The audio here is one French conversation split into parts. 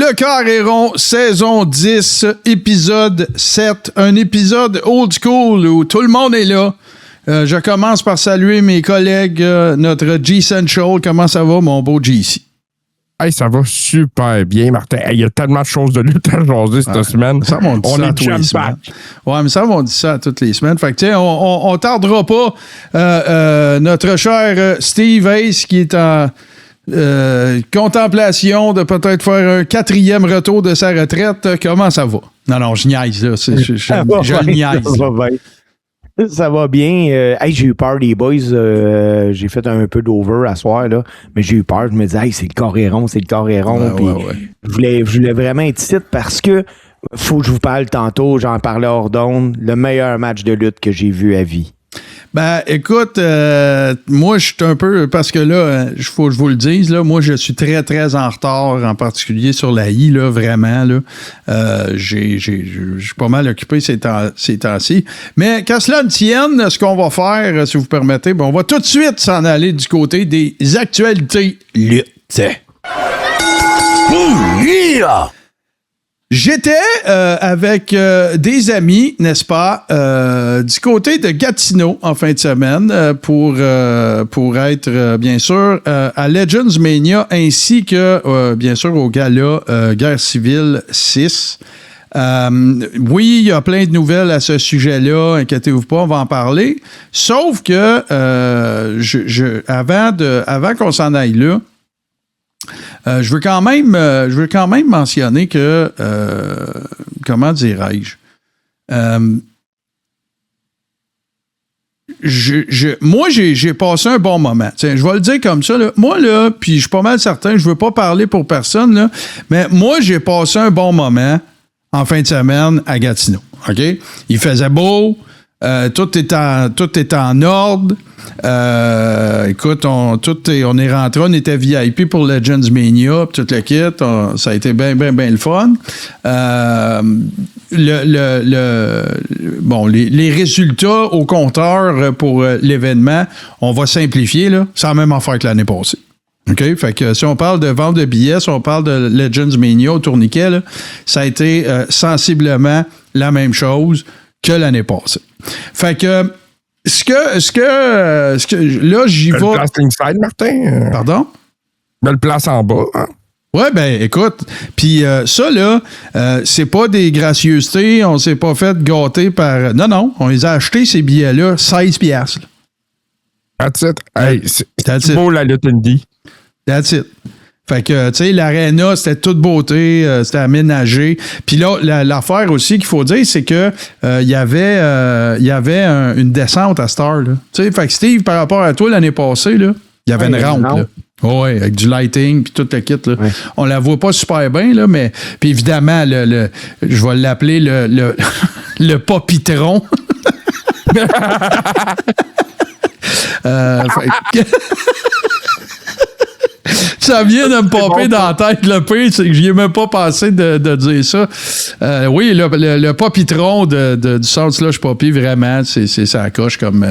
Le Carré Rond, saison 10, épisode 7. Un épisode old school où tout le monde est là. Je commence par saluer mes collègues, notre G-Central. Comment ça va, mon beau GC? Hey, ça va super bien, Martin. Il y a tellement de choses de lutte à jaser cette semaine. Ça, on dit ça toutes les semaines. Ouais, mais ça, on dit ça toutes les semaines. Fait que, tiens, on tardera pas. Notre cher Steve Ace, qui est en contemplation de peut-être faire un 4e retour de sa retraite. Comment ça va? Non, je niaise, là. Je niaise. Ça va bien. Ça va bien. Hey, j'ai eu peur des boys. J'ai fait un peu d'over à soir, là. Mais j'ai eu peur. Je me disais, hey, c'est le Carré Rond. Ouais. Je voulais vraiment être ici parce que faut que je vous parle tantôt. J'en parlais hors d'onde. Le meilleur match de lutte que j'ai vu à vie. Ben, écoute, moi, je suis un peu... Parce que là, il faut que je vous le dise, là, moi, je suis très, très en retard, en particulier sur la I, là, vraiment, là. Je suis pas mal occupé ces temps-ci. Mais qu'à cela ne tienne, ce qu'on va faire, si vous permettez, ben, on va tout de suite s'en aller du côté des actualités lutte. J'étais avec des amis, n'est-ce pas, du côté de Gatineau en fin de semaine pour être, bien sûr, à Legends Mania ainsi que, bien sûr, au gala Guerre civile 6. Oui, il y a plein de nouvelles à ce sujet-là, inquiétez-vous pas, on va en parler. Sauf que avant qu'on s'en aille là, je veux quand même mentionner que, comment dirais-je, moi, j'ai passé un bon moment. Tiens, je vais le dire comme ça. Là. Moi, là, puis je suis pas mal certain, je veux pas parler pour personne, là, mais moi, j'ai passé un bon moment en fin de semaine à Gatineau. OK? Il faisait beau. Tout est en ordre. Écoute, on est rentré, on était VIP pour Legends Mania, puis tout le kit. Ça a été bien le fun. Les résultats au compteur pour l'événement, on va simplifier, là. C'est la même affaire que l'année passée. OK? Fait que si on parle de vente de billets, si on parle de Legends Mania au tourniquet, là, ça a été sensiblement la même chose que l'année passée. Fait que ce que là, j'y vais. Belle place ringside, Martin. Pardon? Belle place en bas. Hein? Ouais, ben écoute, puis ça, là, c'est pas des gracieusetés, on s'est pas fait gâter par... Non, on les a achetés, ces billets-là, 16 piastres. That's it. Hey, c'est beau la lutte indie. That's it. Fait que, tu sais, l'aréna, c'était toute beauté, c'était aménagé. Puis là, l'affaire aussi qu'il faut dire, c'est que il y avait une descente à Star, là. Tu sais, fait que Steve, par rapport à toi l'année passée, là, il y avait une rampe, là. Oui, avec du lighting puis tout le kit, là. Ouais. On la voit pas super bien, là, mais... Puis évidemment, je vais l'appeler le popitron. Ça vient de me popper dans la tête. Le pire, c'est que j'y ai même pas pensé de dire ça. Oui, le popitron du South Slush Poppy, vraiment, c'est ça coche comme...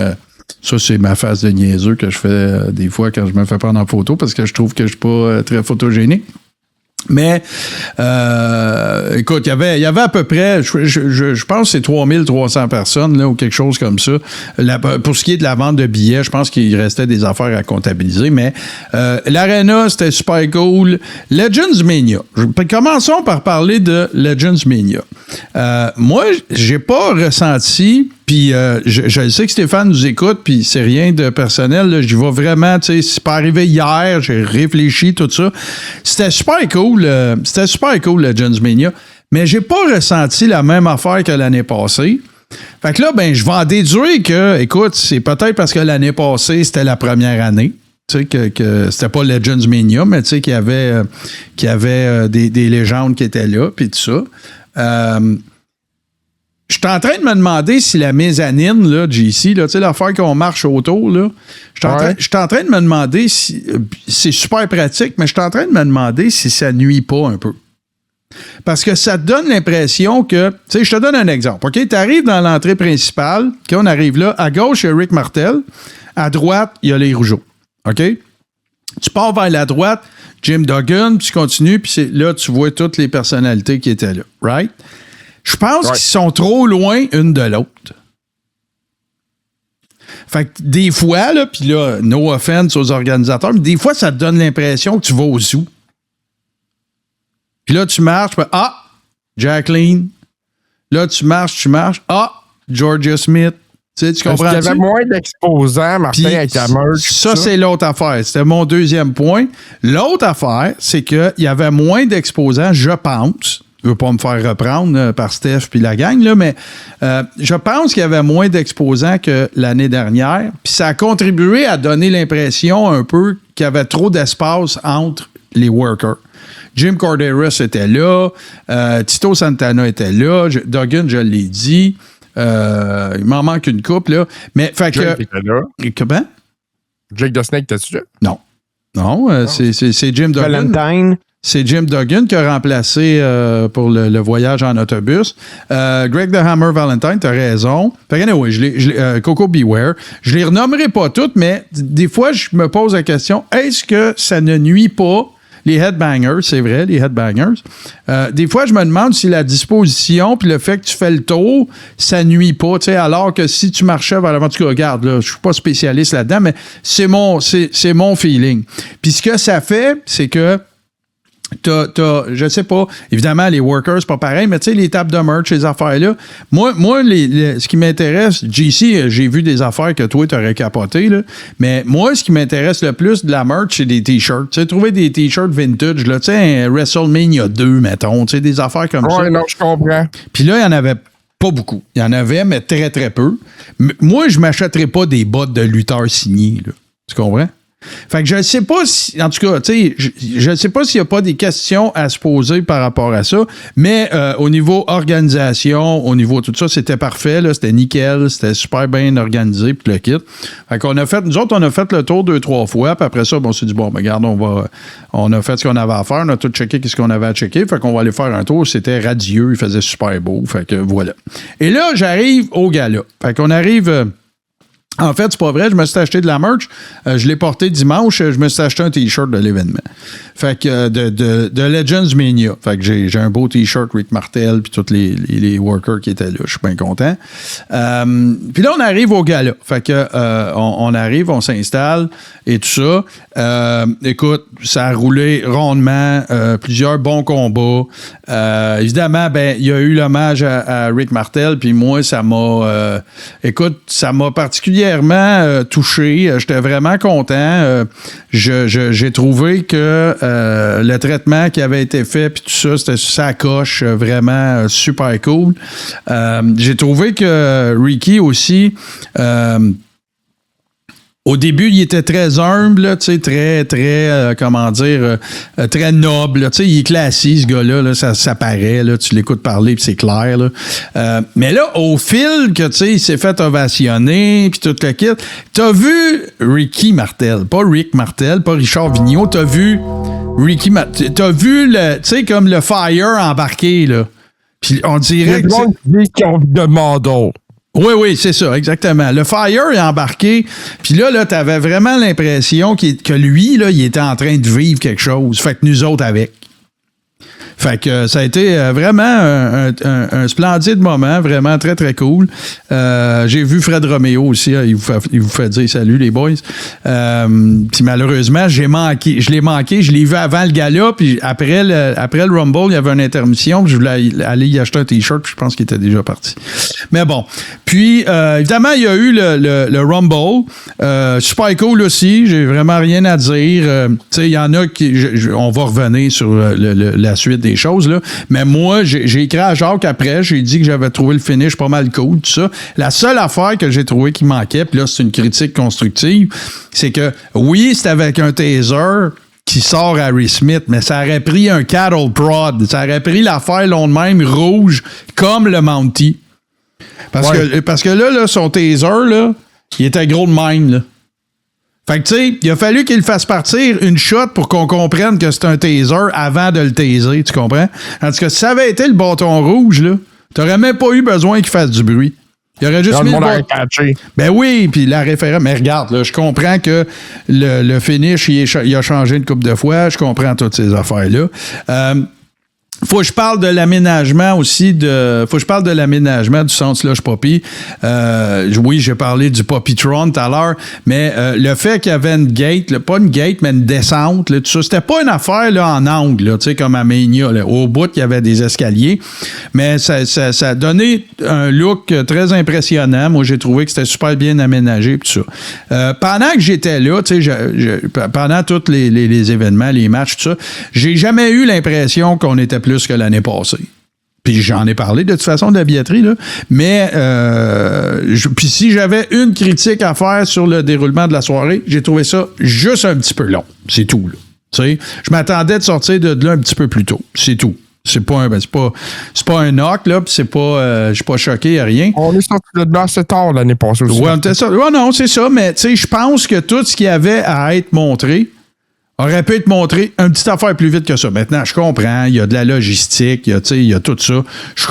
ça, c'est ma face de niaiseux que je fais des fois quand je me fais prendre en photo parce que je trouve que je suis pas très photogénique. Mais, écoute, il y avait à peu près, je pense que c'est 3300 personnes, là, ou quelque chose comme ça. Pour ce qui est de la vente de billets, je pense qu'il restait des affaires à comptabiliser, mais l'aréna, c'était super cool. Legends Mania. Commençons par parler de Legends Mania. Moi, j'ai pas ressenti... Puis je sais que Stéphane nous écoute, puis c'est rien de personnel. Là, j'y vais vraiment, tu sais, c'est pas arrivé hier, j'ai réfléchi, tout ça. C'était super cool, Legends Mania, mais j'ai pas ressenti la même affaire que l'année passée. Fait que là, ben, je vais en déduire que, écoute, c'est peut-être parce que l'année passée, c'était la première année. Tu sais, que c'était pas Legends Mania, mais tu sais, qu'il y avait des légendes qui étaient là, puis tout ça. Je suis en train de me demander si la mezzanine, là, JC, là, tu sais, l'affaire qu'on marche autour, là, je suis en train de me demander si... c'est super pratique, mais je suis en train de me demander si ça nuit pas un peu. Parce que ça te donne l'impression que... Tu sais, je te donne un exemple, OK? Tu arrives dans l'entrée principale, OK? On arrive là. À gauche, il y a Rick Martel. À droite, il y a les Rougeaux. OK? Tu pars vers la droite, Jim Duggan, puis tu continues, puis là, tu vois toutes les personnalités qui étaient là, right? Je pense qu'ils sont trop loin une de l'autre. Fait que des fois, là, puis là, no offense aux organisateurs, mais des fois, ça te donne l'impression que tu vas au zoo. Puis là, tu marches, Jacqueline. Là, tu marches. Georgia Smith. Tu sais, tu comprends? Il y avait moins d'exposants, Martin, avec ta merch. Ça, c'est l'autre affaire. C'était mon deuxième point. L'autre affaire, c'est qu'il y avait moins d'exposants, je pense. Je ne veux pas me faire reprendre par Steph puis la gang, là, mais je pense qu'il y avait moins d'exposants que l'année dernière. Puis ça a contribué à donner l'impression un peu qu'il y avait trop d'espace entre les workers. Jim Corderas était là, Tito Santana était là, Duggan, je l'ai dit. Il m'en manque une couple, là. Mais, fait Jake était là. Comment? Jake the Snake, t'as-tu là? Non, c'est Jim Duggan. Valentine. C'est Jim Duggan qui a remplacé pour le voyage en autobus. Greg the Hammer Valentine, t'as raison. Fait que anyway, Coco Beware. Je les renommerai pas toutes, mais des fois, je me pose la question, est-ce que ça ne nuit pas les headbangers, c'est vrai, les headbangers. Des fois, je me demande si la disposition puis le fait que tu fais le tour, ça nuit pas, tu sais, alors que si tu marchais vers l'avant, tu regarde, là, je suis pas spécialiste là-dedans, mais c'est mon feeling. Puis ce que ça fait, c'est que je sais pas, évidemment, les workers, c'est pas pareil, mais tu sais, les tables de merch, ces affaires-là. Moi ce qui m'intéresse, JC, j'ai vu des affaires que toi, t'aurais capoté, là. Mais moi, ce qui m'intéresse le plus de la merch, c'est des t-shirts. Tu sais, trouver des t-shirts vintage, là, tu sais, un WrestleMania 2, mettons, tu sais, des affaires comme ça. Ouais, non, je comprends. Puis là, il y en avait pas beaucoup. Il y en avait, mais très, très peu. Moi, je m'achèterais pas des bottes de lutteurs signés, là. Tu comprends? Fait que je ne sais pas si, en tout cas, tu sais, je ne sais pas s'il n'y a pas des questions à se poser par rapport à ça, mais au niveau organisation, au niveau tout ça, c'était parfait, là, c'était nickel, c'était super bien organisé, puis le kit. Fait qu'on a fait, nous autres, on a fait le tour 2-3 fois, puis après ça, on s'est dit, bon, regarde, on a fait ce qu'on avait à faire, on a tout checké ce qu'on avait à checker, fait qu'on va aller faire un tour, c'était radieux, il faisait super beau, fait que voilà. Et là, j'arrive au gala. Fait qu'on arrive... En fait, c'est pas vrai, je me suis acheté de la merch. Je l'ai porté dimanche, je me suis acheté un T-shirt de l'événement. Fait que de Legends Mania. Fait que j'ai un beau T-shirt Rick Martel puis tous les workers qui étaient là. Je suis bien content. Puis là, on arrive au gala. Fait que on arrive, on s'installe et tout ça. Écoute, ça a roulé rondement. Plusieurs bons combats. Évidemment, ben il y a eu l'hommage à Rick Martel, puis moi, ça m'a... écoute, ça m'a particulièrement touché. J'étais vraiment content. J'ai trouvé que le traitement qui avait été fait puis tout ça, c'était sa coche, vraiment super cool. J'ai trouvé que Ricky aussi... au début, il était très humble, tu sais, très, comment dire, très noble. Tu sais, il est classique, ce gars-là, là, ça paraît, là, tu l'écoutes parler, puis c'est clair. Là. Mais là, au fil que, tu sais, il s'est fait ovationner, puis tout le kit, t'as vu Ricky Martel, pas Rick Martel, pas Richard Vigneault, t'as vu Ricky Martel, t'as vu, tu sais, comme le Fire embarqué, là. Puis on dirait que... qui ont de mandat. Oui, c'est ça, exactement. Le Fire est embarqué, puis là, t'avais vraiment l'impression que lui, là, il était en train de vivre quelque chose. Fait que nous autres avec. Fait que ça a été vraiment un splendide moment, vraiment très, très cool. J'ai vu Fred Roméo aussi, il vous fait dire salut les boys. Puis malheureusement, je l'ai manqué, je l'ai vu avant le gala, puis après le Rumble, il y avait une intermission, puis je voulais aller y acheter un T-shirt, puis je pense qu'il était déjà parti. Mais bon. Puis, évidemment, il y a eu le Rumble. Super cool aussi, j'ai vraiment rien à dire. Tu sais, il y en a qui... on va revenir sur la suite des choses, là. Mais moi, j'ai écrit à Jacques après, j'ai dit que j'avais trouvé le finish pas mal cool, tout ça. La seule affaire que j'ai trouvé qui manquait, puis là, c'est une critique constructive, c'est que, oui, c'était avec un taser qui sort Harry Smith, mais ça aurait pris un cattle prod. Ça aurait pris l'affaire long de même, rouge, comme le Mountie. Parce que là, son taser, là, il était gros de même, là. Fait que, tu sais, il a fallu qu'il fasse partir une shot pour qu'on comprenne que c'est un taser avant de le taser, tu comprends? Tandis que si ça avait été le bâton rouge, là, t'aurais même pas eu besoin qu'il fasse du bruit. Il aurait juste mis le monde catché. Ben oui, puis la référence. Mais regarde, là, je comprends que le finish, il a changé une couple de fois. Je comprends toutes ces affaires-là. Faut que je parle de l'aménagement aussi faut que je parle de l'aménagement du centre Slush Poppy. Oui, j'ai parlé du Poppytron tout à l'heure, mais le fait qu'il y avait une gate, là, pas une gate, mais une descente, là, tout ça, c'était pas une affaire là, en angle, là, tu sais, comme à Mania. Là. Au bout, il y avait des escaliers, mais ça a donné un look très impressionnant. Moi, j'ai trouvé que c'était super bien aménagé, tout ça. Pendant que j'étais là, tu sais, pendant tous les événements, les matchs, tout ça, j'ai jamais eu l'impression qu'on était plus que l'année passée. Puis j'en ai parlé de toute façon de la billetterie, là. Mais puis si j'avais une critique à faire sur le déroulement de la soirée, j'ai trouvé ça juste un petit peu long. C'est tout, là. Tu sais, je m'attendais de sortir de là un petit peu plus tôt. C'est tout. C'est pas un knock, là, puis c'est pas. Je suis pas choqué à rien. On est sorti de là assez tard l'année passée aussi. Ouais, non, c'est ça, mais tu sais, je pense que tout ce qu'il y avait à être montré aurait pu être montré une petite affaire plus vite que ça. Maintenant, je comprends, il y a de la logistique, il y a tout ça. Je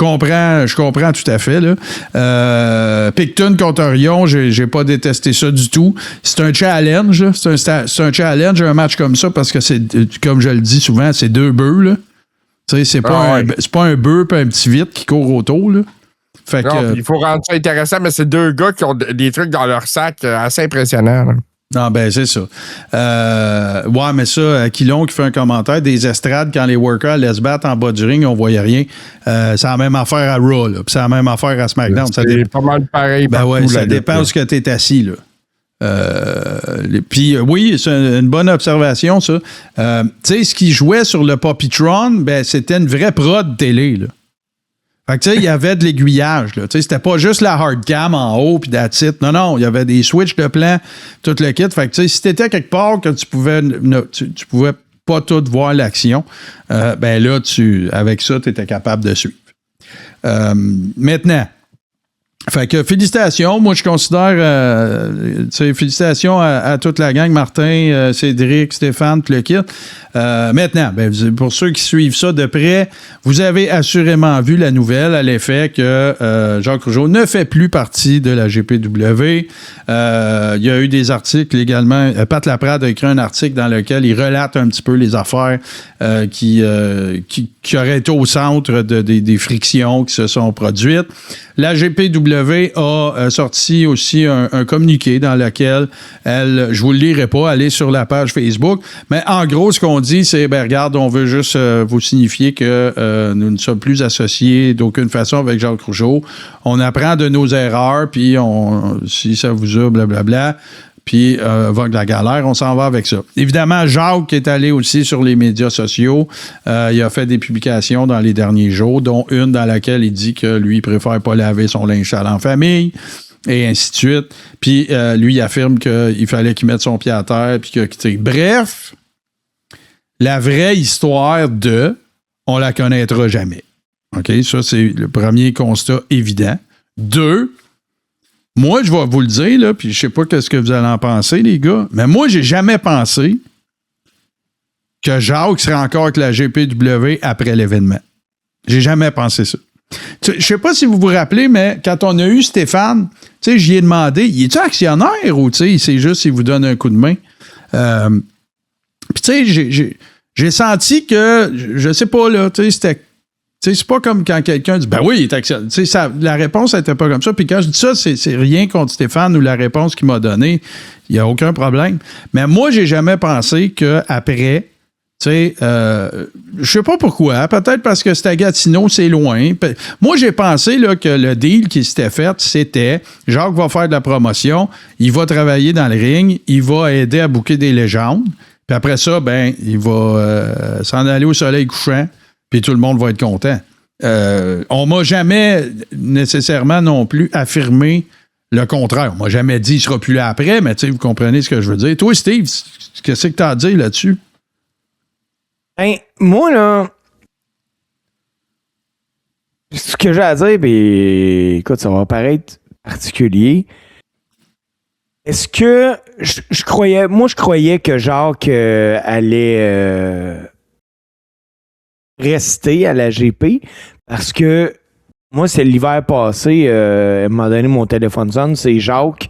comprends tout à fait, là. Picton contre Orion, j'ai pas détesté ça du tout. C'est un challenge, là. C'est un challenge, un match comme ça, parce que c'est, comme je le dis souvent, c'est deux bœufs, là. Tu sais, c'est pas un bœuf et un petit vite qui court autour, là. Fait que, il faut rendre ça intéressant, mais c'est deux gars qui ont des trucs dans leur sac assez impressionnants, là. Non, ben c'est ça. Ouais, mais ça, Aquilon qui fait un commentaire, des estrades, quand les workers allaient se battre en bas du ring, on voyait rien. C'est la même affaire à Raw, là. Puis c'est la même affaire à SmackDown. C'est pas mal pareil. Ben ouais, ça dépend où ce que tu es assis, là. Puis oui, c'est une bonne observation, ça. Tu sais, ce qui jouait sur le Poppytron, ben c'était une vraie prod télé, là. Fait que, tu sais, il y avait de l'aiguillage, là. Tu sais, c'était pas juste la hard cam en haut puis that's it. Non, il y avait des switches de plan, tout le kit. Fait que, tu sais, si t'étais quelque part que tu pouvais pas tout voir l'action, ben là, avec ça, t'étais capable de suivre. Maintenant, fait que félicitations. Moi, je considère, félicitations à toute la gang, Martin, Cédric, Stéphane, tout le kit. Maintenant, ben, pour ceux qui suivent ça de près, vous avez assurément vu la nouvelle à l'effet que Jacques Rougeau ne fait plus partie de la GPW. Il y a eu des articles également. Pat Laprade a écrit un article dans lequel il relate un petit peu les affaires qui auraient été au centre des frictions qui se sont produites. La GPW a sorti aussi un communiqué dans lequel je vous le lirai pas, allez sur la page Facebook, mais en gros, ce qu'on dit, c'est, ben regarde, on veut juste vous signifier que nous ne sommes plus associés d'aucune façon avec Jacques Rougeau. On apprend de nos erreurs, puis si ça vous a blablabla, puis va de la galère, on s'en va avec ça. Évidemment, Jacques est allé aussi sur les médias sociaux. Il a fait des publications dans les derniers jours, dont une dans laquelle il dit que lui, il préfère pas laver son linge sale en famille, et ainsi de suite. Puis lui, il affirme qu'il fallait qu'il mette son pied à terre, puis que, bref, la vraie histoire on la connaîtra jamais. OK? Ça, c'est le premier constat évident. 2, moi, je vais vous le dire, là, puis je sais pas ce que vous allez en penser, les gars, mais moi, j'ai jamais pensé que Jacques serait encore avec la GPW après l'événement. J'ai jamais pensé ça. Je sais pas si vous vous rappelez, mais quand on a eu Stéphane, tu sais, j'y ai demandé, il est-tu actionnaire ou, tu sais, c'est juste s'il vous donne un coup de main? Puis, tu sais, j'ai senti que, je sais pas, là, tu sais, c'était. Tu sais, c'est pas comme quand quelqu'un dit, ben oui, il est actionnaire. Tu sais, la réponse n'était pas comme ça. Puis quand je dis ça, c'est rien contre Stéphane ou la réponse qu'il m'a donnée. Il n'y a aucun problème. Mais moi, j'ai jamais pensé qu'après, tu sais, je sais pas pourquoi. Peut-être parce que c'était à Gatineau, c'est loin. Moi, j'ai pensé là, que le deal qui s'était fait, c'était Jacques va faire de la promotion, il va travailler dans le ring, il va aider à booker des légendes. Puis après ça, ben, il va s'en aller au soleil couchant. Puis tout le monde va être content. On m'a jamais nécessairement non plus affirmé le contraire. On m'a jamais dit qu'il sera plus là après, mais vous comprenez ce que je veux dire. Toi, Steve, qu'est-ce que tu as à dire là-dessus? Ben, moi, là, ce que j'ai à dire, ben, écoute, ça va paraître particulier. Est-ce que je croyais que Jacques allait rester à la GP parce que Moi, c'est l'hiver passé, il m'a donné mon téléphone sonne, c'est Jacques.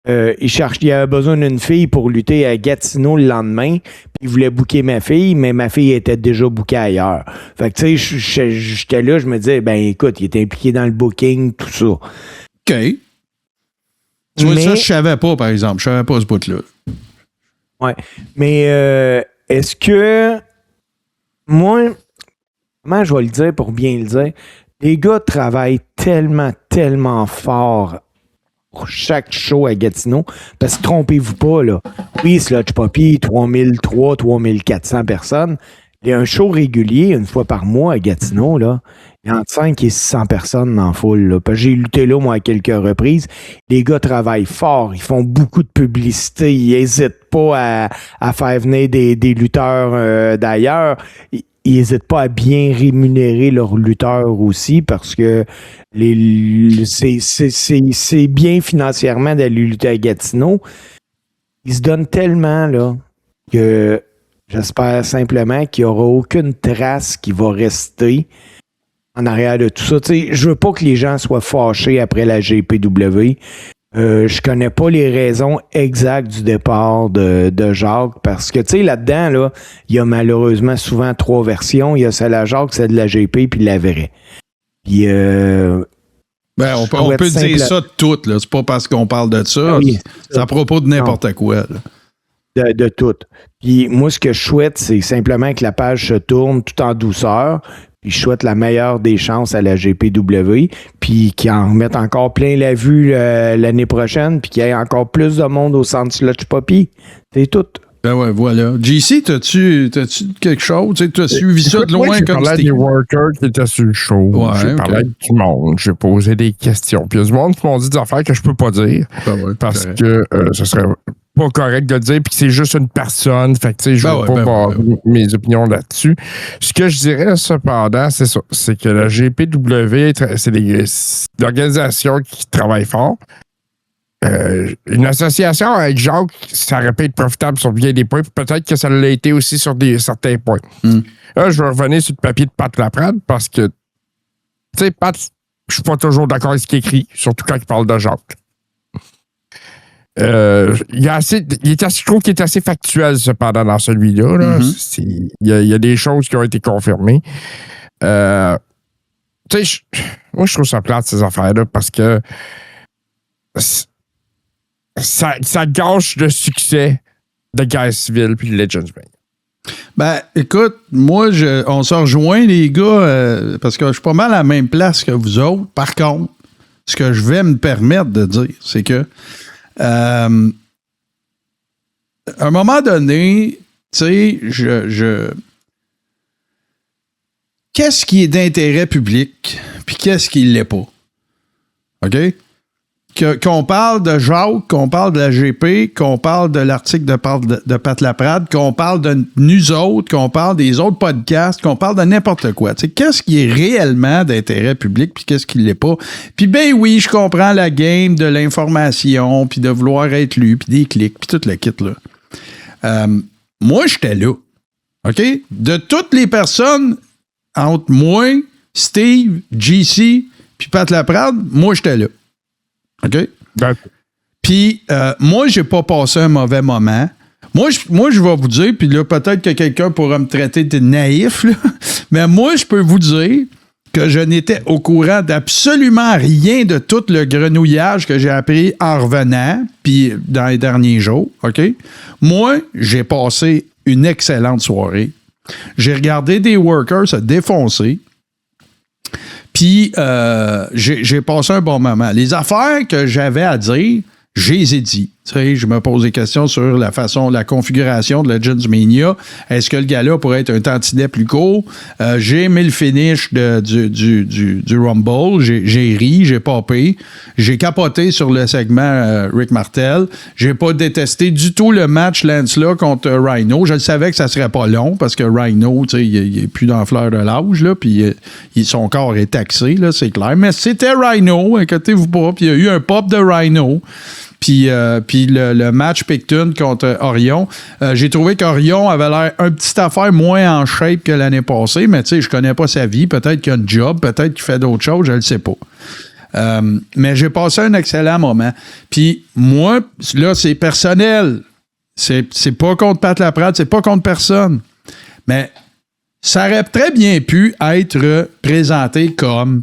Il avait besoin d'une fille pour lutter à Gatineau le lendemain. Puis il voulait booker ma fille, mais ma fille était déjà bookée ailleurs. Fait que tu sais, j'étais là, je me disais, ben écoute, il était impliqué dans le booking, tout ça. OK. Tu vois, ça, je savais pas, par exemple. Je savais pas ce bout-là. Ouais. Mais est-ce que moi, comment je vais le dire pour bien le dire? Les gars travaillent tellement fort pour chaque show à Gatineau. Parce que trompez-vous pas, là. Oui, Sludge Poppy, 3400 personnes. Il y a un show régulier, une fois par mois à Gatineau, là. Il y a entre 5 et 600 personnes dans la foule, là. Parce que j'ai lutté là, moi, à quelques reprises. Les gars travaillent fort. Ils font beaucoup de publicité. Ils n'hésitent pas à faire venir des lutteurs d'ailleurs. Ils n'hésitent pas à bien rémunérer leurs lutteurs aussi parce que c'est bien financièrement d'aller lutter à Gatineau. Ils se donnent tellement là, que j'espère simplement qu'il n'y aura aucune trace qui va rester en arrière de tout ça. T'sais, je veux pas que les gens soient fâchés après la GPW. Je connais pas les raisons exactes du départ de Jacques parce que, tu sais, là-dedans, là, il y a malheureusement souvent 3 versions. Il y a celle à Jacques, celle de la GP, puis la vraie. Puis, on peut dire ça de tout, là. C'est pas parce qu'on parle de ça. Oui, c'est à propos de n'importe quoi, là. De tout. Puis, moi, ce que je souhaite, c'est simplement que la page se tourne tout en douceur. Puis je souhaite la meilleure des chances à la GPW, puis qu'ils en remettent encore plein la vue l'année prochaine, puis qu'il y ait encore plus de monde au centre Sludge Poppy. C'est tout. Ben ouais, voilà. JC, t'as-tu quelque chose? Tu as suivi ça de loin comme c'était. J'ai parlé des workers qui étaient sur le show. Ouais, j'ai parlé avec tout le monde. J'ai posé des questions. Puis il y a du monde qui m'ont dit des affaires que je peux pas dire. Parce que ce serait pas correct de le dire, puis que c'est juste une personne. Fait que, tu sais, je veux pas avoir mes opinions là-dessus. Ce que je dirais, cependant, c'est ça. C'est que la GPW, c'est l'organisation qui travaille fort. Une association avec Jacques, ça aurait pu être profitable sur bien des points, puis peut-être que ça l'a été aussi sur certains points. Là, je vais revenir sur le papier de Pat Laprade, parce que, tu sais, Pat, je suis pas toujours d'accord avec ce qu'il écrit, surtout quand il parle de Jacques. Je trouve qu'il est assez factuel, cependant, dans celui-là. Là. Il y a des choses qui ont été confirmées. Tu sais, moi, je trouve ça plate, ces affaires-là, parce que ça gâche le succès de Guysville puis de Legends Mania. Ben, écoute, moi, on se rejoint, les gars, parce que je suis pas mal à la même place que vous autres. Par contre, ce que je vais me permettre de dire, c'est que à un moment donné, tu sais, qu'est-ce qui est d'intérêt public, puis qu'est-ce qui ne l'est pas? OK? Qu'on parle de Jacques, qu'on parle de la GP, qu'on parle de l'article de Pat Laprade, qu'on parle de nous autres, qu'on parle des autres podcasts, qu'on parle de n'importe quoi. Tu sais, qu'est-ce qui est réellement d'intérêt public, puis qu'est-ce qui ne l'est pas? Puis ben oui, je comprends la game de l'information, puis de vouloir être lu, puis des clics, puis tout le kit, là. Moi, j'étais là. OK? De toutes les personnes, entre moi, Steve, JC, puis Pat Laprade, moi, j'étais là. OK? Puis, moi, j'ai pas passé un mauvais moment. Moi, je vais vous dire, puis là, peut-être que quelqu'un pourra me traiter de naïf, là, mais moi, je peux vous dire que je n'étais au courant d'absolument rien de tout le grenouillage que j'ai appris en revenant, puis dans les derniers jours. OK? Moi, j'ai passé une excellente soirée. J'ai regardé des workers se défoncer. Puis, j'ai passé un bon moment. Les affaires que j'avais à dire, je les ai dit. Tu sais, je me pose des questions sur la configuration de Legends Mania. Est-ce que le gala pourrait être un tantinet plus court? J'ai aimé le finish du Rumble. J'ai ri, j'ai popé. J'ai capoté sur le segment Rick Martel. J'ai pas détesté du tout le match Lancelot contre Rhino. Je le savais que ça serait pas long parce que Rhino, tu sais, il est plus dans la fleur de l'âge, là, puis son corps est taxé, là, c'est clair. Mais c'était Rhino, inquiétez-vous pas. Puis il y a eu un pop de Rhino. puis le match Picton contre Orion. J'ai trouvé qu'Orion avait l'air un petit affaire moins en shape que l'année passée, mais tu sais, je connais pas sa vie. Peut-être qu'il a un job, peut-être qu'il fait d'autres choses, je le sais pas. Mais j'ai passé un excellent moment. Puis moi, là, c'est personnel. C'est pas contre Pat Laprade, c'est pas contre personne. Mais ça aurait très bien pu être présenté comme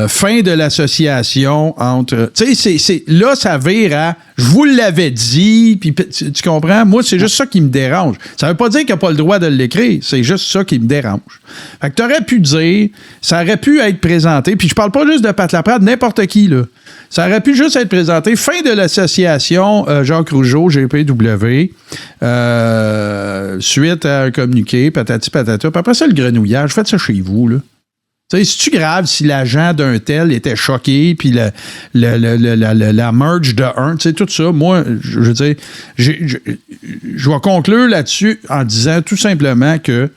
fin de l'association entre... Tu sais, là, ça vire à... Je vous l'avais dit, puis tu comprends? Moi, c'est juste ça qui me dérange. Ça veut pas dire qu'il n'a pas le droit de l'écrire, c'est juste ça qui me dérange. Fait que t'aurais pu dire, ça aurait pu être présenté, puis je parle pas juste de Pat Laprade, n'importe qui, là. Ça aurait pu juste être présenté, fin de l'association Jacques Rougeau, GPW, suite à un communiqué, patati patata, puis après ça, le grenouillage, faites ça chez vous, là. C'est-tu grave si l'agent d'un tel était choqué, puis la merge de un, tu sais, tout ça, moi, je veux dire, je vais conclure là-dessus en disant tout simplement que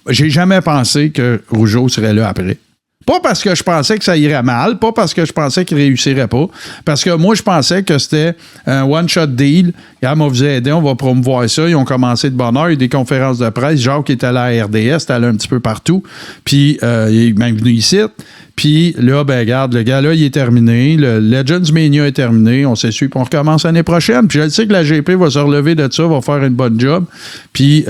j'ai jamais pensé que Rougeau serait là après. Pas parce que je pensais que ça irait mal, pas parce que je pensais qu'il réussirait pas, parce que moi, je pensais que c'était un one-shot deal. Regarde, on vous a aidé, on va promouvoir ça. Ils ont commencé de bonne heure, il y a eu des conférences de presse. Jacques est allé à la RDS, est allé un petit peu partout. Puis, il est même venu ici. Puis là, ben regarde, le gars-là, il est terminé. Le Legends Mania est terminé. On s'essuie, puis on recommence l'année prochaine. Puis je sais que la GP va se relever de ça, va faire une bonne job. Puis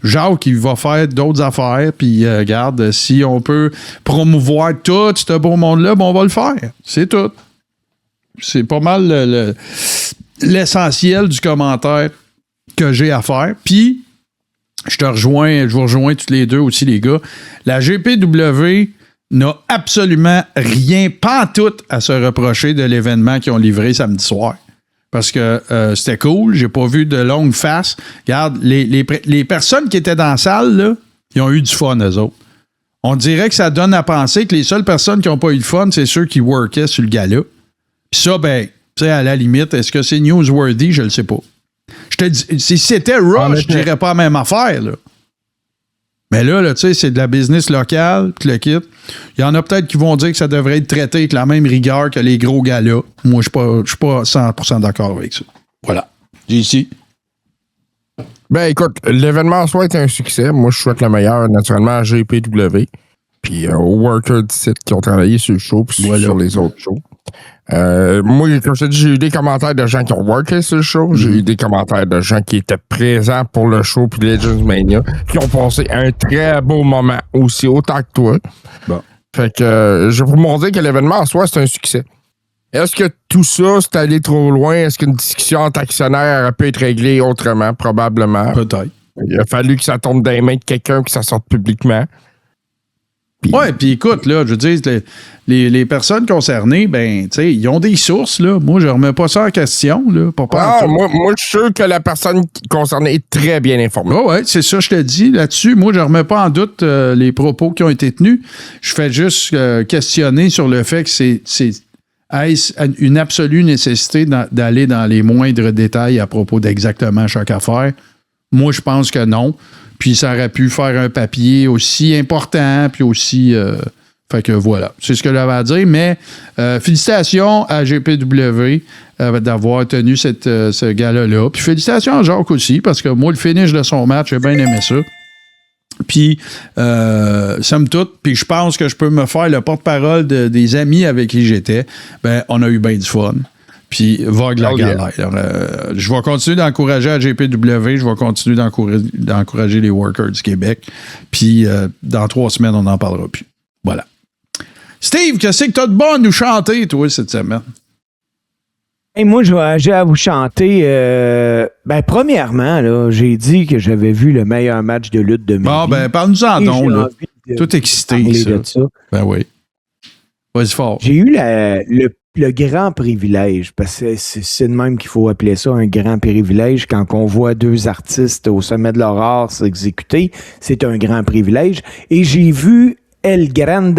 Jacques, il va faire d'autres affaires. Puis regarde, si on peut promouvoir tout ce beau monde-là, ben on va le faire. C'est tout. C'est pas mal l'essentiel du commentaire que j'ai à faire. Puis, je vous rejoins tous les deux aussi, les gars. La GPW n'a absolument rien, pantoute, à se reprocher de l'événement qu'ils ont livré samedi soir. Parce que c'était cool, j'ai pas vu de longue face. Regarde, les personnes qui étaient dans la salle, là, ils ont eu du fun, eux autres. On dirait que ça donne à penser que les seules personnes qui n'ont pas eu de fun, c'est ceux qui workaient sur le gala. Puis ça, ben, tu sais, à la limite, est-ce que c'est newsworthy? Je le sais pas. Je te dis, si c'était Raw, je dirais pas la même affaire, là. Mais là, tu sais, c'est de la business locale, puis le kit. Il y en a peut-être qui vont dire que ça devrait être traité avec la même rigueur que les gros galas. Moi, je suis pas 100% d'accord avec ça. Voilà. JC. Ben, écoute, l'événement en soi est un succès. Moi, je souhaite le meilleur, naturellement, à GPW. Puis aux workers du site qui ont travaillé sur le show, puis sur les autres shows. Moi, comme je te dis, j'ai eu des commentaires de gens qui ont worké sur le show. J'ai eu des commentaires de gens qui étaient présents pour le show puis Legends Mania, qui ont passé un très beau moment aussi, autant que toi. Bon. Fait que je vais vous dire que l'événement en soi, c'est un succès. Est-ce que tout ça, c'est allé trop loin? Est-ce qu'une discussion entre actionnaires aurait pu être réglée autrement? Probablement. Peut-être. Il a fallu que ça tombe dans les mains de quelqu'un, que ça sorte publiquement. Oui, puis écoute, là, je veux dire, les personnes concernées, ben, tu sais, ils ont des sources, là. Moi, je remets pas ça en question, là. Moi, je suis sûr que la personne concernée est très bien informée. Oui, c'est ça, je te dis là-dessus. Moi, je remets pas en doute les propos qui ont été tenus. Je fais juste questionner sur le fait que est-ce une absolue nécessité d'aller dans les moindres détails à propos d'exactement chaque affaire? Moi, je pense que non. Puis ça aurait pu faire un papier aussi important, puis aussi... fait que voilà, c'est ce que j'avais à dire. Mais félicitations à GPW d'avoir tenu ce gala-là. Puis félicitations à Jacques aussi, parce que moi, le finish de son match, j'ai bien aimé ça. Puis, somme toute, puis je pense que je peux me faire le porte-parole des amis avec qui j'étais. Ben, on a eu bien du fun. Puis, vague la galère. Je vais continuer d'encourager la GPW, je vais continuer d'encourager les workers du Québec. Puis, dans 3 semaines, on n'en parlera plus. Voilà. Steve, qu'est-ce que t'as de bon à nous chanter, toi, cette semaine? Hey, moi, j'ai à vous chanter. Premièrement, là, j'ai dit que j'avais vu le meilleur match de lutte de ma vie. Bon, ben, parle-nous-en donc, là. Tout excité, ça. Ben oui. Vas-y fort. J'ai eu le grand privilège, parce que c'est de même qu'il faut appeler ça un grand privilège, quand on voit 2 artistes au sommet de leur art s'exécuter, c'est un grand privilège. Et j'ai vu El Grande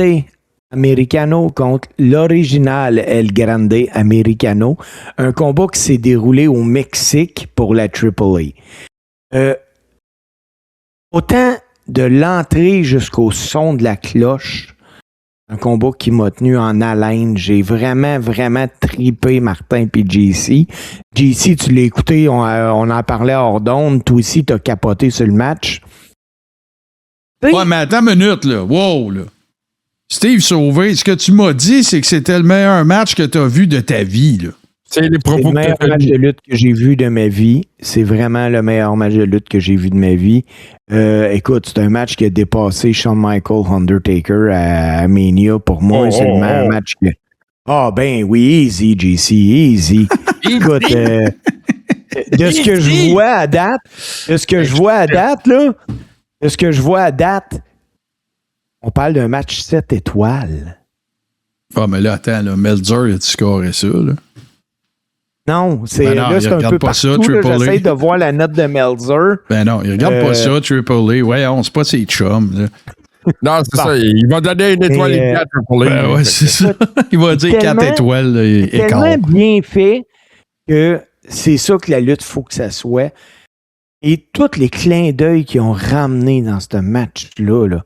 Americano contre l'original El Grande Americano, un combat qui s'est déroulé au Mexique pour la AAA. Autant de l'entrée jusqu'au son de la cloche, Un combat qui m'a tenu en haleine. J'ai vraiment, vraiment tripé Martin puis JC. JC, tu l'as écouté, on en parlait hors d'onde. Toi aussi, t'as capoté sur le match. Ouais, mais attends une minute, là. Wow, là. Steve Sauvé, ce que tu m'as dit, c'est que c'était le meilleur match que tu as vu de ta vie, là. C'est le meilleur match de lutte que j'ai vu de ma vie. C'est vraiment le meilleur match de lutte que j'ai vu de ma vie. Écoute, c'est un match qui a dépassé Shawn Michaels Undertaker à Mania. Pour moi, c'est le meilleur match que... Ah, ben oui, easy, JC, easy. Écoute, de ce que je vois à date, on parle d'un match 7 étoiles. Ah, mais là, attends, là, Meltzer, a-tu scoré ça, là? Non, c'est un peu partout. J'essaie de voir la note de Meltzer. Ben non, il regarde pas ça, Triple A. Ouais, on sait pas ses chums, là. Non, c'est ça. Il va donner une étoile et 4 pour les. Ben ouais, c'est ça. Il va dire 4 étoiles. C'est tellement bien fait que c'est ça que la lutte, faut que ça soit. Et tous les clins d'œil qu'ils ont ramenés dans ce match-là, là,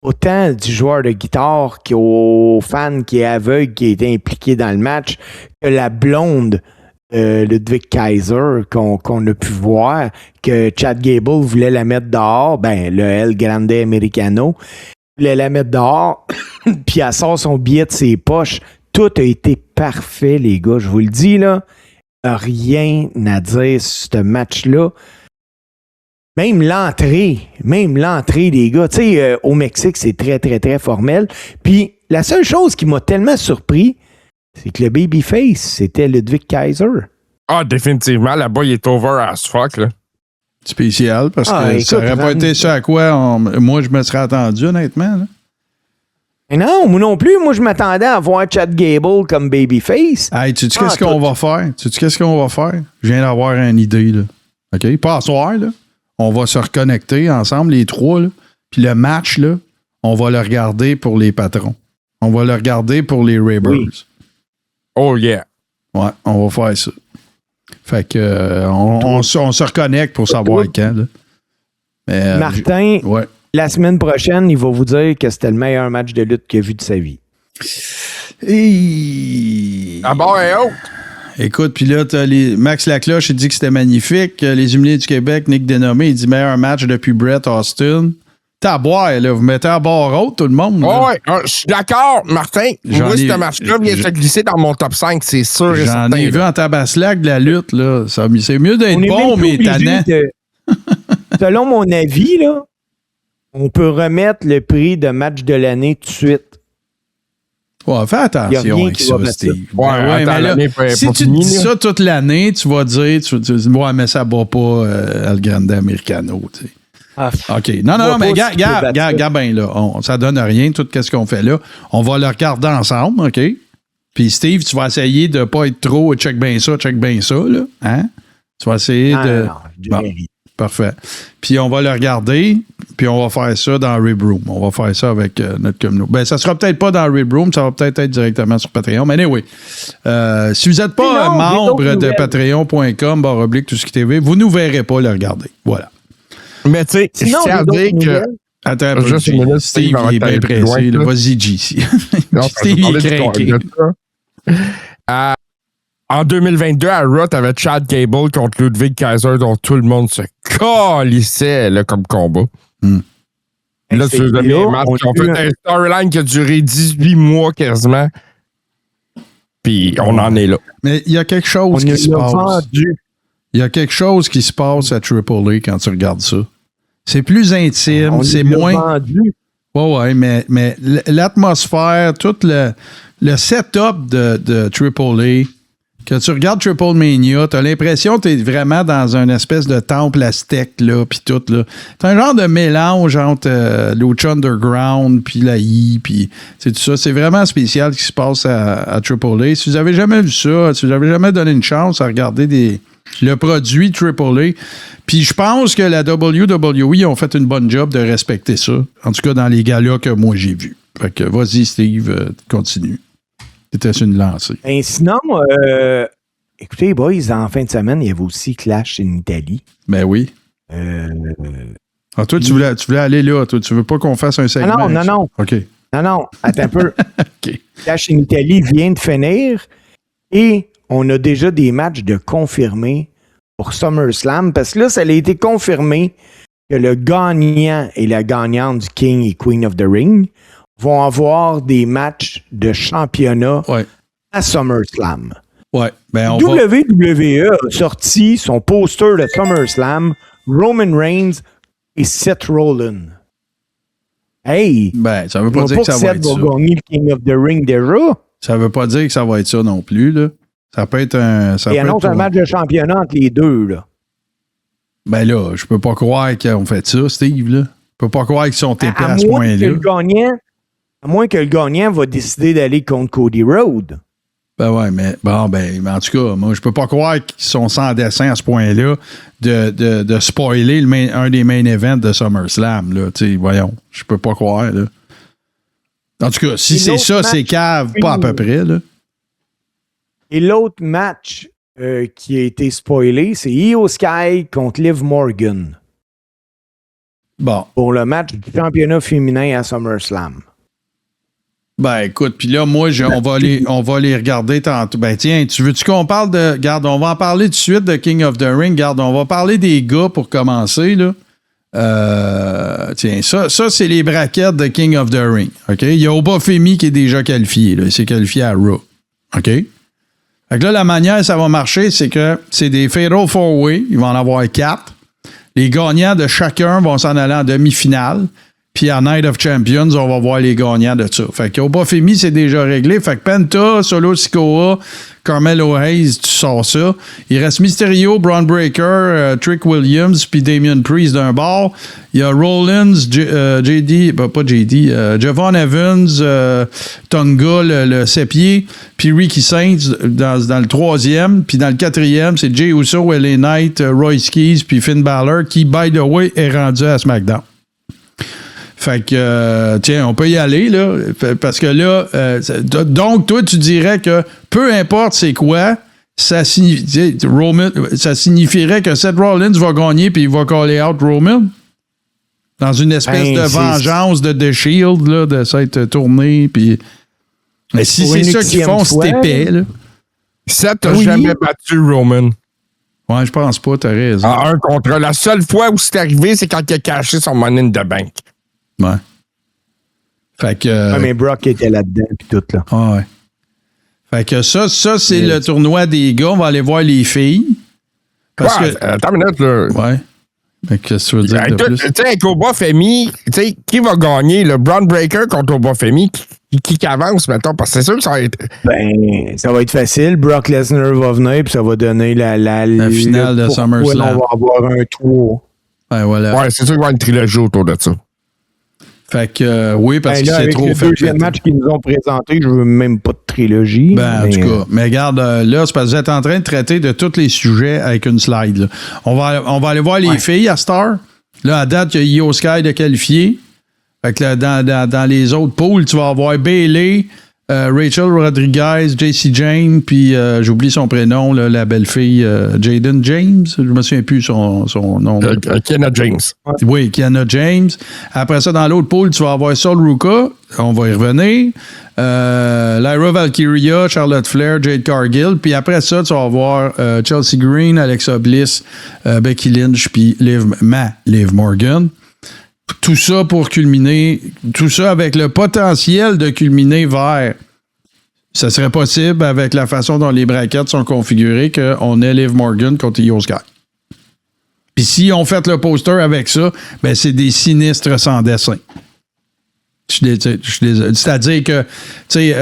autant du joueur de guitare qu'au fan qui est aveugle, qui a été impliqué dans le match, que la blonde Ludwig Kaiser qu'on a pu voir, que Chad Gable voulait la mettre dehors, ben le El Grande Americano voulait la mettre dehors, puis elle sort son billet de ses poches. Tout a été parfait, les gars, je vous le dis, là. Rien à dire sur ce match-là. Même l'entrée, les gars. Tu sais, au Mexique, c'est très, très, très formel. Puis, la seule chose qui m'a tellement surpris, c'est que le babyface, c'était Ludwig Kaiser. Ah, définitivement. Là-bas, il est over as fuck, là. Spécial, parce que écoute, ça n'aurait pas été ça à quoi moi, je me serais attendu, honnêtement. Là. Et non, moi non plus. Moi, je m'attendais à voir Chad Gable comme babyface. Hey, tu sais qu'est-ce qu'on va faire? Je viens d'avoir une idée, là. OK? Pas à soir, là. On va se reconnecter ensemble, les trois, là. Puis le match, là, on va le regarder pour les patrons. On va le regarder pour les Rebels. Oui. Oh yeah. Ouais, on va faire ça. Fait que on se reconnecte pour savoir quand. Là. Mais, Martin, la semaine prochaine, il va vous dire que c'était le meilleur match de lutte qu'il a vu de sa vie. Ah bon, et autres. Écoute, puis là, t'as Max Lacloche, il dit que c'était magnifique. Les Humiliés du Québec, Nick Dénommé, il dit meilleur match depuis Bret Austin. T'as à boire, là. Vous mettez à barre haute, tout le monde. Oh, ouais, je suis d'accord, Martin. Moi, ce match-là vient de se glisser dans mon top 5, c'est sûr. J'en ai vu en tabaslac de la lutte, là. C'est mieux d'être bon, mais tannant. Selon mon avis, là, on peut remettre le prix de match de l'année tout de suite. Ouais, fais attention avec ça, Steve. Ouais, mais là, si tu dis ça toute l'année, tu vas dire, ouais, mais ça bat pas El Grande Americano, tu sais. Ah, OK. Non, mais regarde bien, là. Ça donne rien, tout ce qu'on fait là. On va le regarder ensemble, OK? Puis Steve, tu vas essayer de ne pas être trop check bien ça, là. Hein? Tu vas essayer de... Non, parfait. Puis on va le regarder, puis on va faire ça dans Rib Room. On va faire ça avec notre communauté. Ben, ça sera peut-être pas dans Rib Room, ça va peut-être être directement sur Patreon. Mais anyway, si vous n'êtes pas membre de patreon.com/tout ce qui TV, vous ne nous verrez pas le regarder. Voilà. Mais tu sais, je tiens à dire que... Attends, juste une minute, Steve, il est bien pressé. Vas-y, JC. Steve, il est craqué. En 2022, à Raw, t'avais Chad Gable contre Ludwig Kaiser, dont tout le monde se calissait là, comme combat. Là, tu as des matchs qui ont fait un storyline qui a duré 18 mois quasiment. Puis on en est là. Mais il y a quelque chose qui se passe. Il y a quelque chose qui se passe à Triple A quand tu regardes ça. C'est plus intime, c'est moins... Ouais, mais l'atmosphère, tout le setup de Triple A, que tu regardes Triple Mania, t'as l'impression que t'es vraiment dans une espèce de temple aztèque, là, pis tout, là. T'as un genre de mélange entre Lucha Underground, puis la I, puis c'est tout ça. C'est vraiment spécial ce qui se passe à Triple A. Si vous avez jamais vu ça, si vous avez jamais donné une chance à regarder le produit AAA. Puis je pense que la WWE ont fait une bonne job de respecter ça. En tout cas, dans les galas que moi j'ai vus. Fait que vas-y, Steve, continue. C'était une lancée. Ben, sinon, écoutez, boys, en fin de semaine, il y avait aussi Clash en Italie. Ben oui. Toi, tu voulais aller là. Toi, tu veux pas qu'on fasse un segment? Non. OK. Non, attends un peu. OK. Cash in Italy vient de finir et on a déjà des matchs de confirmés pour SummerSlam parce que là, ça a été confirmé que le gagnant et la gagnante du King et Queen of the Ring vont avoir des matchs de championnat à SummerSlam. Ouais. Ben, WWE a sorti son poster de SummerSlam, Roman Reigns et Seth Rollins. Hey! Ben, ça veut pas dire que ça va être ça. Seth va gagner le King of the Ring déjà. Ça veut pas dire que ça va être ça non plus, là. Ça peut être un... Il annonce un match de championnat entre les deux, là. Ben là, je peux pas croire qu'ils ont fait ça, Steve, là. Je peux pas croire qu'ils sont épais à ce point-là. À moins que le gagnant va décider d'aller contre Cody Rhodes. Ben ouais, mais en tout cas, moi, je peux pas croire qu'ils sont sans dessin à ce point-là de spoiler un des main events de SummerSlam, là. Tu sais, voyons, je peux pas croire, là. En tout cas, si c'est ça, c'est cave, pas à peu près, là. Et l'autre match qui a été spoilé, c'est Io Sky contre Liv Morgan. Bon. Pour le match du championnat féminin à SummerSlam. Ben, écoute, puis là, moi, on va les regarder tantôt. Ben, tiens, tu veux-tu qu'on parle de... Regarde, on va en parler tout de suite de King of the Ring. Regarde, on va parler des gars pour commencer, là. Tiens, ça c'est les braquettes de King of the Ring, OK? Il y a Obafemi qui est déjà qualifié, là. Il s'est qualifié à Raw, OK? Fait que là, la manière ça va marcher, c'est que c'est des Fatal 4-Way. Il va en avoir 4. Les gagnants de chacun vont s'en aller en demi-finale. Puis à Night of Champions, on va voir les gagnants de ça. Fait qu'Obafemi, c'est déjà réglé. Fait que Penta, Solo Sikoa, Carmelo Hayes, tu sors ça. Il reste Mysterio, Braun Breaker, Trick Williams, puis Damian Priest d'un bord. Il y a Rollins, Javon Evans, Tonga, le sepier, puis Ricky Saints dans le troisième. Puis dans le quatrième, c'est Jey Uso, LA Knight, Royce Keys, puis Finn Balor, qui, by the way, est rendu à SmackDown. Fait que, tiens, on peut y aller, là, parce que là, donc, toi, tu dirais que peu importe c'est quoi, ça signifierait que Seth Rollins va gagner puis il va caller out Roman? Dans une espèce de vengeance de The Shield, là, de s'être tourné, puis... Mais si c'est ça qu'ils font, c'est épais, là. Seth n'a jamais battu Roman. Ouais, je pense pas, t'as raison. En un contre un. La seule fois où c'est arrivé, c'est quand il a caché son Money in the Bank. Ouais. Fait que... mais Brock était là-dedans puis tout, là. Ah ouais. Fait que ça c'est le tournoi des gars. On va aller voir les filles. Parce que... Attends une minute, là. Ouais. Mais qu'est-ce que tu veux dire de plus? Tu sais, avec Obafemi, tu sais, qui va gagner? Le Braun Breaker contre Obafemi? Qui avance, mettons? Parce que c'est sûr que ça va être... Ben, ça va être facile. Brock Lesnar va venir puis ça va donner la finale de SummerSlam. On va avoir un 3. Ouais, voilà. Ouais, c'est sûr qu'il va y avoir une trilogie autour de ça. Fait que, oui, parce que c'est trop fait. Le deuxième match qu'ils nous ont présenté, je veux même pas de trilogie. Ben, en tout cas. Mais regarde, là, c'est parce que vous êtes en train de traiter de tous les sujets avec une slide. Là. On va aller voir les filles à Star. Là, à date, il y a Io Sky de qualifié. Fait que là, dans les autres poules, tu vas avoir Bayley, Rachel Rodriguez, JC Jane, puis j'oublie son prénom, là, la belle-fille Jaden James. Je me souviens plus son nom. Kiana James. Oui, Kiana James. Après ça, dans l'autre pool, tu vas avoir Sol Ruka. On va y revenir. Lyra Valkyria, Charlotte Flair, Jade Cargill. Puis après ça, tu vas avoir Chelsea Green, Alexa Bliss, Becky Lynch, puis Liv Morgan. Tout ça pour culminer, tout ça avec le potentiel de culminer vers, ça serait possible avec la façon dont les braquettes sont configurées qu'on ait Liv Morgan contre Io Sky. Puis si on fait le poster avec ça, ben c'est des sinistres sans dessin. C'est-à-dire que, tu sais,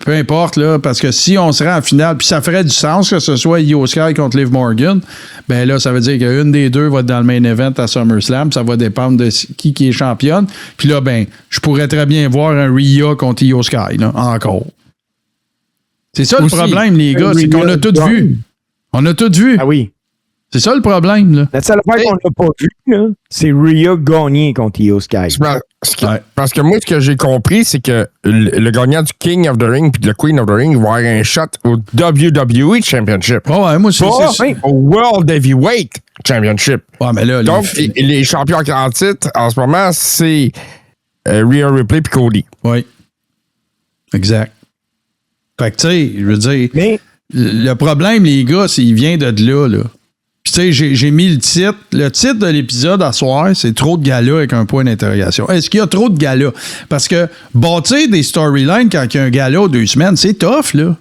peu importe, là, parce que si on serait en finale, puis ça ferait du sens que ce soit Io Sky contre Liv Morgan, ben là, ça veut dire qu'une des deux va être dans le main event à SummerSlam, ça va dépendre de qui est championne. Puis là, ben, je pourrais très bien voir un Rhea contre Io Sky, là, encore. C'est ça le problème, les gars, c'est qu'on a tout vu. On a tout vu. Ah oui. C'est ça le problème, là. La seule affaire qu'on n'a pas vu, là, c'est Rhea gagner contre Io Sky. Parce que moi, ce que j'ai compris, c'est que le gagnant du King of the Ring puis le Queen of the Ring va avoir un shot au WWE Championship. Oh ouais, moi, c'est au World Heavyweight Championship. Ouais, mais là, donc, les champions en titre, en ce moment, c'est Rhea Ripley puis Cody. Oui. Exact. Fait que, tu sais, je veux dire, le problème, les gars, c'est qu'il vient de là. Puis, tu sais, j'ai mis le titre. Le titre de l'épisode à soir, c'est trop de galas avec un point d'interrogation. Est-ce qu'il y a trop de galas? Parce que bâtir des storylines quand il y a un gala 2 semaines, c'est tough, là.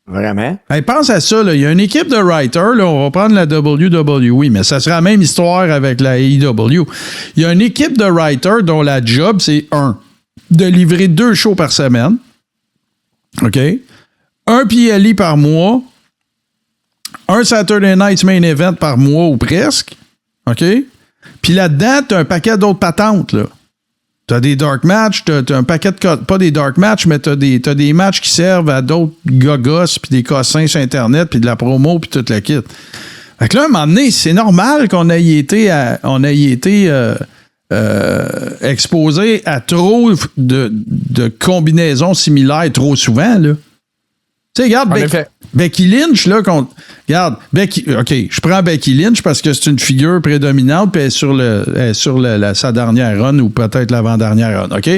Vraiment? Hey, pense à ça, là. Il y a une équipe de writers, là, on va prendre la WWE, mais ça sera la même histoire avec la AEW. Il y a une équipe de writers dont la job, c'est de livrer 2 shows par semaine. OK? Un PLE par mois. Un Saturday Night's Main Event par mois ou presque. OK? Puis là-dedans, t'as un paquet d'autres patentes, là. T'as des dark matchs, t'as un paquet de... Pas des dark matchs, mais t'as des matchs qui servent à d'autres gogos, puis des cossins sur Internet, puis de la promo, puis toute la kit. Fait que là, à un moment donné, c'est normal qu'on ait été exposé à trop de combinaisons similaires trop souvent, là. Tu sais, regarde, Becky Lynch, là, regarde, OK, je prends Becky Lynch parce que c'est une figure prédominante, puis elle est sur sa dernière run ou peut-être l'avant-dernière run, OK?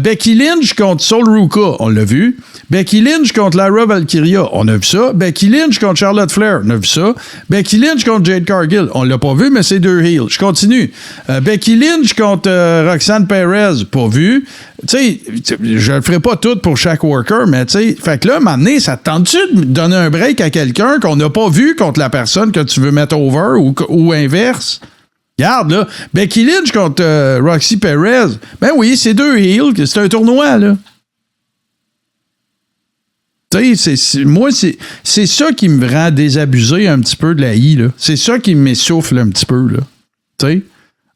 Becky Lynch contre Sol Ruka, on l'a vu. Becky Lynch contre Lara Valkyria, on a vu ça. Becky Lynch contre Charlotte Flair, on a vu ça. Becky Lynch contre Jade Cargill, on l'a pas vu, mais c'est 2 heels. Je continue. Becky Lynch contre Roxanne Perez, pas vu. Tu sais, je le ferai pas tout pour chaque worker, mais tu sais, fait que là, à un moment donné, ça te tente-tu de donner un break à quelqu'un qu'on n'a pas vu contre la personne que tu veux mettre over ou inverse? Regarde, là, Becky Lynch contre Roxy Perez. Ben oui, c'est 2 heels, c'est un tournoi, là. Tu sais, moi, c'est ça qui me rend désabusé un petit peu de la I, là. C'est ça qui m'essouffle un petit peu, là. Tu sais?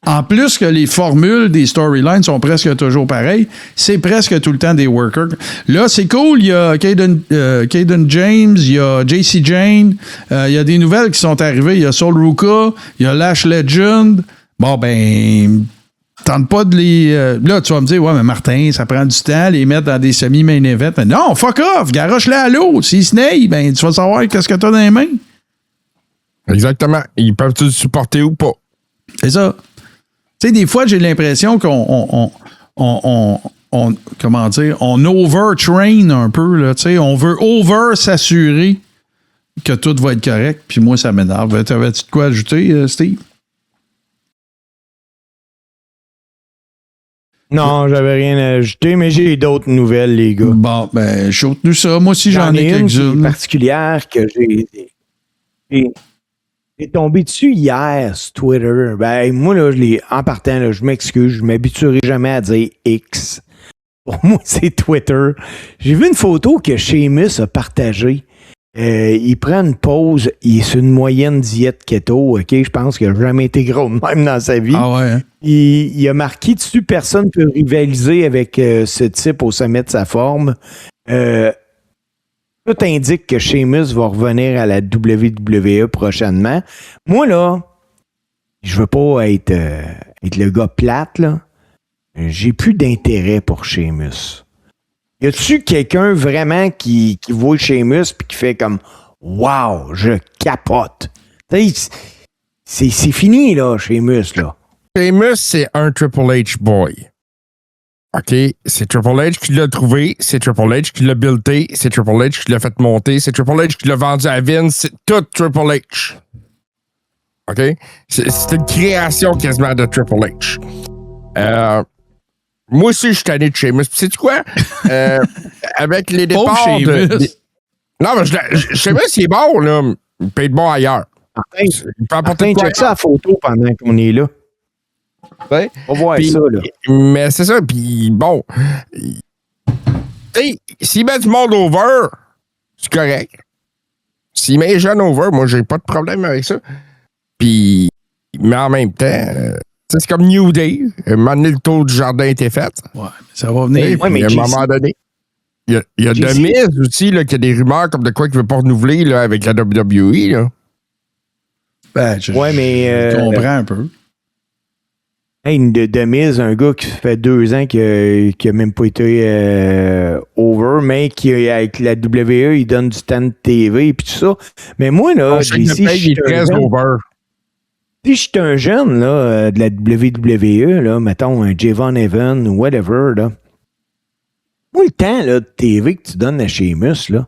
En plus que les formules des storylines sont presque toujours pareilles, c'est presque tout le temps des workers. Là, c'est cool, il y a Caden James, il y a JC Jane, il y a des nouvelles qui sont arrivées, il y a Sol Ruka, il y a Lash Legend. Bon, ben, tente pas de les... là, tu vas me dire, ouais, mais Martin, ça prend du temps, les mettre dans des semi-main events. Mais non, fuck off, garoche-les à l'eau. S'ils snaillent, ben, tu vas savoir qu'est-ce que t'as dans les mains. Exactement. Ils peuvent te supporter ou pas. C'est ça. Tu sais, des fois, j'ai l'impression qu'on comment dire, on overtrain un peu, là, tu sais, on veut s'assurer que tout va être correct, puis moi, ça m'énerve. T'avais-tu de quoi ajouter, Steve? Non, j'avais rien à ajouter, mais j'ai d'autres nouvelles, les gars. Bon, ben, shoot-nous ça. Moi aussi, j'en ai quelques-unes. Une particulière que j'ai tombé dessus hier sur Twitter. Ben, moi, là, en partant, là, je m'excuse, je m'habituerai jamais à dire X. Pour moi, c'est Twitter. J'ai vu une photo que Sheamus a partagée. Il prend une pause, il est sur une moyenne diète keto, OK? Je pense qu'il n'a jamais été gros de même dans sa vie. Ah ouais, hein? Il a marqué dessus, personne ne peut rivaliser avec ce type au sommet de sa forme. Tout indique que Sheamus va revenir à la WWE prochainement. Moi, là, je veux pas être le gars plate, là. J'ai plus d'intérêt pour Sheamus. Y a-tu quelqu'un vraiment qui voit Sheamus puis qui fait comme « Wow, je capote ». C'est fini, là, Sheamus, là. Sheamus, c'est un Triple H boy. OK? C'est Triple H qui l'a trouvé, c'est Triple H qui l'a buildé, c'est Triple H qui l'a fait monter, c'est Triple H qui l'a vendu à Vince, c'est tout Triple H. OK? C'est une création quasiment de Triple H. Moi aussi, je suis tanné de Sheamus. Puis sais-tu quoi? Avec les départs Non, mais Sheamus, il est bon, là. Il peut être bon ailleurs. Il peut apporter check ça à la photo pendant qu'on est là. Ouais. On va voir ça, là. Mais c'est ça, puis bon. S'il met du monde over, c'est correct. S'il met les jeunes over, moi, j'ai pas de problème avec ça. Puis, mais en même temps, c'est comme New Day. Un moment donné, le tour du jardin était fait. Ouais, mais ça va venir. Ouais, mais à un moment donné. Il y a The Miz aussi, là, qui a des rumeurs comme de quoi qu'il ne veut pas renouveler là, avec la WWE. Là. Ben, je comprends un peu. Hey, The Miz, un gars qui fait 2 ans qui a même pas été over, mais qui, avec la WWE, il donne du stand TV et tout ça. Mais moi, là, il est très over. Si j'étais un jeune là, de la WWE, là, mettons un Javon Evans ou whatever, là, moi, le temps là, de TV que tu donnes à Sheamus, là,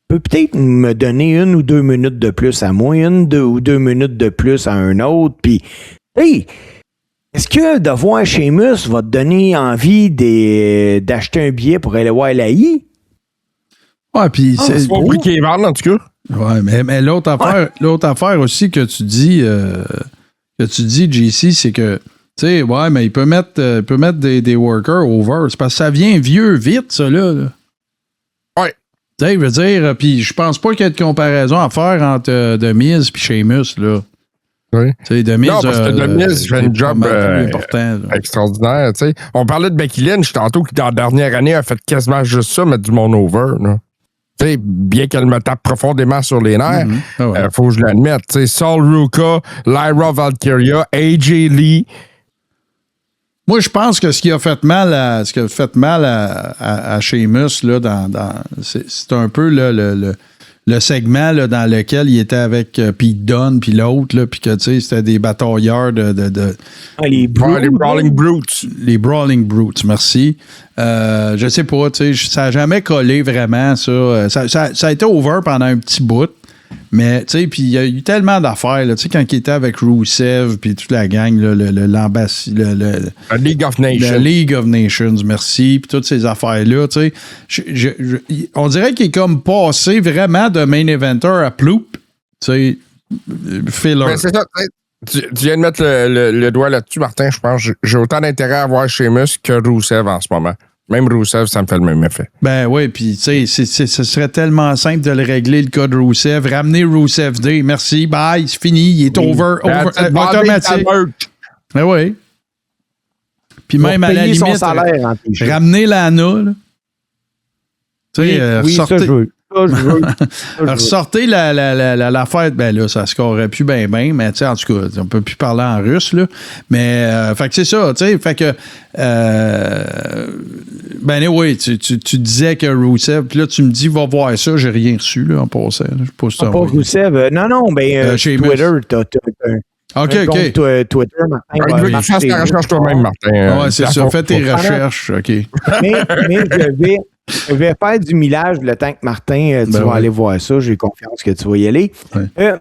peut-être me donner 1 ou 2 minutes de plus à moi, 1 ou 2 minutes de plus à un autre, puis, hey, est-ce que de voir Sheamus va te donner envie d'acheter un billet pour aller voir l'AI? Ouais, puis c'est pas prix qui est vendu, en tout cas. Ouais, mais l'autre affaire aussi que tu dis, JC, c'est que, tu sais, ouais, mais il peut mettre des workers over. C'est parce que ça vient vieux vite, ça, là. Ouais. Tu sais, je veux dire, puis je pense pas qu'il y ait de comparaison à faire entre The Miz et Sheamus, là. Oui. Non, parce que The Miz fait un job extraordinaire. T'sais. On parlait de Becky Lynch tantôt qui, dans la dernière année, a fait quasiment juste ça, mettre du monde over. Là. Bien qu'elle me tape profondément sur les nerfs, faut que je l'admette. Sol Ruka, Lyra Valkyria, AJ Lee. Moi, je pense que ce qui a fait mal à Sheamus, là, c'est un peu le segment là, dans lequel il était avec Pete Dunne puis l'autre, puis que c'était des batailleurs les Brawling Brutes. Les Brawling Brutes, merci. Je sais pas, ça n'a jamais collé vraiment, ça. Ça a été over pendant un petit bout. Mais, tu sais, puis il y a eu tellement d'affaires, tu sais, quand il était avec Rusev, puis toute la gang, là, le League of Nations. Le League of Nations, merci, puis toutes ces affaires-là, tu sais. On dirait qu'il est comme passé vraiment de main eventer à ploop, tu sais, filler. Mais c'est ça, tu viens de mettre le doigt là-dessus, Martin, je pense. J'ai autant d'intérêt à voir Sheamus que Rusev en ce moment. Même Rusev, ça me fait le même effet. Ben oui, puis tu sais, ce serait tellement simple de le régler, le cas de Rusev. Ramener Rusev Day, merci, bye, c'est fini, il est over automatique. Ben oui. Puis même à la limite, ramener Lana, là. Tu sais, ressortez la fête, ben là, ça scorerait plus bien, mais tu sais, en tout cas, on peut plus parler en russe, là. Mais, fait que c'est ça, tu sais, fait que, ben oui, tu disais que Rusev, puis là, tu me dis, va voir ça, j'ai rien reçu, là, en passant. Pas Rusev, non, ben, Twitter, t'as OK. Twitter, Martin. Il veut que tu fasses ta recherche toi-même, Martin. Ouais, c'est ça, fais tes recherches, OK. Mais je vais faire du millage le temps que Martin, tu vas aller voir ça. J'ai confiance que tu vas y aller. Ouais.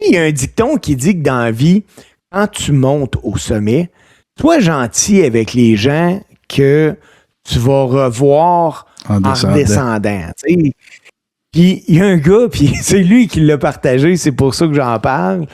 Il y a un dicton qui dit que dans la vie, quand tu montes au sommet, sois gentil avec les gens que tu vas revoir en redescendant. Puis il y a un gars, puis c'est lui qui l'a partagé, c'est pour ça que j'en parle.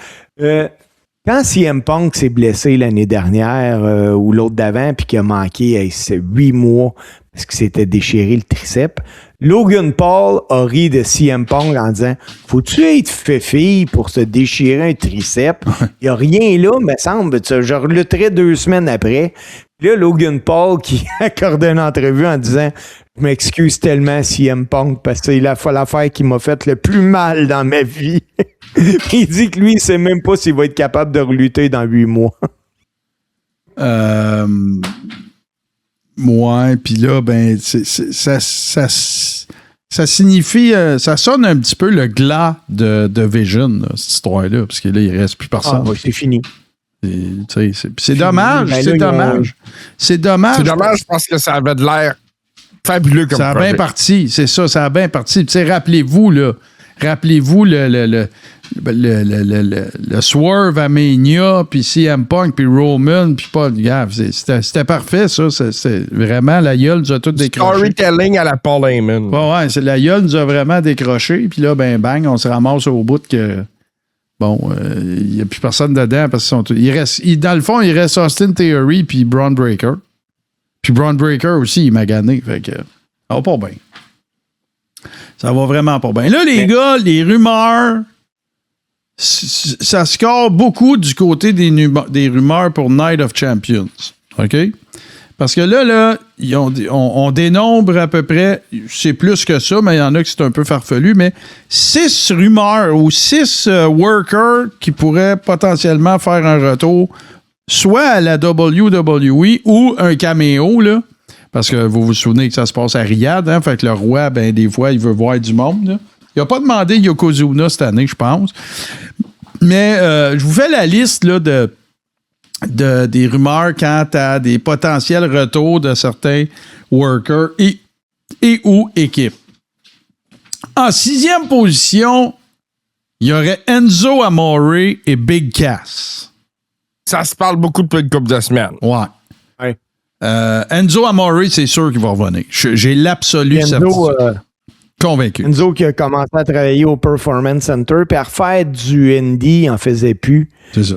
Quand CM Punk s'est blessé l'année dernière ou l'autre d'avant, puis qu'il a manqué 8 mois parce qu'il s'était déchiré le triceps, Logan Paul a ri de CM Punk en disant « Faut-tu être fille pour se déchirer un triceps? Il n'y a rien là, me semble. Je relutterai 2 semaines après. » Puis là, Logan Paul qui accordait une entrevue en disant « Je m'excuse tellement, CM Punk, parce que c'est l'affaire qui m'a fait le plus mal dans ma vie. » Il dit que lui, il ne sait même pas s'il va être capable de relutter dans 8 mois. Ouais, puis là, ben, ça signifie, ça sonne un petit peu le glas de Vision, là, cette histoire-là, parce que là, il ne reste plus personne. Ah, ouais, c'est fini. C'est dommage, c'est dommage. C'est dommage. C'est dommage parce que ça avait de l'air fabuleux comme ça. Ça a bien parti, c'est ça, ça a bien parti. Tu sais, rappelez-vous le Swerve à Mania, puis CM Punk, puis Roman, puis Paul. C'était parfait, ça. C'est vraiment, la gueule nous a tout décroché. Storytelling à la Paul Heyman. Ouais, la gueule nous a vraiment décroché, puis là, ben bang, on se ramasse au bout que. Bon, il n'y a plus personne dedans parce dans le fond, il reste Austin Theory puis Braun Breaker. Puis Braun Breaker aussi, il m'a gagné. Fait que, ça va pas bien. Ça va vraiment pas bien. Là, les gars, les rumeurs, ça score beaucoup du côté des rumeurs pour Night of Champions. OK? Parce que là on dénombre à peu près, c'est plus que ça, mais il y en a qui c'est un peu farfelu, mais 6 rumeurs ou 6 workers qui pourraient potentiellement faire un retour, soit à la WWE ou un caméo, là. Parce que vous vous souvenez que ça se passe à Riyad, hein? Fait que le roi, ben des fois, il veut voir du monde, là. Il n'a pas demandé Yokozuna cette année, je pense. Mais je vous fais la liste là, des rumeurs quant à des potentiels retours de certains workers et ou équipes. En 6e position, il y aurait Enzo Amore et Big Cass. Ça se parle beaucoup depuis une couple de semaines. Ouais. Enzo Amore, c'est sûr qu'il va revenir. J'ai l'absolu certitude. Convaincu. Enzo qui a commencé à travailler au Performance Center, puis à refaire du indie, il en faisait plus. C'est ça.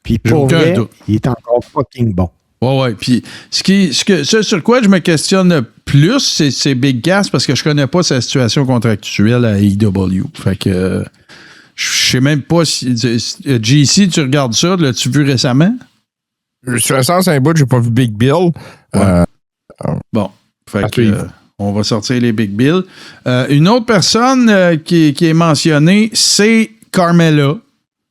Puis pour vrai, il est encore fucking bon. Ouais. Puis ce sur quoi je me questionne le plus, c'est Big Cass parce que je connais pas sa situation contractuelle à AEW. Fait que je sais même pas si. JC, tu regardes ça, l'as-tu vu récemment? Sur le sens, un bout, j'ai pas vu Big Bill. Ouais. Bon. Fait que. On va sortir les Big Bill. Une autre personne qui est mentionnée, c'est Carmella.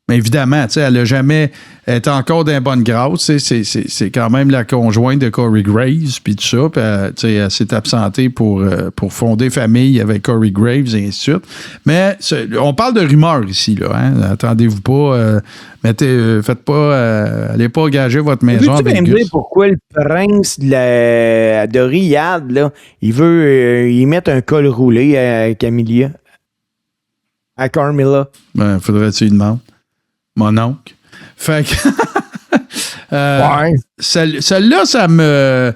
Mais évidemment, elle n'a jamais été encore d'un bonne grâce. C'est quand même la conjointe de Corey Graves, puis tout ça. Puis, elle s'est absentée pour fonder famille avec Corey Graves et ainsi de suite. Mais on parle de rumeurs ici, là. Hein? Attendez-vous pas. Faites pas. Allez pas gager votre maison avec Veux-tu me dire pourquoi le prince de Riyad, là, il veut y mettre un col roulé à Camilla? À Carmella? Ben, faudrait-tu lui demander? Mon oncle. Fait que. Celle-là, ça me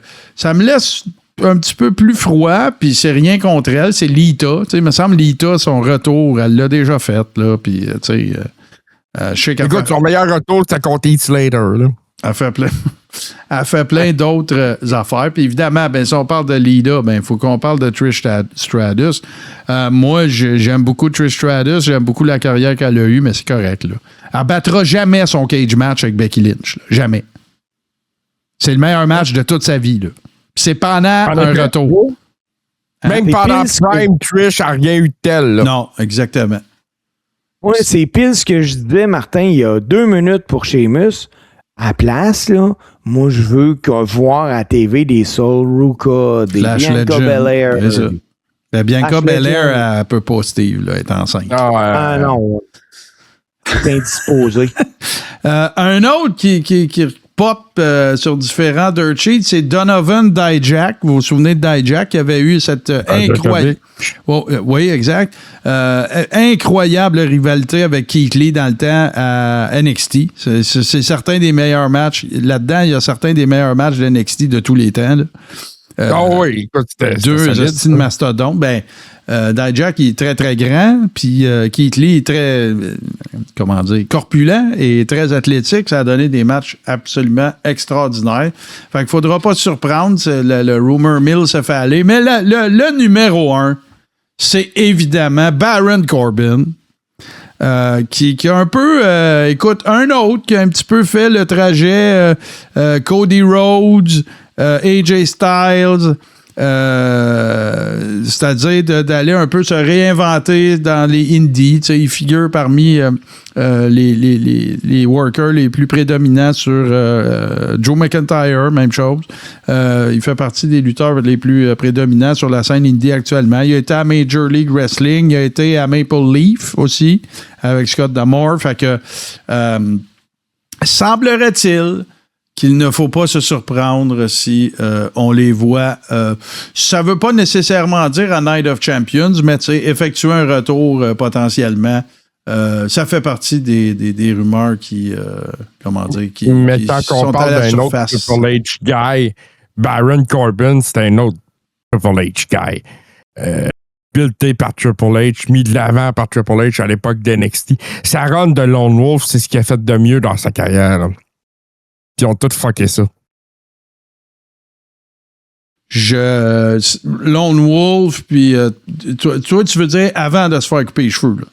laisse un petit peu plus froid, puis c'est rien contre elle. C'est Lita. Il me semble Lita, son retour, elle l'a déjà fait. Là, puis, je sais qu'elle. Écoute, son meilleur retour, c'était contre Heath Slater. Là. Elle fait plein d'autres affaires. Puis évidemment, si on parle de Lita, il faut qu'on parle de Trish Stratus. Moi, j'aime beaucoup Trish Stratus. J'aime beaucoup la carrière qu'elle a eue, mais c'est correct. Là. Elle battra jamais son cage match avec Becky Lynch. Là. Jamais. C'est le meilleur match de toute sa vie. Là. Puis c'est pendant un retour. Même pendant Prime, Trish n'a rien eu de tel. Là. Non, exactement. Oui, c'est pile ce que je disais, Martin, il y a 2 minutes pour Sheamus. À la place, là, moi, je veux voir à la TV des Sol Ruka, des Bianca Belair. La Bianca Belair, elle peut pas, Steve, là, elle est enceinte. Non. C'est indisposé. Un autre qui pop sur différents dirt sheets, c'est Donovan Dijak. Vous vous souvenez de Dijak qui avait eu cette incroyable... oui, exact. Incroyable rivalité avec Keith Lee dans le temps à NXT. C'est certains des meilleurs matchs. Là-dedans, il y a certains des meilleurs matchs de NXT de tous les temps. Oui, écoute, c'était 2 estimes mastodontes. Dijak, il est très, très grand, puis Keith Lee est très, corpulent et très athlétique. Ça a donné des matchs absolument extraordinaires. Fait qu'il faudra pas se surprendre, le rumor mill se fait aller. Mais le numéro 1, c'est évidemment Baron Corbin, qui a un peu, un autre qui a un petit peu fait le trajet Cody Rhodes, AJ Styles, c'est-à-dire d'aller un peu se réinventer dans les indies. Il figure parmi les workers les plus prédominants sur Joe McIntyre, même chose. Il fait partie des lutteurs les plus prédominants sur la scène indie actuellement. Il a été à Major League Wrestling, il a été à Maple Leaf aussi, avec Scott D'Amore. Fait que semblerait-il qu'il ne faut pas se surprendre si on les voit. Ça ne veut pas nécessairement dire à Night of Champions, mais effectuer un retour potentiellement, ça fait partie des rumeurs qui sont à la surface. Triple H guy, Baron Corbin, c'était un autre Triple H guy. Builté par Triple H, mis de l'avant par Triple H à l'époque d'NXT. Sa run de Lone Wolf, c'est ce qu'il a fait de mieux dans sa carrière. Là. Ils ont tout fucké ça. Lone Wolf, puis toi, tu veux dire avant de se faire couper les cheveux, là?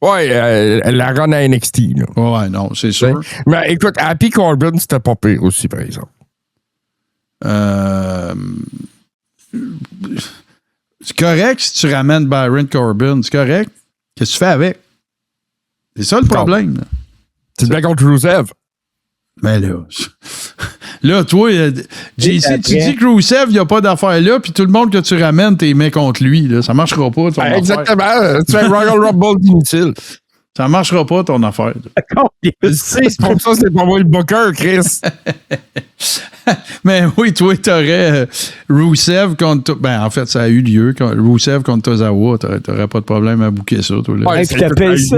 Ouais, la run à NXT, là. Ouais, non, c'est sûr. Mais écoute, Happy Corbin, c'était pas pire aussi, par exemple. C'est correct si tu ramènes Baron Corbin, c'est correct. Qu'est-ce que tu fais avec? C'est ça le problème. Là. C'est bien contre Rusev. Mais là, toi, JC, tu dis que Rusev, il n'y a pas d'affaire là, puis tout le monde que tu ramènes, t'es mis contre lui. Là. Ça ne marchera pas. Exactement. Tu fais un Royal Rumble d'inutile. Ça marchera pas, ton affaire. C'est pour ça, c'est pour moi le booker, Chris. Mais oui, toi, t'aurais Rusev contre... Ben, en fait, ça a eu lieu. Rusev contre Tozawa, t'aurais pas de problème à booker ça, toi. Là. Ouais, puis t'appelles ça...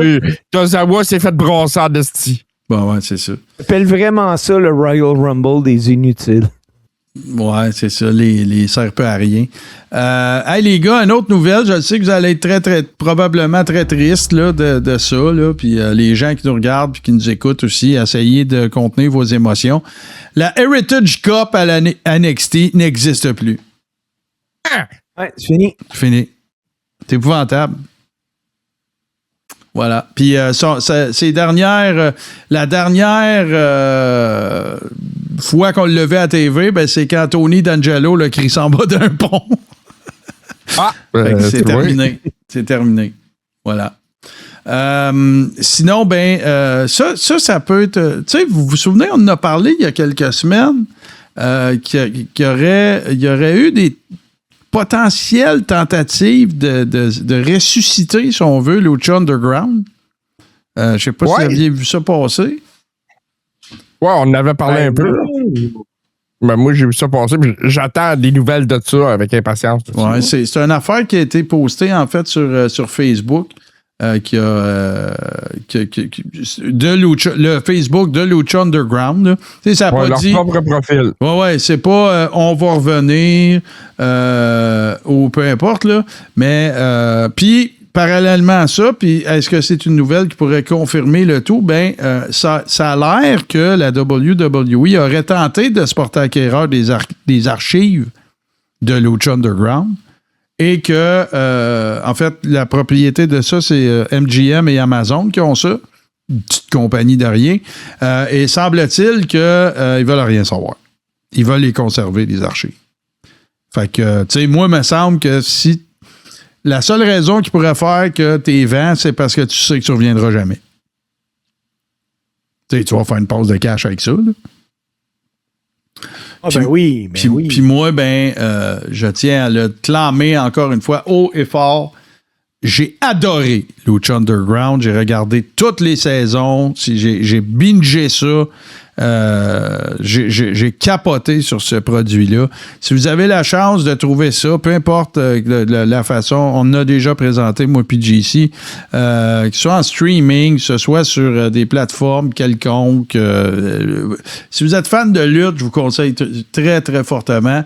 Tozawa s'est fait brasser en esti. Bon, ouais, c'est ça. T'appelles vraiment ça le Royal Rumble des inutiles. Ouais, c'est ça, les sert peu à rien. Hey, les gars, une autre nouvelle. Je sais que vous allez être probablement très triste là, de ça. Là, puis les gens qui nous regardent et qui nous écoutent aussi, essayez de contenir vos émotions. La Heritage Cup à la NXT n'existe plus. Ouais, c'est fini. Fini. C'est épouvantable. Voilà. Puis ces dernières... la dernière fois qu'on le levait à TV, ben, c'est quand Tony D'Angelo l'a crié en bas d'un pont. C'est terminé. C'est terminé. Voilà. Sinon, ben, ça peut être... Tu sais, vous vous souvenez, on en a parlé il y a quelques semaines qu'il y aurait eu des potentielles tentatives de ressusciter, si on veut, Lucha Underground. Je ne sais pas si vous aviez vu ça passer. Ouais, on en avait parlé un peu. Ben, moi, j'ai vu ça passer. J'attends des nouvelles de ça avec impatience. Ouais, c'est une affaire qui a été postée, en fait, sur Facebook. Le Facebook de Lucha Underground. Ça n'a pas leur dit. propre profil. Ouais, c'est pas on va revenir ou peu importe, là. Mais, puis, parallèlement à ça, puis est-ce que c'est une nouvelle qui pourrait confirmer le tout? Ben, ça a l'air que la WWE aurait tenté de se porter acquéreur des archives de Lucha Underground et que, en fait, la propriété de ça, c'est MGM et Amazon qui ont ça, une petite compagnie de rien. Et semble-t-il qu'ils veulent rien savoir. Ils veulent les conserver, les archives. Fait que, tu sais, moi, il me semble que si la seule raison qui pourrait faire que tu vends, c'est parce que tu sais que tu ne reviendras jamais. Tu sais, tu vas faire une pause de cash avec ça, là. Ah, ben oui, ben oui. Puis moi, ben, je tiens à le clamer encore une fois haut et fort. J'ai adoré Lucha Underground. J'ai regardé toutes les saisons. J'ai bingé ça. J'ai capoté sur ce produit-là. Si vous avez la chance de trouver ça, peu importe la façon, on a déjà présenté, moi puis JC, que ce soit en streaming, que ce soit sur des plateformes quelconques. Si vous êtes fan de lutte, je vous conseille très, très fortement.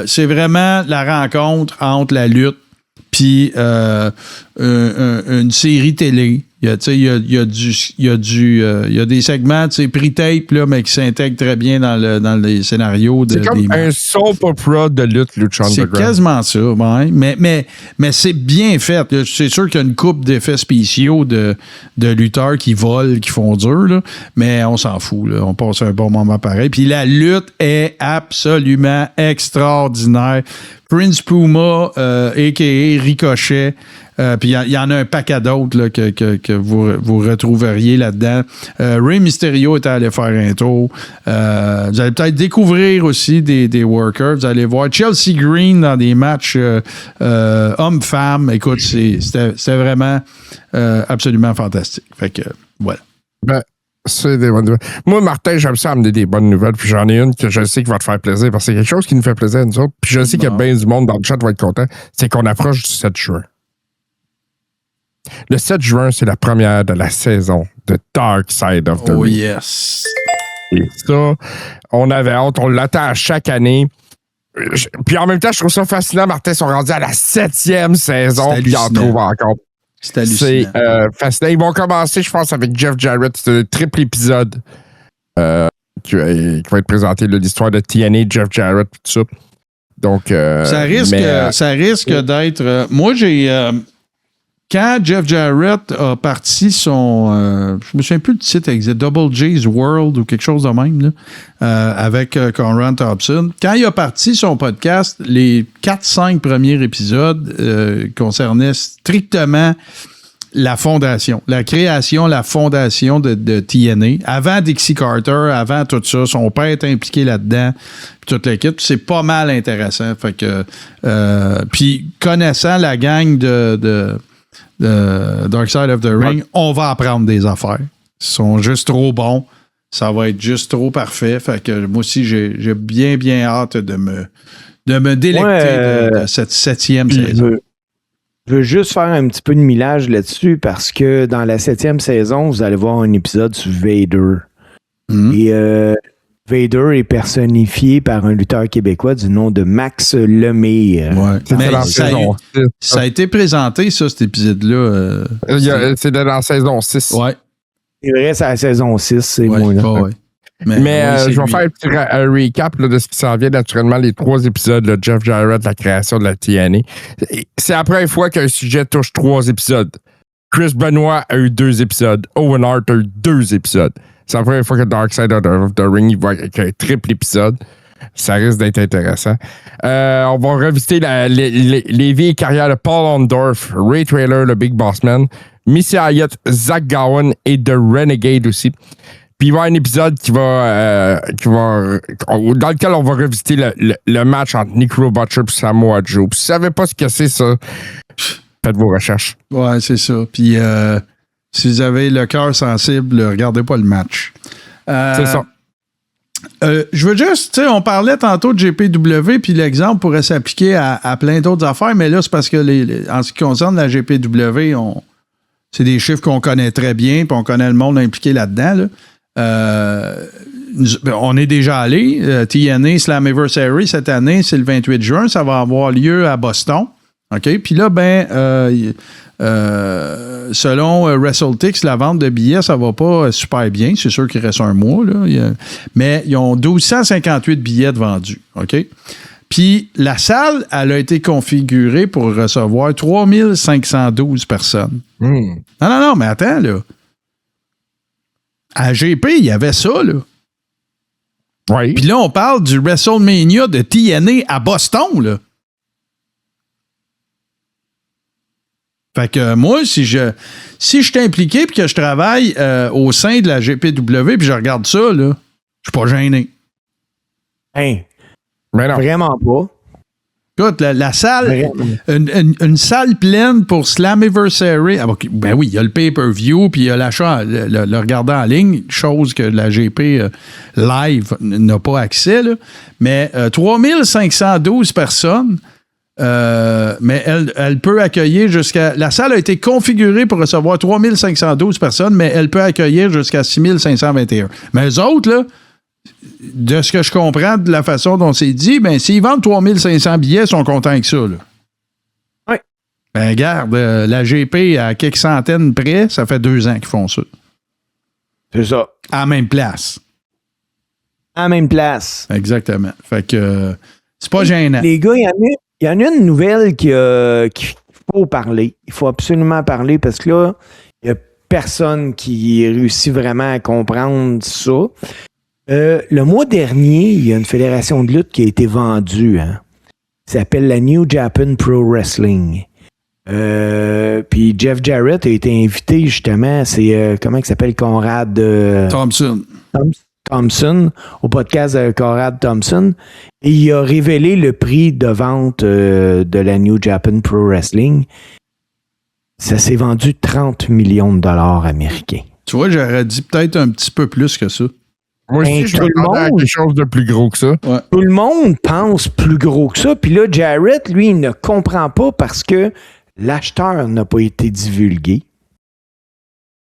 C'est vraiment la rencontre entre la lutte puis une série télé. Il y a des segments, pre-tape, là, mais qui s'intègrent très bien dans les scénarios. C'est comme un soap opera de lutte, Lucha Underground. C'est quasiment ça, ouais. Mais c'est bien fait. C'est sûr qu'il y a une couple d'effets spéciaux de lutteurs qui volent, qui font dur, là, mais on s'en fout. Là. On passe un bon moment pareil. Puis la lutte est absolument extraordinaire. Prince Puma, a.k.a. Ricochet, puis il y en a un paquet d'autres là, que vous retrouveriez là-dedans. Rey Mysterio est allé faire un tour. Vous allez peut-être découvrir aussi des workers. Vous allez voir Chelsea Green dans des matchs hommes-femmes. Écoute, c'était vraiment absolument fantastique. Fait que, voilà. Ben, c'est des bonnes nouvelles. Moi, Martin, j'aime ça amener des bonnes nouvelles, puis j'en ai une que je sais qui va te faire plaisir, parce que c'est quelque chose qui nous fait plaisir à nous autres, puis je sais qu'il y a bien du monde dans le chat qui va être content, c'est qu'on approche du 7 juin. Le 7 juin, c'est la première de la saison de Dark Side of the Ring. Oh yes! Et ça, on avait hâte, on l'attend à chaque année. Puis en même temps, je trouve ça fascinant, Martin, ils sont rendus à la 7e saison, puis ils en trouvent encore. C'est hallucinant. C'est fascinant. Ils vont commencer, je pense, avec Jeff Jarrett. C'est un triple épisode qui va être présenté, l'histoire de TNA, Jeff Jarrett, tout ça. Donc, ça risque d'être... moi, j'ai... quand Jeff Jarrett a parti son... je me souviens plus du titre exact, Double J's World ou quelque chose de même, là, avec Conrad Thompson. Quand il a parti son podcast, les 4-5 premiers épisodes concernaient strictement la fondation, la création, la fondation de TNA. Avant Dixie Carter, avant tout ça, son père est impliqué là-dedans, puis toute l'équipe. C'est pas mal intéressant. Fait que, puis connaissant la gang de Dark Side of the Ring, on va apprendre des affaires. Ils sont juste trop bons. Ça va être juste trop parfait. Fait que moi aussi, j'ai bien, bien hâte de me délecter de cette 7e saison. Je veux juste faire un petit peu de millage là-dessus parce que dans la 7e saison, vous allez voir un épisode sur Vader. Et Vader est personnifié par un lutteur québécois du nom de Max Lemire. Ça a été présenté, ça, cet épisode-là. C'est dans la saison 6. Ouais. C'est vrai, c'est la saison 6, c'est moi. Là. Ouais. Mais je vais faire un petit recap là, de ce qui s'en vient naturellement, les 3 épisodes, là, Jeff Jarrett, la création de la TNA. C'est la première fois qu'un sujet touche 3 épisodes. Chris Benoit a eu 2 épisodes. Owen Hart a eu 2 épisodes. C'est la première fois que Dark Side of the Ring il va avec un triple épisode. Ça risque d'être intéressant. On va revisiter les vieilles carrières de Paul Orndorff, Ray Traylor, le Big Boss Man, Missy Hyatt, Zach Gowen et The Renegade aussi. Puis il va y avoir un épisode dans lequel on va revisiter le match entre Necro Butcher et Samoa Joe. Puis si vous ne savez pas ce que c'est, ça, faites vos recherches. Ouais, c'est ça. Puis si vous avez le cœur sensible, regardez pas le match. C'est ça. Je veux juste, tu sais, on parlait tantôt de GPW, puis l'exemple pourrait s'appliquer à plein d'autres affaires, mais là, c'est parce que en ce qui concerne la GPW, c'est des chiffres qu'on connaît très bien, puis on connaît le monde impliqué là-dedans. Là. On est déjà allé. TNA Slammiversary cette année, c'est le 28 juin. Ça va avoir lieu à Boston. OK? Puis là, selon WrestleTix, la vente de billets, ça va pas super bien. C'est sûr qu'il reste un mois. Là. Mais ils ont 1258 billets de vendus. OK? Puis la salle, elle a été configurée pour recevoir 3512 personnes. Non, mais attends, là. À GP, il y avait ça, là. Oui. Puis là, on parle du WrestleMania de TNA à Boston, là. Fait que moi, si je suis impliqué et que je travaille au sein de la GPW puis je regarde ça, là, je suis pas gêné. Hein? Ben non. Vraiment pas. Écoute, la salle, une salle pleine pour Slammiversary. Ben oui, il y a le pay-per-view, puis il y a l'achat, le regarder en ligne, chose que la GP Live n'a pas accès. Là. Mais 3512 personnes, mais elle peut accueillir jusqu'à... La salle a été configurée pour recevoir 3512 personnes, mais elle peut accueillir jusqu'à 6521. Mais eux autres, là, de ce que je comprends de la façon dont c'est dit, ben s'ils vendent 3500 billets, ils sont contents avec ça. Là. Oui. Ben regarde, la GP à quelques centaines près, ça fait 2 ans qu'ils font ça. C'est ça. À la même place. À la même place. Exactement. Fait que c'est pas gênant. Les gars, il y en a une nouvelle qu'il faut parler. Il faut absolument parler parce que là, il n'y a personne qui réussit vraiment à comprendre ça. Le mois dernier, il y a une fédération de lutte qui a été vendue. Hein. Ça s'appelle la New Japan Pro Wrestling. Puis Jeff Jarrett a été invité justement, c'est comment il s'appelle, Conrad Thompson, au podcast de Conrad Thompson. Et il a révélé le prix de vente de la New Japan Pro Wrestling. Ça s'est vendu 30 millions de dollars américains. Tu vois, j'aurais dit peut-être un petit peu plus que ça. Moi aussi, je m'attendais à quelque chose de plus gros que ça. Ouais. Tout le monde pense plus gros que ça. Puis là, Jarrett, lui, il ne comprend pas parce que l'acheteur n'a pas été divulgué.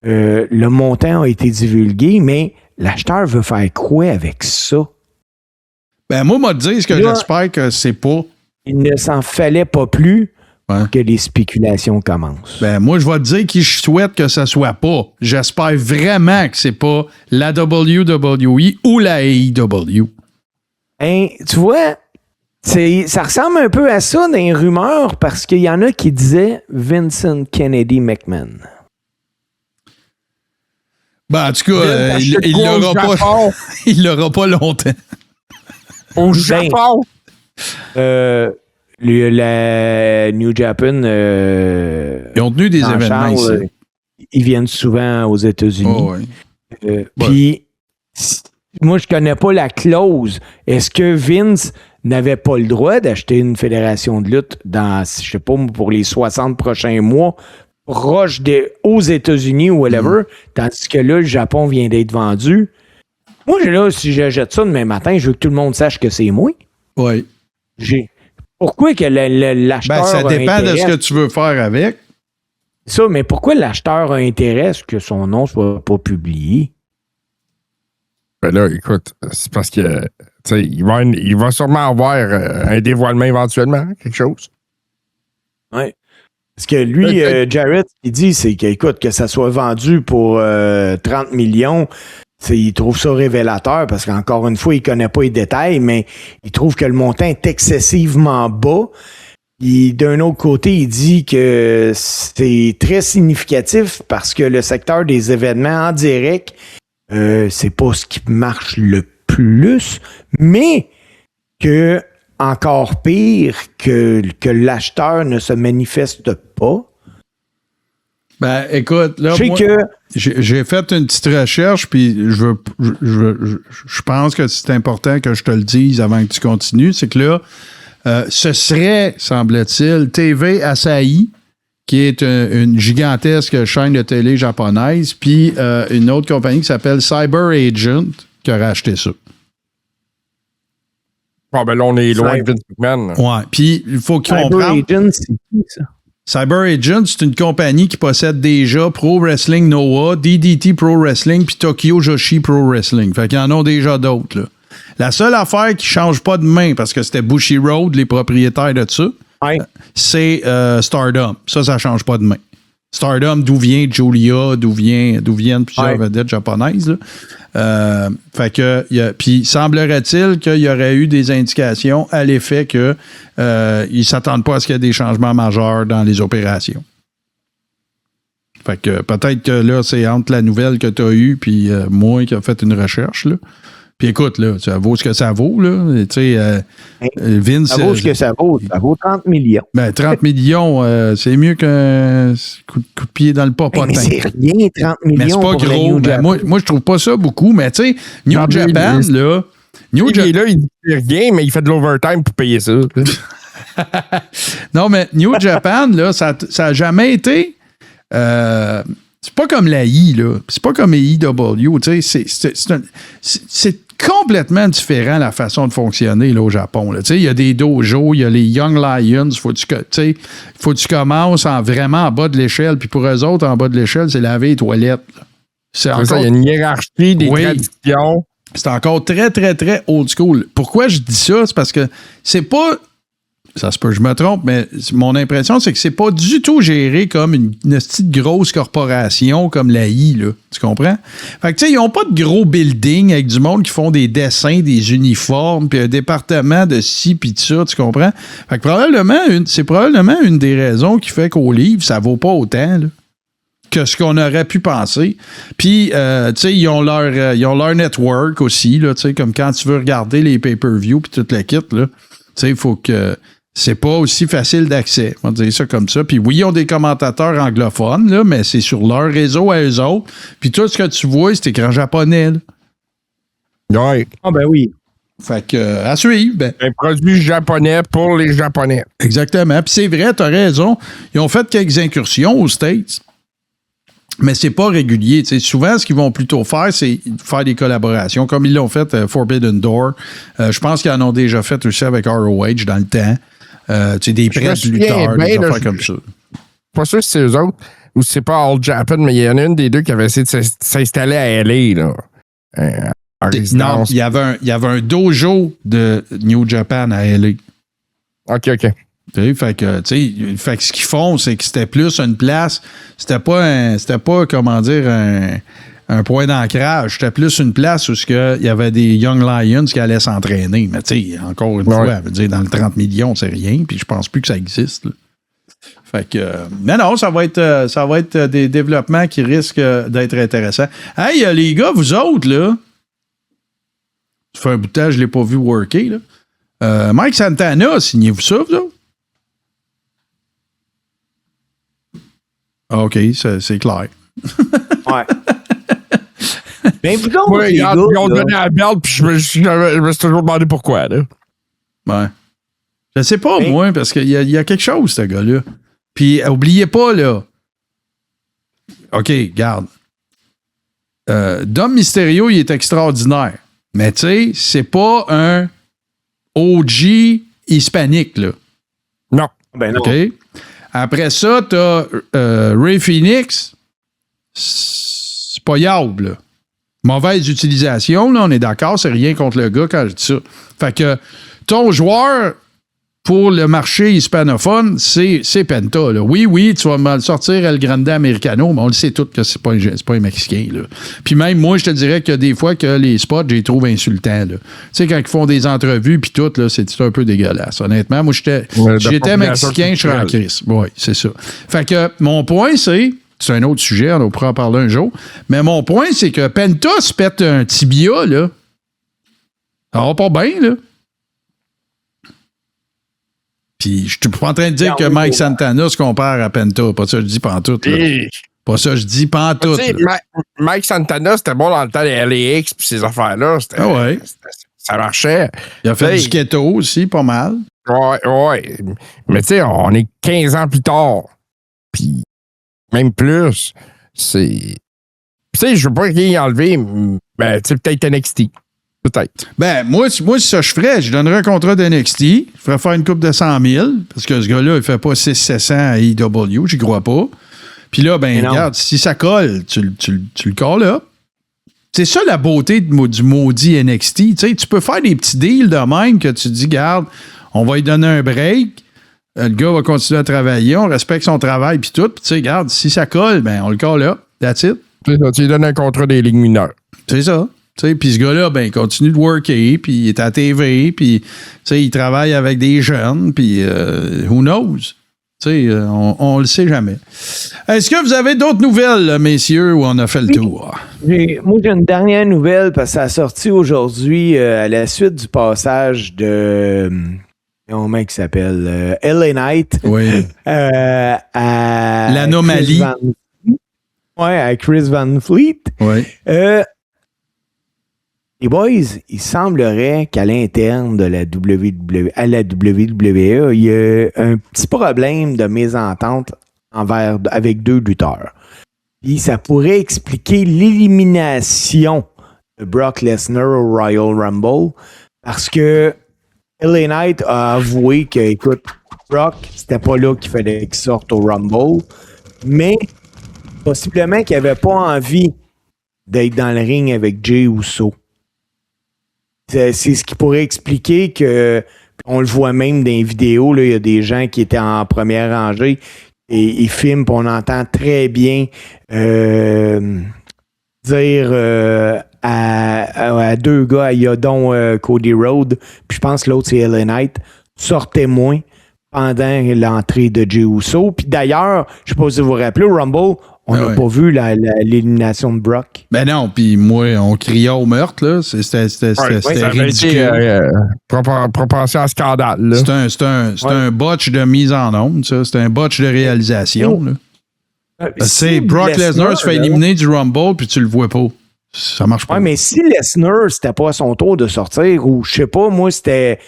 Le montant a été divulgué, mais l'acheteur veut faire quoi avec ça? Ben, moi, m'a dit ce que j'espère que c'est pas. Il ne s'en fallait pas plus pour que les spéculations commencent. Ben, moi, je vais te dire que je souhaite que ça soit pas. J'espère vraiment que c'est pas la WWE ou la AEW. Hein, tu vois, ça ressemble un peu à ça dans les rumeurs parce qu'il y en a qui disaient Vincent Kennedy McMahon. Ben, en tout cas, il l'aura pas longtemps. Au Japon! La New Japan... ils ont tenu des événements ici. Ils viennent souvent aux États-Unis. Oh, ouais. Puis, moi, je connais pas la clause. Est-ce que Vince n'avait pas le droit d'acheter une fédération de lutte dans, je sais pas, pour les 60 prochains mois proche aux États-Unis ou whatever, tandis que là, le Japon vient d'être vendu. Moi, là, si j'achète ça demain matin, je veux que tout le monde sache que c'est moi. Oui. Pourquoi que l'acheteur ça dépend de ce que tu veux faire avec. Ça, mais pourquoi l'acheteur a intérêt à ce que son nom soit pas publié? Ben là, écoute, c'est parce que il va sûrement avoir un dévoilement éventuellement, quelque chose. Oui. Parce que lui, Jarrett, il dit, c'est qu'écoute, que ça soit vendu pour 30 millions, il trouve ça révélateur parce qu'encore une fois, il ne connaît pas les détails, mais il trouve que le montant est excessivement bas. D'un autre côté, il dit que c'est très significatif parce que le secteur des événements en direct, c'est pas ce qui marche le plus, mais que encore pire que l'acheteur ne se manifeste pas. Ben, écoute, là, j'ai fait une petite recherche, puis je pense que c'est important que je te le dise avant que tu continues. C'est que là, ce serait, semble-t-il, TV Asahi, qui est une gigantesque chaîne de télé japonaise, puis une autre compagnie qui s'appelle Cyber Agent, qui a racheté ça. Ah, ben là, on est loin de Vince McMahon. Ouais, puis il faut qu'ils comprennent. Cyber Agent, c'est qui, ça? Cyber Agent, c'est une compagnie qui possède déjà Pro Wrestling Noah, DDT Pro Wrestling, puis Tokyo Joshi Pro Wrestling. Fait qu'ils en ont déjà d'autres, là. La seule affaire qui change pas de main, parce que c'était Bushiroad, les propriétaires de ça, c'est Stardom. Ça change pas de main. Stardom, d'où vient Julia, d'où viennent plusieurs vedettes japonaises. Fait que, puis semblerait-il qu'il y aurait eu des indications à l'effet que ils ne s'attendent pas à ce qu'il y ait des changements majeurs dans les opérations. Fait que peut-être que là, c'est entre la nouvelle que tu as eue puis moi qui a fait une recherche, là. Puis écoute, là, ça vaut ce que ça vaut, là. Tu sais, Vince... Ça vaut ce que ça vaut. Ça vaut 30 millions. Ben, 30 millions, c'est mieux qu'un coup de pied dans le popotin. Mais c'est rien, 30 millions. Mais c'est pas gros. Ben, moi, je trouve pas ça beaucoup. Mais tu sais, New Japan, là... Il est là, il dit rien, mais il fait de l'overtime pour payer ça. Non, mais New Japan, là, ça a jamais été... c'est pas comme la I, là. C'est pas comme AEW. Tu sais, c'est complètement différent la façon de fonctionner là, au Japon. Tu sais, il y a des dojos, il y a les Young Lions. Faut que tu commences vraiment en bas de l'échelle. Puis pour eux autres, en bas de l'échelle, c'est laver les toilettes. C'est encore... ça, il y a une hiérarchie, des traditions. C'est encore très, très, très old school. Pourquoi je dis ça? C'est parce que c'est pas... Ça se peut que je me trompe, mais mon impression, c'est que c'est pas du tout géré comme une petite grosse corporation comme la I, là. Tu comprends? Fait que, tu sais, ils n'ont pas de gros building avec du monde qui font des dessins, des uniformes, puis un département de ci, puis de ça, tu comprends? Fait que c'est probablement une des raisons qui fait qu'au livre, ça vaut pas autant, là, que ce qu'on aurait pu penser. Puis, tu sais, ils ont leur network aussi, là, tu sais, comme quand tu veux regarder les pay-per-view puis toute la kit, là, tu sais, il faut que... C'est pas aussi facile d'accès, on va dire ça comme ça. Puis oui, ils ont des commentateurs anglophones, là, mais c'est sur leur réseau à eux autres. Puis tout ce que tu vois, c'est écran japonais. Là. Ouais. Ah ben oui. Fait que, à suivre. Ben. Un produit japonais pour les Japonais. Exactement. Puis c'est vrai, t'as raison. Ils ont fait quelques incursions aux States, mais c'est pas régulier. T'sais, souvent, ce qu'ils vont plutôt faire, c'est faire des collaborations, comme ils l'ont fait Forbidden Door. Je pense qu'ils en ont déjà fait aussi avec ROH dans le temps. Des prêts de lutteurs, des affaires comme ça. Pas sûr si c'est eux autres ou si c'est pas All Japan, mais il y en a une des deux qui avait essayé de s'installer à LA, là. Non, il y avait un dojo de New Japan à LA. OK. Fait que ce qu'ils font, c'est que c'était plus une place, c'était pas comment dire, un point d'ancrage, c'était plus une place où il y avait des Young Lions qui allaient s'entraîner. Mais tu sais, encore une fois, veut dire, dans le 30 millions, c'est rien, puis je pense plus que ça existe. Là. Fait que, mais non, ça va être des développements qui risquent d'être intéressants. Hey, les gars, vous autres, là, ça fait un bout de temps, je l'ai pas vu worker, là. Mike Santana, signez-vous ça, vous autres? OK, c'est clair. Ouais. Ben, vous donc, ils ont donné la belle, puis je me suis toujours demandé pourquoi, là. Ouais. Je sais pas, moi, parce qu'il y a quelque chose, ce gars-là. Puis, oubliez pas, là, OK, garde. Dom Mysterio, il est extraordinaire. Mais tu sais, c'est pas un OG hispanique, là. Non. Ben non. OK? Après ça, t'as Ray Phoenix. C'est pas yable, là. Mauvaise utilisation, là, on est d'accord, c'est rien contre le gars quand je dis ça. Fait que ton joueur pour le marché hispanophone, c'est Penta. Là. Oui, tu vas me sortir El Grande Americano, mais on le sait tous que c'est pas un Mexicain. Là. Puis même, moi, je te dirais que des fois que les spots, je les trouve insultants. Tu sais, quand ils font des entrevues, puis tout, là, c'est un peu dégueulasse. Honnêtement, moi, j'étais Mexicain, je serais en crise. Oui, c'est ça. Fait que mon point, c'est un autre sujet, on pourra en parler un jour, mais mon point, c'est que Penta se pète un tibia, là. Ça va pas bien, là. Puis, je suis pas en train de dire que Mike Santana se compare à Penta. Pas ça que je dis pantoute. Pas ça que je dis pantoute. Mike Santana, c'était bon dans le temps des LAX puis ces affaires-là. Ça marchait. Il a fait du keto aussi, pas mal. Ouais. Mais tu sais, on est 15 ans plus tard. Puis, même plus. C'est... Tu sais, je veux pas rien y enlever, mais tu sais, peut-être NXT. Peut-être. Ben, moi, si ça je ferais, je donnerais un contrat d'NXT. Je ferais faire une coupe de 100 000, parce que ce gars-là, il fait pas 600-700 à EW, j'y crois pas. Puis là, ben, regarde, si ça colle, tu le colles up. C'est ça la beauté du maudit NXT. Tu sais, tu peux faire des petits deals de même que tu dis, garde, on va lui donner un break. Le gars va continuer à travailler, on respecte son travail, puis tout. Puis tu sais, regarde, si ça colle, ben, on le colle up. That's it. C'est ça, tu lui donnes un contrat des ligues mineures. C'est ça. Puis ce gars-là, ben, il continue de worker, puis il est à TV, puis il travaille avec des jeunes, puis who knows? On le sait jamais. Est-ce que vous avez d'autres nouvelles, messieurs, où on a fait le tour? Moi, j'ai une dernière nouvelle, parce que ça a sorti aujourd'hui à la suite du passage de... Comment il s'appelle? LA Knight. Oui. À l'anomalie. À Chris Van Fleet. Oui. Les boys, il semblerait qu'à l'interne de la WWE, il y a un petit problème de mésentente avec deux lutteurs. Puis ça pourrait expliquer l'élimination de Brock Lesnar au Royal Rumble, parce que LA Knight a avoué que, écoute, Brock, c'était pas là qu'il fallait qu'il sorte au Rumble, mais possiblement qu'il n'avait pas envie d'être dans le ring avec Jey Uso. C'est ce qui pourrait expliquer que, on le voit même dans les vidéos, là, il y a des gens qui étaient en première rangée et ils filment, puis on entend très bien dire à deux gars, il y a donc Cody Rhodes, puis je pense que l'autre c'est LA Knight, sortez moins pendant l'entrée de Jey Uso. Puis d'ailleurs, je ne sais pas si vous vous rappelez, au Rumble, on n'a pas vu l'élimination de Brock. Ben non, puis moi, on criait au meurtre, là. C'était ridicule. Propension à scandale. C'est un botch de mise en onde, ça. C'est un botch de réalisation, là. C'est Brock Lesnar se fait éliminer du Rumble, puis tu le vois pas. Ça marche pas. Ouais, mais si Lesnar, c'était pas à son tour de sortir, ou je sais pas, moi, c'était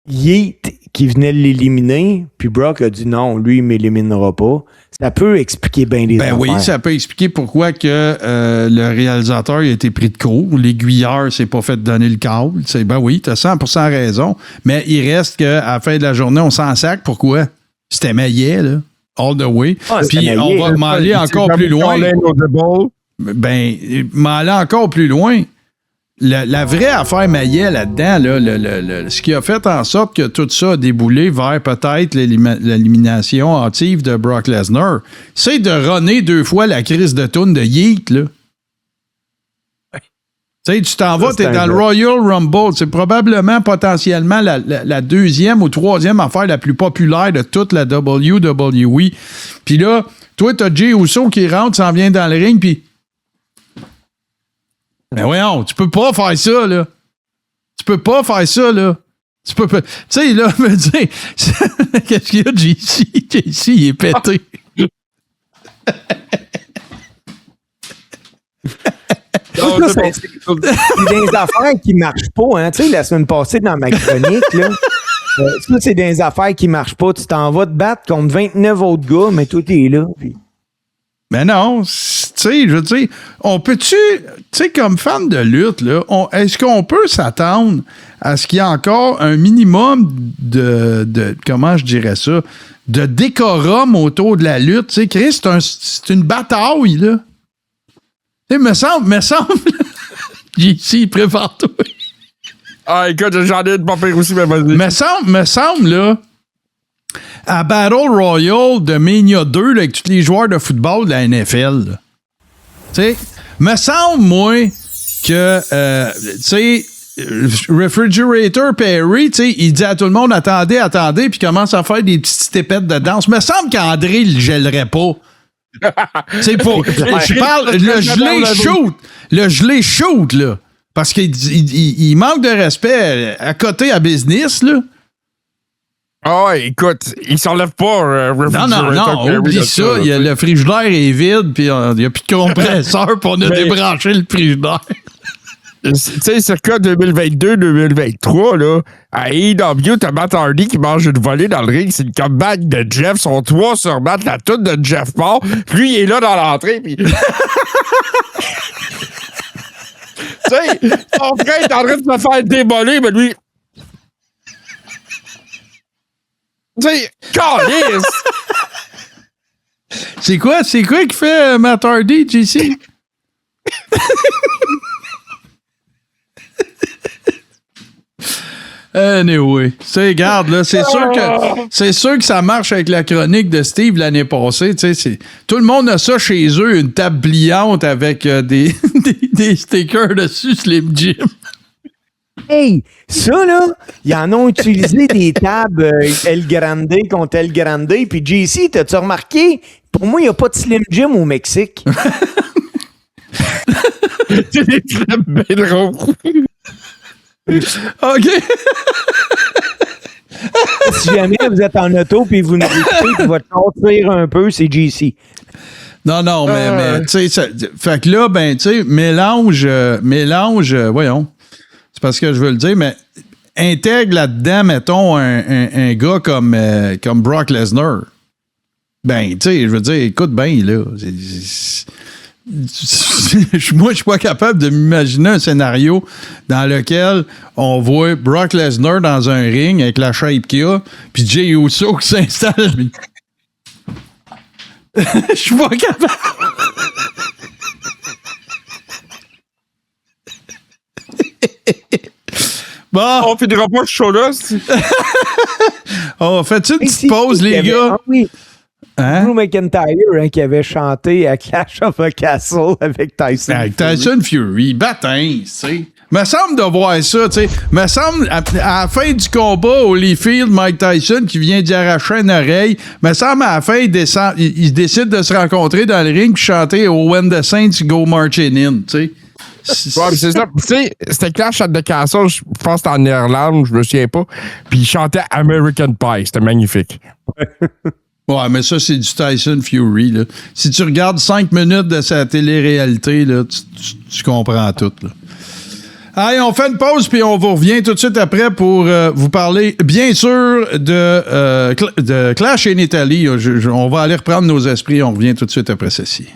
Yeet qui venait l'éliminer, puis Brock a dit non, lui, il m'éliminera pas. Ça peut expliquer bien des affaires. Oui, ça peut expliquer pourquoi que le réalisateur a été pris de court. L'aiguilleur s'est pas fait donner le câble. Ben oui, tu as 100% raison. Mais il reste qu'à la fin de la journée, on s'en sac. Pourquoi? C'était Maillet, là. All the way. Puis on va m'aller encore plus loin. Ben, m'aller encore plus loin. La vraie affaire Maillet là-dedans, là, ce qui a fait en sorte que tout ça a déboulé vers peut-être l'élimination hâtive de Brock Lesnar, c'est de runner 2 fois la crise de toune de Yeet, là. Tu sais, tu t'en vas, t'es dans le Royal Rumble. C'est probablement, potentiellement, la deuxième ou troisième affaire la plus populaire de toute la WWE. Puis là, toi, t'as Jey Uso qui rentre, s'en vient dans le ring, puis... Mais voyons, tu peux pas faire ça, là. Tu peux pas faire ça, là. Tu peux pas... Tu sais, là, me dire... Qu'est-ce qu'il y a, JC? JC, il est pété. C'est des affaires qui marchent pas, hein. Tu sais, la semaine passée, dans ma chronique, là... ça, c'est des affaires qui marchent pas. Tu t'en vas te battre contre 29 autres gars, mais toi, t'es là, puis... Mais non, tu sais, je veux dire, on peut-tu, tu sais, comme fan de lutte, là, est-ce qu'on peut s'attendre à ce qu'il y ait encore un minimum de comment je dirais ça, de décorum autour de la lutte? Tu sais, Chris, c'est une bataille, là. Tu sais, me semble, JC, prépare-toi. Ah, écoute, j'en ai une pas pire aussi, mais vas-y. Me semble, là, à Battle Royale de Mania 2, là, avec tous les joueurs de football de la NFL, tu sais, me semble, moi, que, tu sais, Refrigerator Perry, tu sais, il dit à tout le monde, attendez, puis commence à faire des petites tépettes de danse. Me semble qu'André le gèlerait pas. C'est pour. Je parle, le gelé shoot, là. Parce qu'il manque de respect à côté à business, là. Ah ouais, écoute, il s'enlève pas. Non, oublie ça. Le frigidaire est vide, puis il n'y a plus de compresseur, puis on a débranché le frigidaire. Tu sais, circa 2022-2023, là, à AEW, t'as Matt Hardy qui mange une volée dans le ring. C'est le comeback de Jeff. Son 3 sur Matt, la toute de Jeff part. Lui, il est là dans l'entrée, puis... Tu sais, son frère est en train de se faire démolir, mais lui... Tu sais, calice! C'est quoi qui fait Matt Hardy, JC? Anyway, regarde, là, c'est sûr que ça marche avec la chronique de Steve l'année passée. Tout le monde a ça chez eux, une table pliante avec des stickers dessus, Slim Jim. Hey, ça, là, ils en ont utilisé des tables El Grande contre El Grande. Puis JC, t'as-tu remarqué? Pour moi, il n'y a pas de Slim Jim au Mexique. C'est des flammes bien drôles. OK. Si jamais vous êtes en auto puis vous nous écoutez puis votre char tire un peu, c'est JC. Non, mais tu sais, fait que là, ben, tu sais, mélange, voyons. C'est parce que je veux le dire, mais intègre là-dedans, mettons, un gars comme Brock Lesnar. Ben, tu sais, je veux dire, écoute bien, là. Moi, je suis pas capable de m'imaginer un scénario dans lequel on voit Brock Lesnar dans un ring avec la shape qu'il a, puis Jey Uso qui s'installe. Je suis pas capable. Bon. On finira pas ce show-là. On fait une petite pause, les gars? Ah oui. Drew McIntyre qui avait chanté à Clash of the Castle avec Tyson Fury. Tyson Fury, baptême, tu sais. Me semble de voir ça, tu sais. Me semble, à la fin du combat, Holyfield, Mike Tyson, qui vient d'y arracher une oreille, me semble à la fin, il décide de se rencontrer dans le ring et chanter au When the Saints Go Marching In, tu sais. Ouais, c'est ça. Tu sais, c'était Clash at the Castle, je pense que c'était en Irlande, je me souviens pas. Puis il chantait American Pie, c'était magnifique. Ouais, mais ça, c'est du Tyson Fury, là. Si tu regardes 5 minutes de sa télé-réalité, là, tu comprends tout, là. Allez, on fait une pause, puis on vous revient tout de suite après pour vous parler, bien sûr, de Clash in Italy. On va aller reprendre nos esprits. On revient tout de suite après ceci.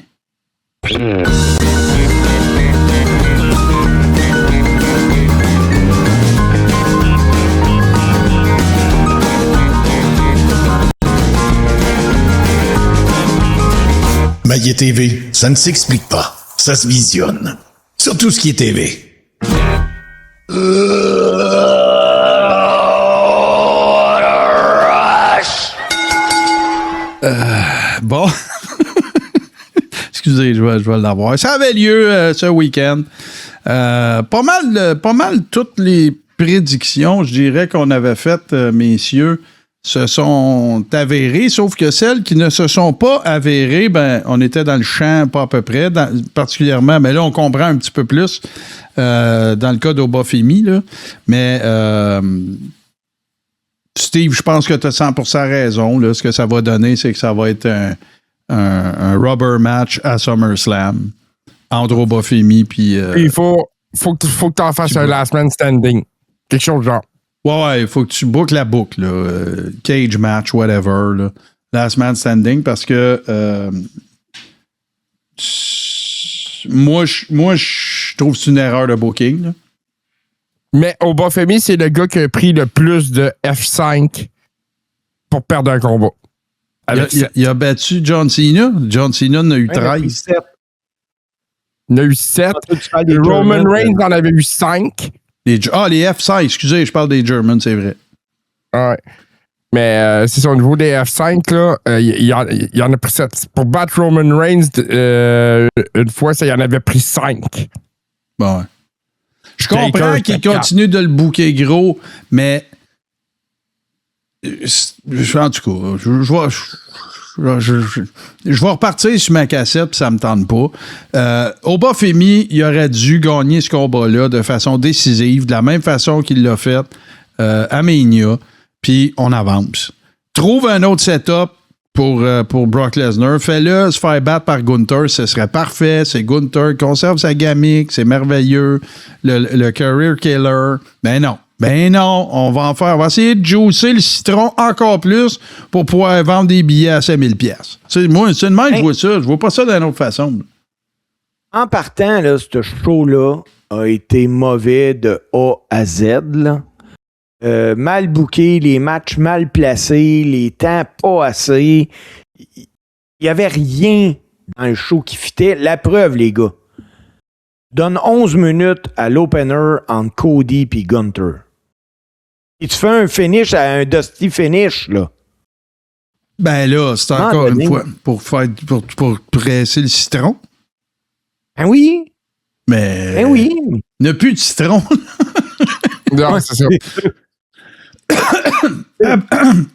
Maillet TV, ça ne s'explique pas. Ça se visionne. Surtout ce qui est TV. Bon. Excusez, je vais l'avoir. Ça avait lieu ce week-end. Pas mal toutes les prédictions, je dirais, qu'on avait faites, messieurs, se sont avérées, sauf que celles qui ne se sont pas avérées, ben, on était dans le champ pas à peu près, particulièrement, mais là, on comprend un petit peu plus dans le cas d'Obafemi, là. Mais Steve, je pense que tu as 100% raison. Là. Ce que ça va donner, c'est que ça va être un rubber match à SummerSlam entre Obafemi puis... Il faut que tu en fasses un last man standing. Quelque chose de genre. Ouais, il faut que tu boucles la boucle, là. Cage match, whatever, là. Last man standing, parce que moi, je trouve que c'est une erreur de booking. Là. Mais Obafemi, c'est le gars qui a pris le plus de F5 pour perdre un combat. Il a battu John Cena. John Cena en a eu 13. Il en a eu 7. Roman Reigns en avait eu 5. Les F5, excusez, je parle des Germans, c'est vrai. Ouais. Mais c'est ça, au niveau des F5, là, il y en a pris 7. Pour battre Roman Reigns, une fois, ça, il en avait pris 5. Bon, ouais. Je comprends qu'il continue de le booker gros, mais en tout cas, je vais repartir sur ma cassette, puis ça me tente pas. Obafemi, il aurait dû gagner ce combat-là de façon décisive, de la même façon qu'il l'a fait à Mania, puis on avance. Trouve un autre setup pour Brock Lesnar. Fais-le se faire battre par Gunther, ce serait parfait. C'est Gunther, conserve sa gimmick, c'est merveilleux. Le career killer. Ben non, on va essayer de juicer le citron encore plus pour pouvoir vendre des billets à 5000$. Moi, c'est de même que je vois ça. Je vois pas ça d'une autre façon. En partant, là, ce show-là a été mauvais de A à Z. Là. Mal booké, les matchs mal placés, les temps pas assez. Il n'y avait rien dans le show qui fitait. La preuve, les gars. Donne 11 minutes à l'opener entre Cody et Gunther. Et tu fais un finish à un Dusty finish, là. Ben là, c'est encore une fois pour presser le citron. Ben oui. Mais. Ben oui. Il n'y a plus de citron. Non, c'est ça.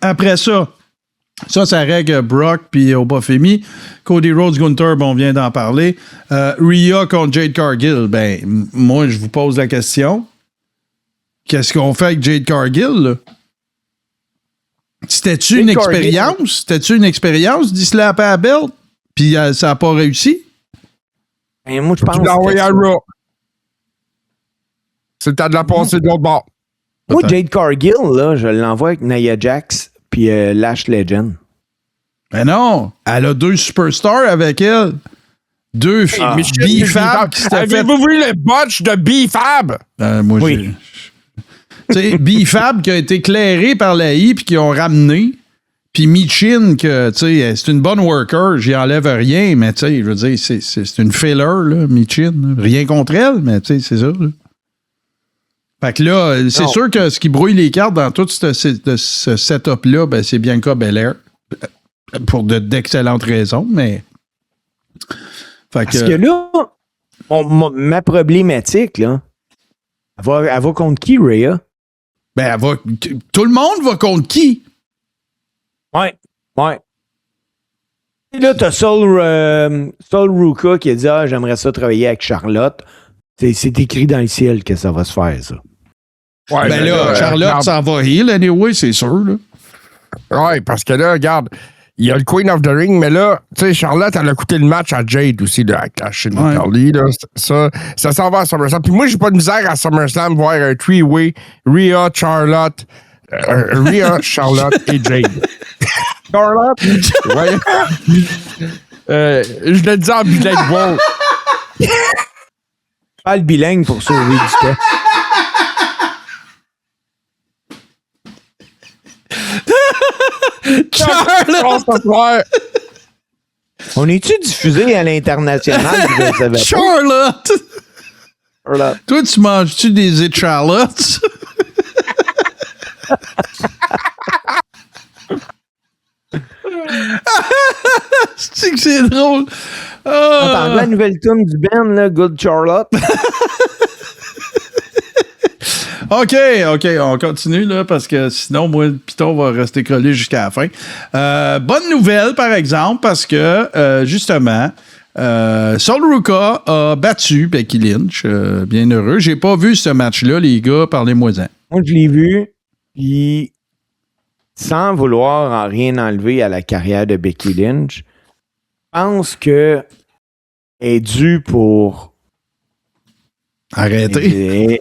Après ça règle Brock puis Obafemi. Cody Rhodes, Gunther, on vient d'en parler. Rhea contre Jade Cargill. Ben, moi, je vous pose la question. Qu'est-ce qu'on fait avec Jade Cargill, là? C'était-tu une expérience? C'était-tu une expérience d'y slapper à la belt? Puis ça n'a pas réussi? Ben, moi, je pense que c'est le temps de la passer de l'autre bord. Moi, Jade Cargill, là, je l'envoie avec Nia Jax puis Lash Legend. Mais non! Elle a 2 superstars avec elle. 2 B-Fab qui s'étaient fait... Avez-vous vu le botch de B-Fab? Moi, oui. Tu sais, B-Fab qui a été clairé par la I puis qui ont ramené. Puis Michin, que, tu sais, c'est une bonne worker, j'y enlève rien, mais tu sais, je veux dire, c'est une filler, là, Michin. Rien contre elle, mais tu sais, c'est ça, là. Fait que là, c'est sûr que ce qui brouille les cartes dans tout ce setup-là, ben, c'est Bianca Belair. Pour d'excellentes raisons, mais. Fait parce que là, ma problématique, là, elle va contre qui, Rhea? Ben, tout le monde va contre qui? Ouais. Et là, t'as Sol Ruka qui a dit j'aimerais ça travailler avec Charlotte. C'est écrit dans le ciel que ça va se faire, ça. Ouais, ben là, Charlotte s'en va heal, anyway, c'est sûr, là. Ouais, parce que là, regarde, il y a le Queen of the Ring, mais là, tu sais, Charlotte, elle a coûté le match à Jade aussi, là, à Cash Carly, là. Ça s'en va à SummerSlam. Puis moi, j'ai pas de misère à SummerSlam voir un three-way, Rhea, Charlotte, Charlotte et Jade. Charlotte? Ouais. Je l'ai dit en bilingue. Pas le bilingue pour sauver du temps. Charlotte! On est-tu diffusé à l'international? Charlotte! Toi, tu manges-tu des Charlottes? C'est drôle. Entends la nouvelle tune du band, là, Good Charlotte. OK, on continue, là, parce que sinon, moi, le piton va rester collé jusqu'à la fin. Bonne nouvelle, par exemple, parce que, justement, Sol Ruka a battu Becky Lynch. Bien heureux. J'ai pas vu ce match-là, les gars, parlez-moi-en. Moi, je l'ai vu, puis sans vouloir en rien enlever à la carrière de Becky Lynch, je pense que est due pour arrêter.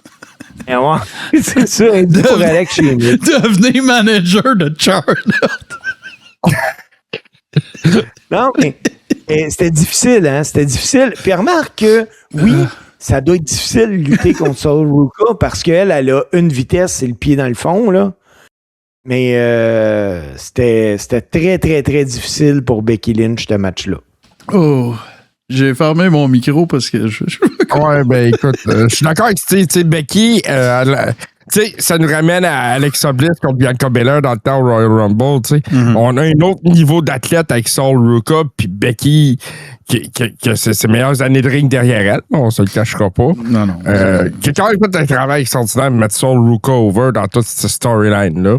Ouais, c'est ça, elle est due pour Alex Shane. Devenez manager de Charlotte. Non, mais C'était difficile, hein? C'était difficile. Puis remarque que, oui, ça doit être difficile de lutter contre Sol Ruca parce qu'elle, elle a une vitesse, c'est le pied dans le fond, là. Mais c'était très, très, très difficile pour Becky Lynch, ce match-là. Oh, j'ai fermé mon micro parce que Ouais, ben écoute, je suis d'accord avec tu sais, Becky, tu sais, ça nous ramène à Alexa Bliss contre Bianca Belair dans le temps au Royal Rumble, tu sais. Mm-hmm. On a un autre niveau d'athlète avec Sol Ruca, puis Becky, qui c'est ses meilleures années de ring derrière elle, on se le cachera pas. Non. Quelqu'un a fait un travail extraordinaire de mettre Sol Ruca over dans toute cette storyline-là.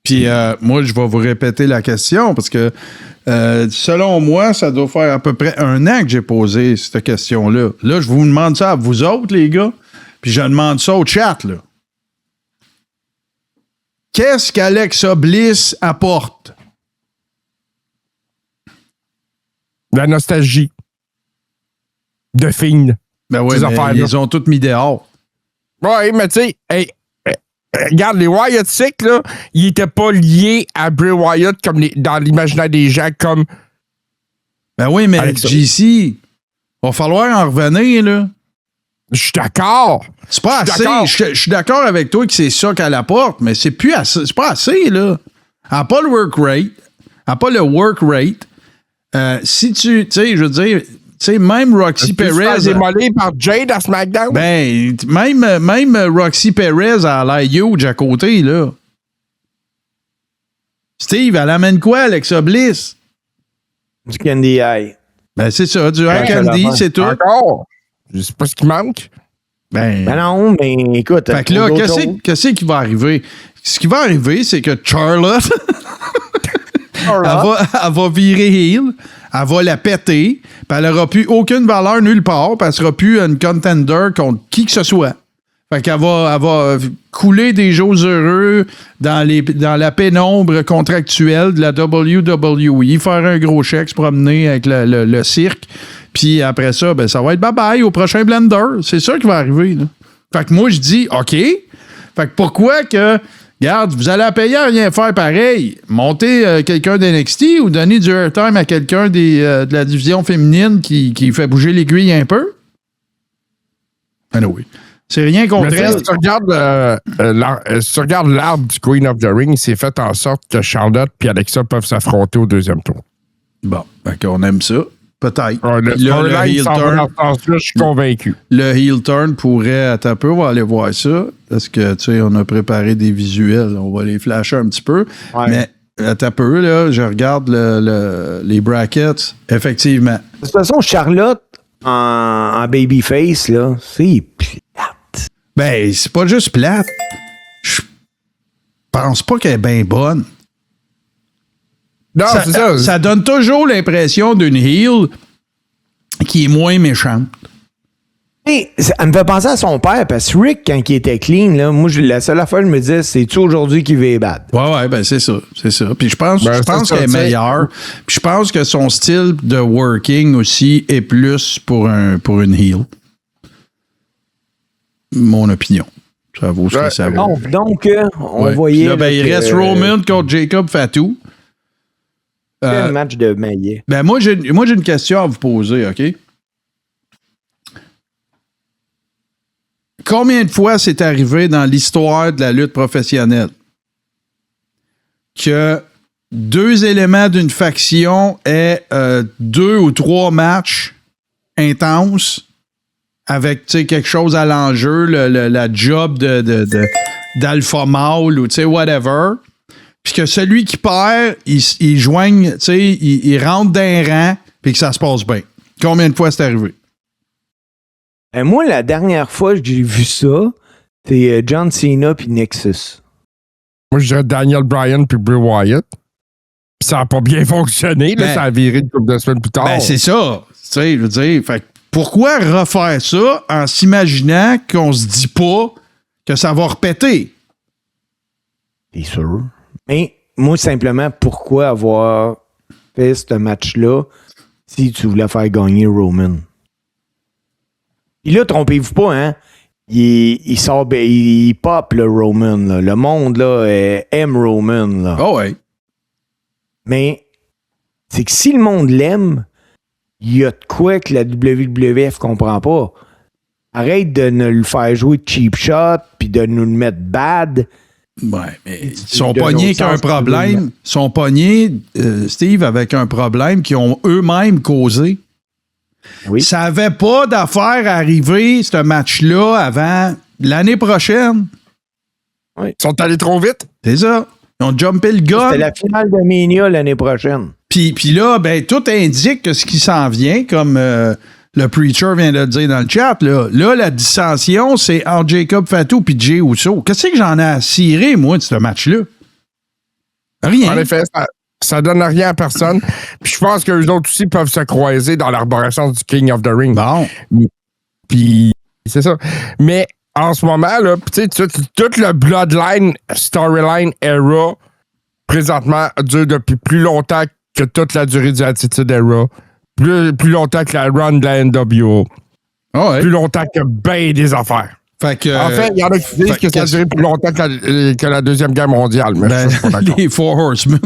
Puis moi, je vais vous répéter la question parce que selon moi, ça doit faire à peu près 1 an que j'ai posé cette question-là. Là, je vous demande ça à vous autres, les gars, puis je demande ça au chat, là. Qu'est-ce qu'Alexa Bliss apporte? La nostalgie. De Fiend. Ben oui, mais ils ont toutes mis dehors. Oui, mais tu sais, regarde, les Wyatt Six, là, ils n'étaient pas liés à Bray Wyatt comme dans l'imaginaire des gens, comme. Ben oui, mais JC, va falloir en revenir, là. Je suis d'accord. C'est pas assez. Je suis d'accord avec toi que c'est ça qu'elle apporte, mais c'est plus assez. C'est pas assez, là. Elle n'a pas le work rate. Elle n'a pas le work rate. Si tu sais, je veux dire, tu sais, même Roxy Perez. Elle est démolée par Jade à SmackDown. Ben, même Roxy Perez a l'air huge à côté, là. Steve, elle amène quoi, Alexa Bliss? Du Candy Eye. Ben, c'est ça, du Eye Candy, c'est tout. Encore? Je sais pas ce qui manque. Ben non, mais écoute. Fait que là, qu'est-ce qui va arriver? Ce qui va arriver, c'est que Charlotte, elle va virer heel, elle va la péter, puis elle n'aura plus aucune valeur nulle part, puis elle sera plus une contender contre qui que ce soit. Fait qu'elle va couler des jours heureux dans la pénombre contractuelle de la WWE, faire un gros chèque, se promener avec le cirque. Puis après ça, ben ça va être bye-bye au prochain Blender. C'est ça qui va arriver, là. Fait que moi, je dis, OK. Fait que pourquoi que, regarde, vous allez la payer à rien faire pareil. Monter quelqu'un d'NXT ou donner du airtime à quelqu'un de la division féminine qui fait bouger l'aiguille un peu? Ah oui. C'est rien contre elle. Si tu regardes l'arbre du Queen of the Ring, c'est fait en sorte que Charlotte et Alexa peuvent s'affronter au 2e tour. Bon, on aime ça. Peut-être. Le heel turn, je suis convaincu. Le heel turn pourrait, attends un peu, on va aller voir ça. Parce que, tu sais, on a préparé des visuels. On va les flasher un petit peu. Ouais. Mais, attends un peu, là, je regarde les brackets. Effectivement. De toute façon, Charlotte, en babyface, là, c'est plate. Ben, c'est pas juste plate. Je pense pas qu'elle est bien bonne. Non, c'est ça. Ça donne toujours l'impression d'une heel qui est moins méchante. Et ça me fait penser à son père, parce que Rick, quand il était clean, là, moi, la seule affaire, je me disais, c'est-tu aujourd'hui qu'il va bad? Ouais, ben c'est ça. Puis je pense qu'elle est meilleure. Puis je pense que son style de working aussi est plus pour une heel. Mon opinion. Ça vaut ce que ça vaut. Donc, on voyait... Là, ben, il reste Roman contre Jacob Fatu. Quel match de maillet. Ben moi, j'ai une question à vous poser, OK? Combien de fois c'est arrivé dans l'histoire de la lutte professionnelle que 2 éléments d'une faction aient 2 ou 3 matchs intenses avec quelque chose à l'enjeu, la job d'alpha male ou whatever, puis que celui qui perd, il joigne, il rentre d'un rang, puis que ça se passe bien. Combien de fois c'est arrivé? Moi, la dernière fois que j'ai vu ça, c'est John Cena puis Nexus. Moi, je dirais Daniel Bryan puis Bray Wyatt. Puis ça n'a pas bien fonctionné. Là, ça a viré une couple de semaines plus tard. Ben, c'est ça. Tu sais, je veux dire, fait, pourquoi refaire ça en s'imaginant qu'on se dit pas que ça va repéter? C'est sûr. Mais moi, simplement, pourquoi avoir fait ce match-là si tu voulais faire gagner Roman? Et là, trompez-vous pas, hein? Il sort, il pop le Roman. Là. Le monde là, aime Roman. Là. Oh ouais. Mais c'est que si le monde l'aime, il y a de quoi que la WWF comprend pas. Arrête de nous le faire jouer de cheap shot puis de nous le mettre bad. Ouais, mais ils sont pognés qu'un problème. Ils sont pognés, Steve, avec un problème qu'ils ont eux-mêmes causé. Oui. Ça n'avait pas d'affaire à arriver, ce match-là, avant l'année prochaine. Oui. Ils sont allés trop vite. C'est ça. Ils ont jumpé le gun. C'était la finale de Mania l'année prochaine. Puis là, ben, tout indique que ce qui s'en vient, comme le preacher vient de le dire dans le chat, là la dissension, c'est entre Jacob Fatou et Jey Uso. Qu'est-ce que j'en ai à cirer, moi, de ce match-là? Rien. En effet, ça donne rien à personne. Puis je pense qu'eux autres aussi peuvent se croiser dans l'arborescence du King of the Ring. Bon. Puis c'est ça. Mais en ce moment, là, tu sais, toute le Bloodline Storyline Era, présentement, dure depuis plus longtemps que toute la durée du Attitude Era. Plus longtemps que la run de la NWO. Oh ouais. Plus longtemps que bien des affaires. Fait que, en fait, il y en a qui disent que ça a duré plus longtemps que la Deuxième Guerre mondiale. Mais ben, je suis pas d'accord. Les Four Horsemen.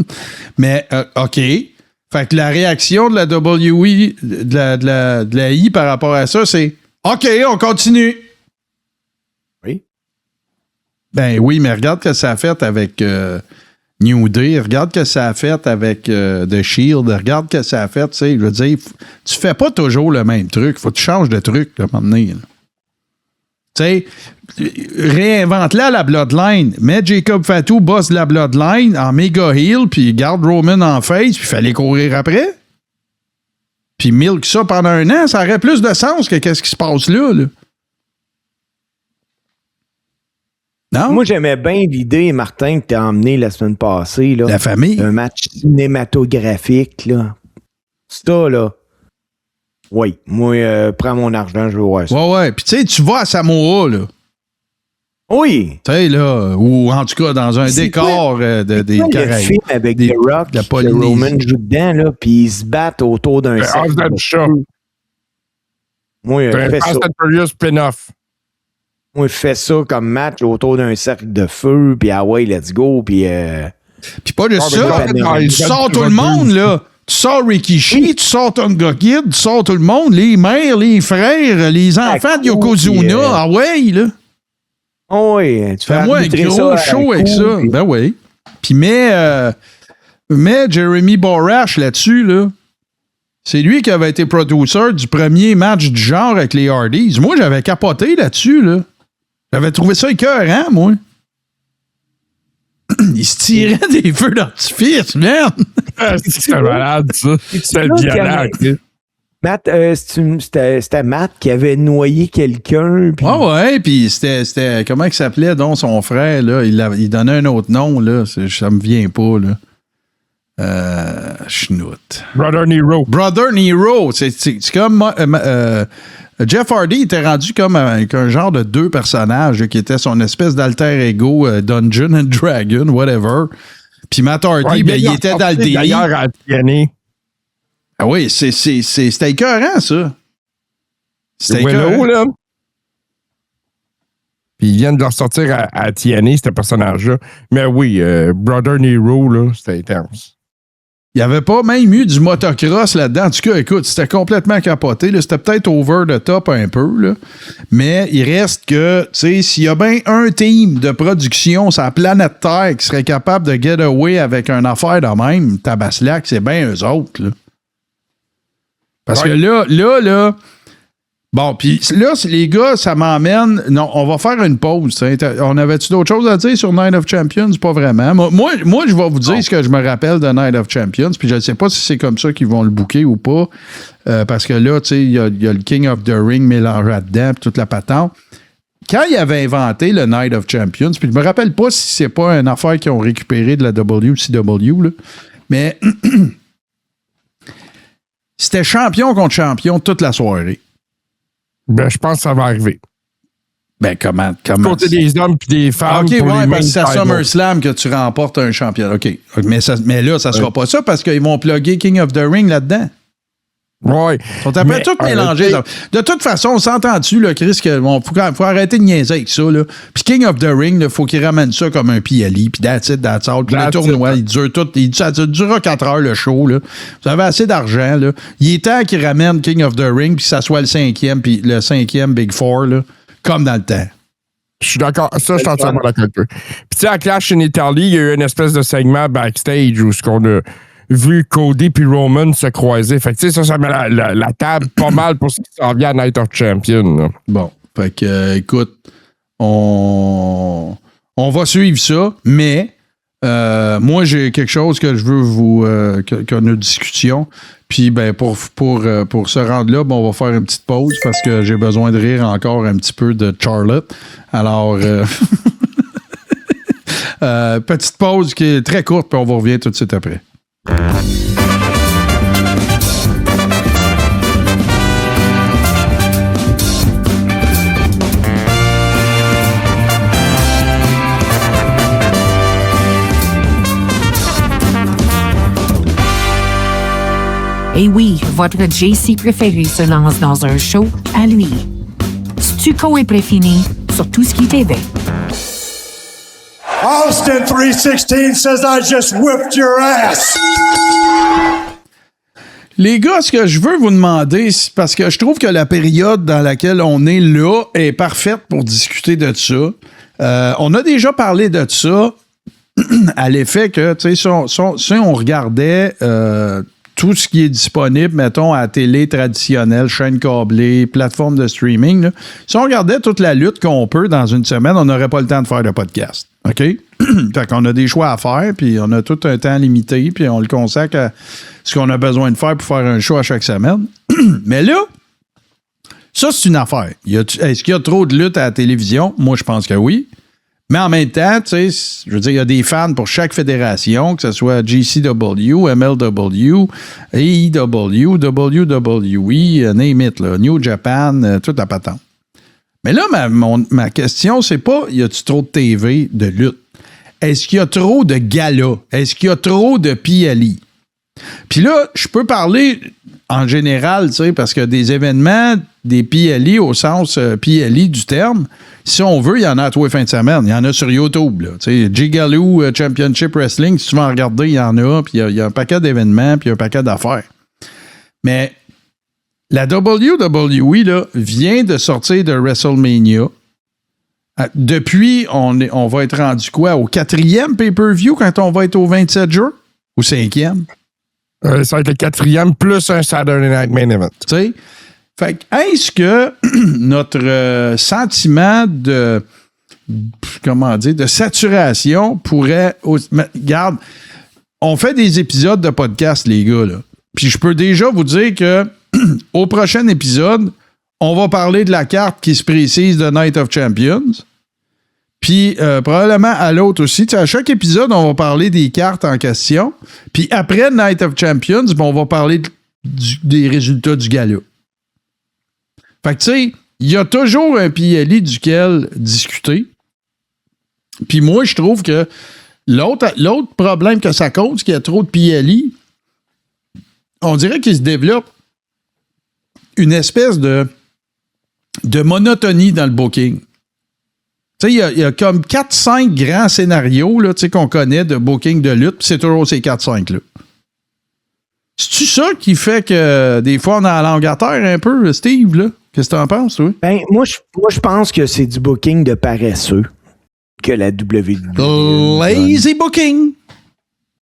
Mais, OK. Fait que la réaction de la WWE, de la I par rapport à ça, c'est OK, on continue. Oui. Ben oui, mais regarde ce que ça a fait avec New Day. Regarde ce que ça a fait avec The Shield. Regarde ce que ça a fait. Tu sais, je veux dire, tu fais pas toujours le même truc. Faut que tu changes de truc, à un moment donné. Tu sais, réinvente-la la Bloodline. Mets Jacob Fatou, boss de la Bloodline, en méga heel, puis garde Roman en face, puis il fallait courir après. Puis milk ça pendant un an, ça aurait plus de sens que qu'est-ce qui se passe là. Non? Moi, j'aimais bien l'idée, Martin, que tu as emmené la semaine passée. Là, la famille. Un match cinématographique. Là. Ça, là. Oui, moi, prends mon argent, je veux voir ça. Ouais. Puis tu sais, tu vas à Samoa, là. Oui. Tu sais, là, ou en tout cas dans un décor des Caraïbes. Le film avec The Rock, la Roman joue dedans, là, puis ils se battent autour d'un cercle. Moi, fais ça. Spin-off. Moi, je fais ça comme match autour d'un cercle de feu, puis ah ouais, let's go, puis... Puis pas juste ça, tu sors tout le monde, là. Tu sors Rikishi, tu sors Tonga Kid, tu sors tout le monde, les mères, les frères, les enfants de Yokozuna. Ah ouais, là. Oh oui, tu fais-moi un gros show avec ça. Ben oui. Puis mets Jeremy Borash là-dessus, là. C'est lui qui avait été producer du premier match du genre avec les Hardys. Moi, j'avais capoté là-dessus, là. J'avais trouvé ça écœurant, moi. Il se tirait des feux d'artifice, man! C'était malade, ça. C'était violent. Matt, c'était Matt qui avait noyé quelqu'un. Pis... ouais, puis c'était... Comment il s'appelait, donc, son frère, là? Il donnait un autre nom, là. Ça me vient pas, là. Schnout. Brother Nero. Brother Nero. C'est comme... Jeff Hardy était rendu comme avec un genre de deux personnages là, qui étaient son espèce d'alter ego Dungeon and Dragon, whatever. Puis Matt Hardy, ben, il était dans le délire. D'ailleurs, à TNA. Ah oui, c'était écœurant, ça. C'était écœurant. Là. Puis ils viennent de le ressortir à TNA, ce personnage-là. Mais oui, Brother Nero, là, c'était intense. Il n'y avait pas même eu du motocross là-dedans. En tout cas, écoute, c'était complètement capoté. Là. C'était peut-être over the top un peu. Là. Mais il reste que, tu sais, s'il y a bien un team de production sur la planète Terre qui serait capable de get away avec une affaire de même, Tabaslac, c'est bien eux autres. Là. Parce que là... Bon, puis là, les gars, ça m'emmène... Non, on va faire une pause. On avait-tu d'autres choses à dire sur Night of Champions? Pas vraiment. Moi je vais vous dire ce que je me rappelle de Night of Champions, puis je ne sais pas si c'est comme ça qu'ils vont le booker ou pas, parce que là, tu sais, il y a le King of the Ring mélangé là-dedans, puis toute la patente. Quand ils avaient inventé le Night of Champions, puis je me rappelle pas si c'est pas une affaire qu'ils ont récupéré de la WCW, là, mais c'était champion contre champion toute la soirée. Ben, je pense que ça va arriver. Ben, comment? Du côté des hommes et des femmes. OK, ouais, parce que c'est à SummerSlam que tu remportes un championnat. OK. Mais là, ça sera pas ça parce qu'ils vont plugger King of the Ring là-dedans. Ouais. Ils sont après tout mélangés. De toute façon, on s'entend dessus, là, Chris, qu'il faut arrêter de niaiser avec ça. Là. Puis King of the Ring, il faut qu'il ramène ça comme un PLE. Puis that's it, that's all. Puis le tournoi, il dure tout. Ça durera 4 heures le show. Là. Vous avez assez d'argent. Là. Il est temps qu'il ramène King of the Ring, puis que ça soit le 5e, puis le 5e Big Four, là, comme dans le temps. Je suis d'accord. Ça, je suis entièrement d'accord avec toi. Puis tu sais, à Clash in Italy, il y a eu une espèce de segment backstage où ce qu'on a vu Cody puis Roman se croiser. Fait que tu sais, ça met la table pas mal pour ce qui s'en vient à Night of Champions. Là. Bon. Fait que, écoute, on va suivre ça, mais moi, j'ai quelque chose que je veux vous... qu'on a une discussion. Puis, ben, pour se rendre là, ben, on va faire une petite pause parce que j'ai besoin de rire encore un petit peu de Charlotte. Alors, petite pause qui est très courte, puis on va revenir tout de suite après. Et oui, votre JC préféré se lance dans un show à lui. Stuco est préfini sur tout ce qui est TV. Austin 316 says I just whipped your ass. Les gars, ce que je veux vous demander, c'est parce que je trouve que la période dans laquelle on est là est parfaite pour discuter de ça. On a déjà parlé de ça à l'effet que, tu sais, si on regardait tout ce qui est disponible, mettons, à la télé traditionnelle, chaîne câblée, plateforme de streaming, là, si on regardait toute la lutte qu'on peut dans une semaine, on n'aurait pas le temps de faire de podcast. OK? Fait qu'on a des choix à faire, puis on a tout un temps limité, puis on le consacre à ce qu'on a besoin de faire pour faire un show à chaque semaine. Mais là, ça, c'est une affaire. Est-ce qu'il y a trop de lutte à la télévision? Moi, je pense que oui. Mais en même temps, tu sais, je veux dire, il y a des fans pour chaque fédération, que ce soit GCW, MLW, AEW, WWE, name it, là, New Japan, toute la patente. Mais là, ma question, c'est pas, y a-tu trop de TV de lutte? Est-ce qu'il y a trop de galas? Est-ce qu'il y a trop de PLE? Puis là, je peux parler en général, tu sais, parce que des événements, des PLE au sens PLE du terme, si on veut, il y en a à tous les fins de semaine. Il y en a sur YouTube, là. Tu sais, Jigaloo Championship Wrestling, si tu veux en regarder, il y en a, puis il y a un paquet d'événements, puis un paquet d'affaires. Mais la WWE, là, vient de sortir de WrestleMania. Depuis, on va être rendu quoi? Au 4e pay-per-view quand on va être au 27 juin? Au 5e? Ça va être le 4e plus un Saturday Night Main Event. Tu sais? Fait que, est-ce que notre sentiment de saturation pourrait... Regarde, on fait des épisodes de podcast, les gars, là. Puis je peux déjà vous dire que au prochain épisode, on va parler de la carte qui se précise de Night of Champions. Puis probablement à l'autre aussi. À chaque épisode, on va parler des cartes en question. Puis après Night of Champions, on va parler des résultats du gala. Fait que tu sais, il y a toujours un PLE duquel discuter. Puis moi, je trouve que l'autre problème que ça cause, qu'il y a trop de PLE, on dirait qu'il se développe une espèce de monotonie dans le booking. Tu sais, il y a comme 4-5 grands scénarios là, qu'on connaît de booking de lutte, puis c'est toujours ces 4-5-là. C'est-tu ça qui fait que des fois, on a la longue à terre un peu, Steve, là? Qu'est-ce que tu en penses, toi? Ben, moi, je pense que c'est du booking de paresseux que la WWE. Lazy booking!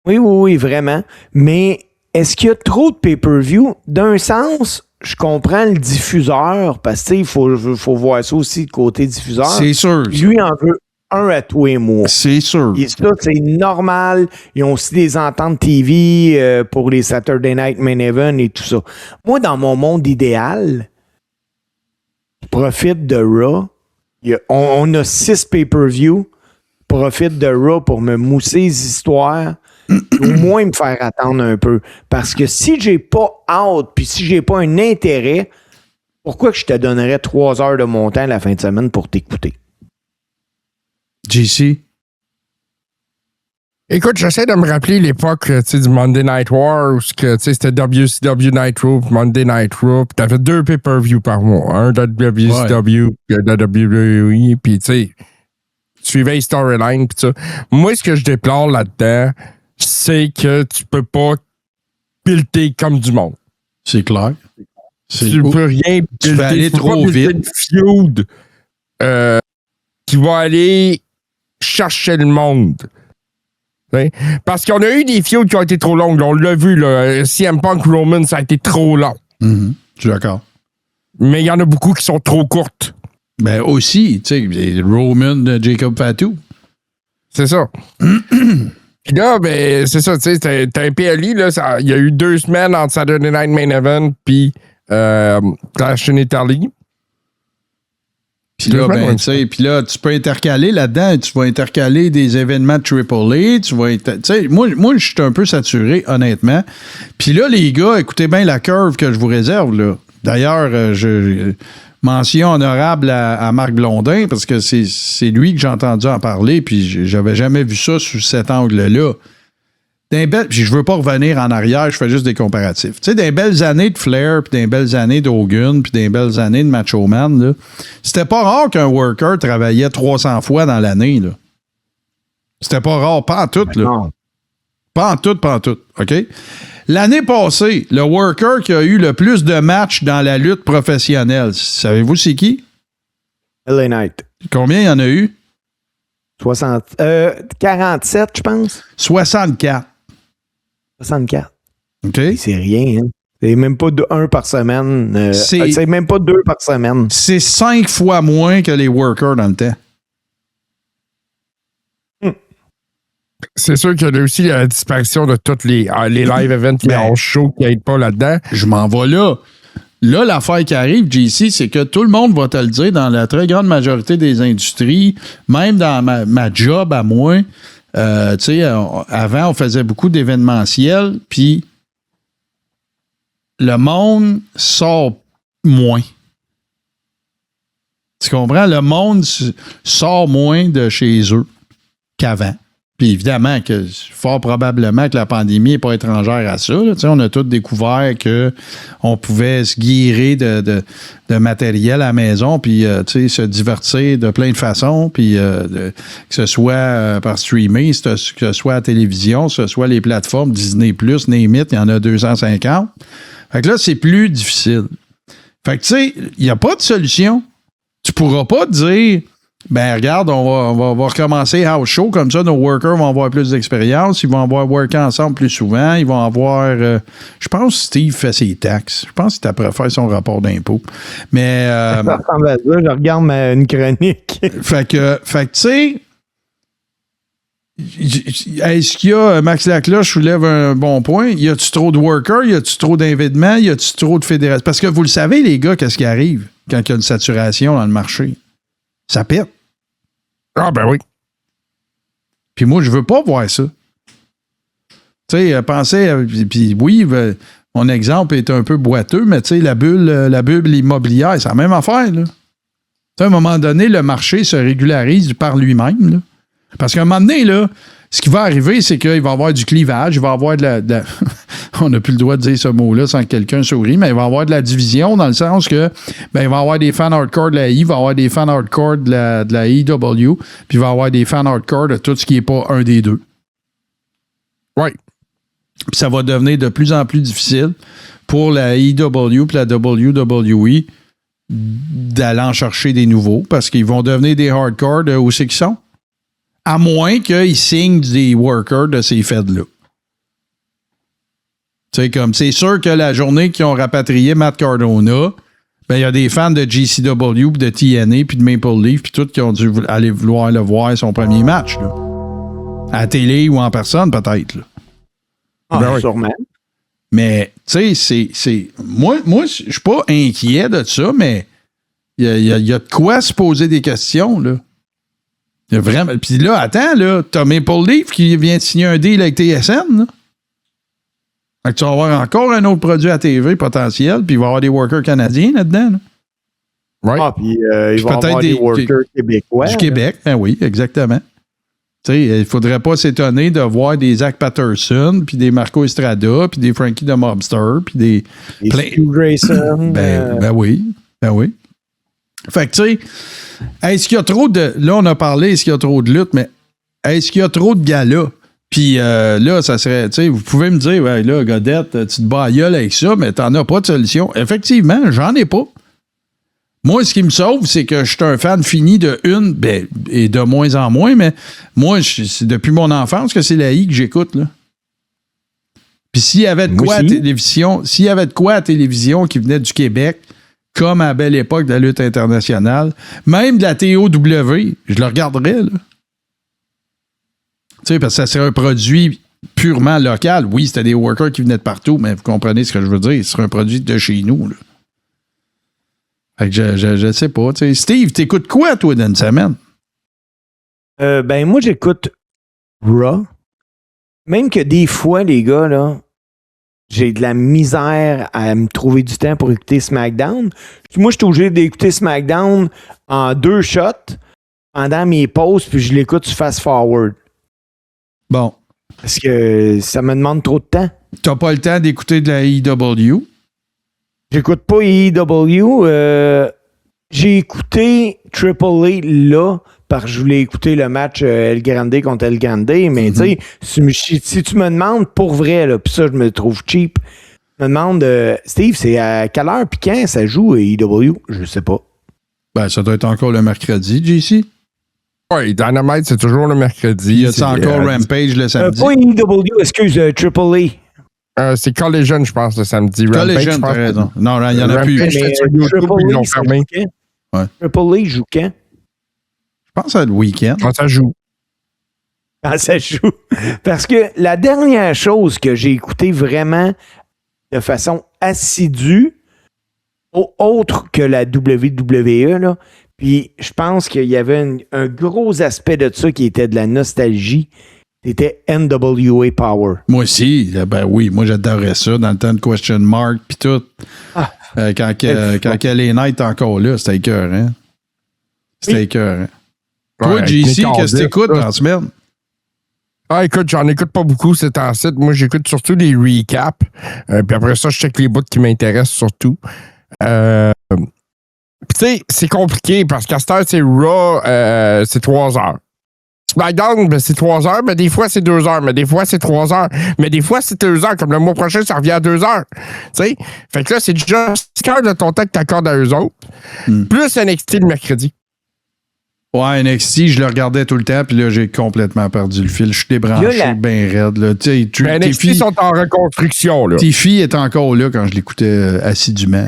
Oui, vraiment. Mais est-ce qu'il y a trop de pay-per-view? D'un sens, je comprends le diffuseur, parce que il faut voir ça aussi de côté diffuseur. C'est sûr. Lui en veut un à tous les mois. C'est sûr. Et ça, c'est normal. Ils ont aussi des ententes TV pour les Saturday Night Main Event et tout ça. Moi, dans mon monde idéal, profite de Raw. On a 6 pay-per-view. Profite de Raw pour me mousser les histoires. Au moins me faire attendre un peu. Parce que si j'ai pas hâte, puis si j'ai pas un intérêt, pourquoi que je te donnerais 3 heures de mon temps la fin de semaine pour t'écouter? JC? Écoute, j'essaie de me rappeler l'époque du Monday Night War où c'était WCW Nitro, Monday Night Raw. Tu avais 2 pay-per-view par mois. Un de WCW et de WWE. Puis, tu sais, tu suivais les storylines. Puis ça. Moi, ce que je déplore là-dedans, c'est que tu peux pas pilter comme du monde. C'est clair. Tu peux rien pilter. Tu vas aller trop vite. Feud qui va aller chercher le monde. Parce qu'on a eu des feuds qui ont été trop longues. Là, on l'a vu, là, CM Punk Roman, ça a été trop long. Mm-hmm. Je suis d'accord. Mais il y en a beaucoup qui sont trop courtes. Ben aussi, tu sais, Roman, Jacob Fatu. C'est ça. Puis là, ben, c'est ça, tu sais, t'as un PLI, là, il y a eu 2 semaines entre Saturday Night Main Event puis Clash in Italy. Puis là, ben, puis là, tu peux intercaler là-dedans, tu vas intercaler des événements de AAA, tu vas moi, je suis un peu saturé, honnêtement. Puis là, les gars, écoutez bien la curve que je vous réserve, là. D'ailleurs, mention honorable à Marc Blondin, parce que c'est lui que j'ai entendu en parler, puis j'avais jamais vu ça sous cet angle-là. Puis je veux pas revenir en arrière, je fais juste des comparatifs. Tu sais, des belles années de Flair, puis des belles années d'Hogan, puis des belles années de Macho Man, là, c'était pas rare qu'un worker travaillait 300 fois dans l'année, là. C'était pas rare, pas en tout, là. Non. Pas en tout, OK? L'année passée, le worker qui a eu le plus de matchs dans la lutte professionnelle, savez-vous c'est qui? LA Knight. Combien il y en a eu? 47, je pense. 64. 64. OK. C'est rien, hein? C'est même pas 1 par semaine. C'est même pas 2 par semaine. C'est 5 fois moins que les workers dans le temps. C'est sûr qu'il y a aussi la disparition de tous les live events qui ont show qui n'aident pas là-dedans. Je m'en vais là. Là, l'affaire qui arrive, JC, c'est que tout le monde va te le dire dans la très grande majorité des industries, même dans ma job à moi. Tu sais, avant, on faisait beaucoup d'événementiels, puis le monde sort moins. Tu comprends? Le monde sort moins de chez eux qu'avant. Puis évidemment, que fort probablement que la pandémie n'est pas étrangère à ça. Là. On a tous découvert qu'on pouvait se guérir de matériel à la maison, puis se divertir de plein de façons, puis que ce soit par streaming, que ce soit à la télévision, que ce soit les plateformes Disney+, name it, il y en a 250. Fait que là, c'est plus difficile. Fait que tu sais, il n'y a pas de solution. Tu pourras pas te dire... Ben, regarde, on va recommencer house show, comme ça, nos workers vont avoir plus d'expérience, ils vont avoir worké ensemble plus souvent, ils vont avoir... je pense que Steve fait ses taxes. Je pense qu'il après faire son rapport d'impôt. Mais... ça ressemble à ça, je regarde une chronique. fait que tu sais... Est-ce qu'il y a... Max Lacloche soulève un bon point. Y a-tu trop de workers? Y a-tu trop d'événements? Y a-tu trop de fédérations? Parce que vous le savez, les gars, qu'est-ce qui arrive quand il y a une saturation dans le marché? Ça pète. Ah, ben oui. Puis moi, je veux pas voir ça. Tu sais, pensez... Puis oui, mon exemple est un peu boiteux, mais tu sais, la bulle immobilière, c'est la même affaire, là. Tu sais, à un moment donné, le marché se régularise par lui-même, là. Parce qu'à un moment donné, là, ce qui va arriver, c'est qu'il va y avoir du clivage, il va y avoir de la on n'a plus le droit de dire ce mot-là sans que quelqu'un sourie, mais il va y avoir de la division dans le sens que ben, il va y avoir des fans hardcore de la I, il va y avoir des fans hardcore de la EW, puis il va y avoir des fans hardcore de tout ce qui n'est pas un des deux. Oui. Puis ça va devenir de plus en plus difficile pour la EW et la WWE d'aller en chercher des nouveaux parce qu'ils vont devenir des hardcore de où c'est qu'ils sont. À moins qu'ils signent des workers de ces feds-là. Tu sais, comme c'est sûr que la journée qu'ils ont rapatrié Matt Cardona, ben il y a des fans de GCW, de TNA, puis de Maple Leaf, puis tout qui ont dû aller vouloir le voir son premier match, là. À la télé ou en personne, peut-être, là. Ah, ben sûrement. Mais, tu sais, c'est... Moi je suis pas inquiet de ça, mais il y a de quoi se poser des questions, là. Il y a vraiment... Puis là, attends, là, t'as Maple Leaf qui vient de signer un deal avec TSN, là. Fait que tu vas avoir encore un autre produit à TV potentiel, puis il va y avoir des workers canadiens là-dedans, là. Right. Ah, puis il va y avoir des workers québécois. Du Québec, ben oui, exactement. Il ne faudrait pas s'étonner de voir des Zach Patterson, puis des Marco Estrada, puis des Frankie the Mobster, puis des... Stu Grayson. Ben oui. Fait que, tu sais, est-ce qu'il y a trop de... Là, on a parlé, est-ce qu'il y a trop de lutte, mais est-ce qu'il y a trop de galas? Puis là, ça serait... Tu sais, vous pouvez me dire, ouais, là, Godette, tu te bats à gueule avec ça, mais t'en as pas de solution. Effectivement, j'en ai pas. Moi, ce qui me sauve, c'est que je suis un fan fini de une, et de moins en moins, mais moi, c'est depuis mon enfance que c'est la I que j'écoute, là. Puis s'il y avait de quoi à télévision qui venait du Québec, comme à la belle époque de la lutte internationale, même de la TOW, je le regarderais, là. Tu sais, parce que ça serait un produit purement local. Oui, c'était des workers qui venaient de partout, mais vous comprenez ce que je veux dire. Ce serait un produit de chez nous, là. Fait que je sais pas. T'sais. Steve, t'écoutes quoi, toi, dans une semaine? Moi, j'écoute Raw. Même que des fois, les gars, là, j'ai de la misère à me trouver du temps pour écouter SmackDown. Moi, je suis obligé d'écouter SmackDown en 2 shots pendant mes pauses, puis je l'écoute sur Fast Forward. Bon. Parce que ça me demande trop de temps. T'as pas le temps d'écouter de la EW? J'écoute pas AEW. J'ai écouté Triple A là, parce que je voulais écouter le match El Grande contre El Grande. Mais tu sais, si tu me demandes pour vrai, là, puis ça, je me trouve cheap, je me demande, Steve, c'est à quelle heure puis quand ça joue AEW? Je sais pas. Ben, ça doit être encore le mercredi, JC. Oui, Dynamite, c'est toujours le mercredi. Y a encore Rampage le samedi? Pas AEW, excuse, Triple A. C'est Collision, je pense, le samedi. Collision, t'as raison. Non, il n'y en a plus. Ils l'ont fermé. Triple A joue quand? Je pense à le week-end. Quand ça joue. Quand ça joue. Parce que la dernière chose que j'ai écoutée vraiment de façon assidue, autre que la WWE, là, puis je pense qu'il y avait un gros aspect de ça qui était de la nostalgie. C'était NWA Power. Moi aussi. Ben oui, moi j'adorais ça dans le temps de Question Mark puis tout. Quand Kelly Knight est encore là, c'était écœurant. C'était écœurant. Toi, JC, qu'est-ce que t'écoutes dans la semaine? Ah, écoute, j'en écoute pas beaucoup, c'est en site. Moi, j'écoute surtout les recaps. Puis après ça, je check les bouts qui m'intéressent surtout. Puis tu sais, c'est compliqué parce qu'à cette heure, c'est Raw, c'est 3 heures. SmackDown, ben, c'est 3 heures, mais des fois, c'est 2 heures, mais des fois, c'est 3 heures, mais des fois, c'est 2 heures. Comme le mois prochain, ça revient à 2 heures. Tu sais? Fait que là, c'est déjà 6 heures de ton temps que t'accordes à eux autres, plus NXT le mercredi. Ouais, NXT, je le regardais tout le temps, puis là, j'ai complètement perdu le fil. Je suis débranché bien raide. Là. NXT sont en reconstruction. Là. Tes filles étaient encore là quand je l'écoutais assidûment.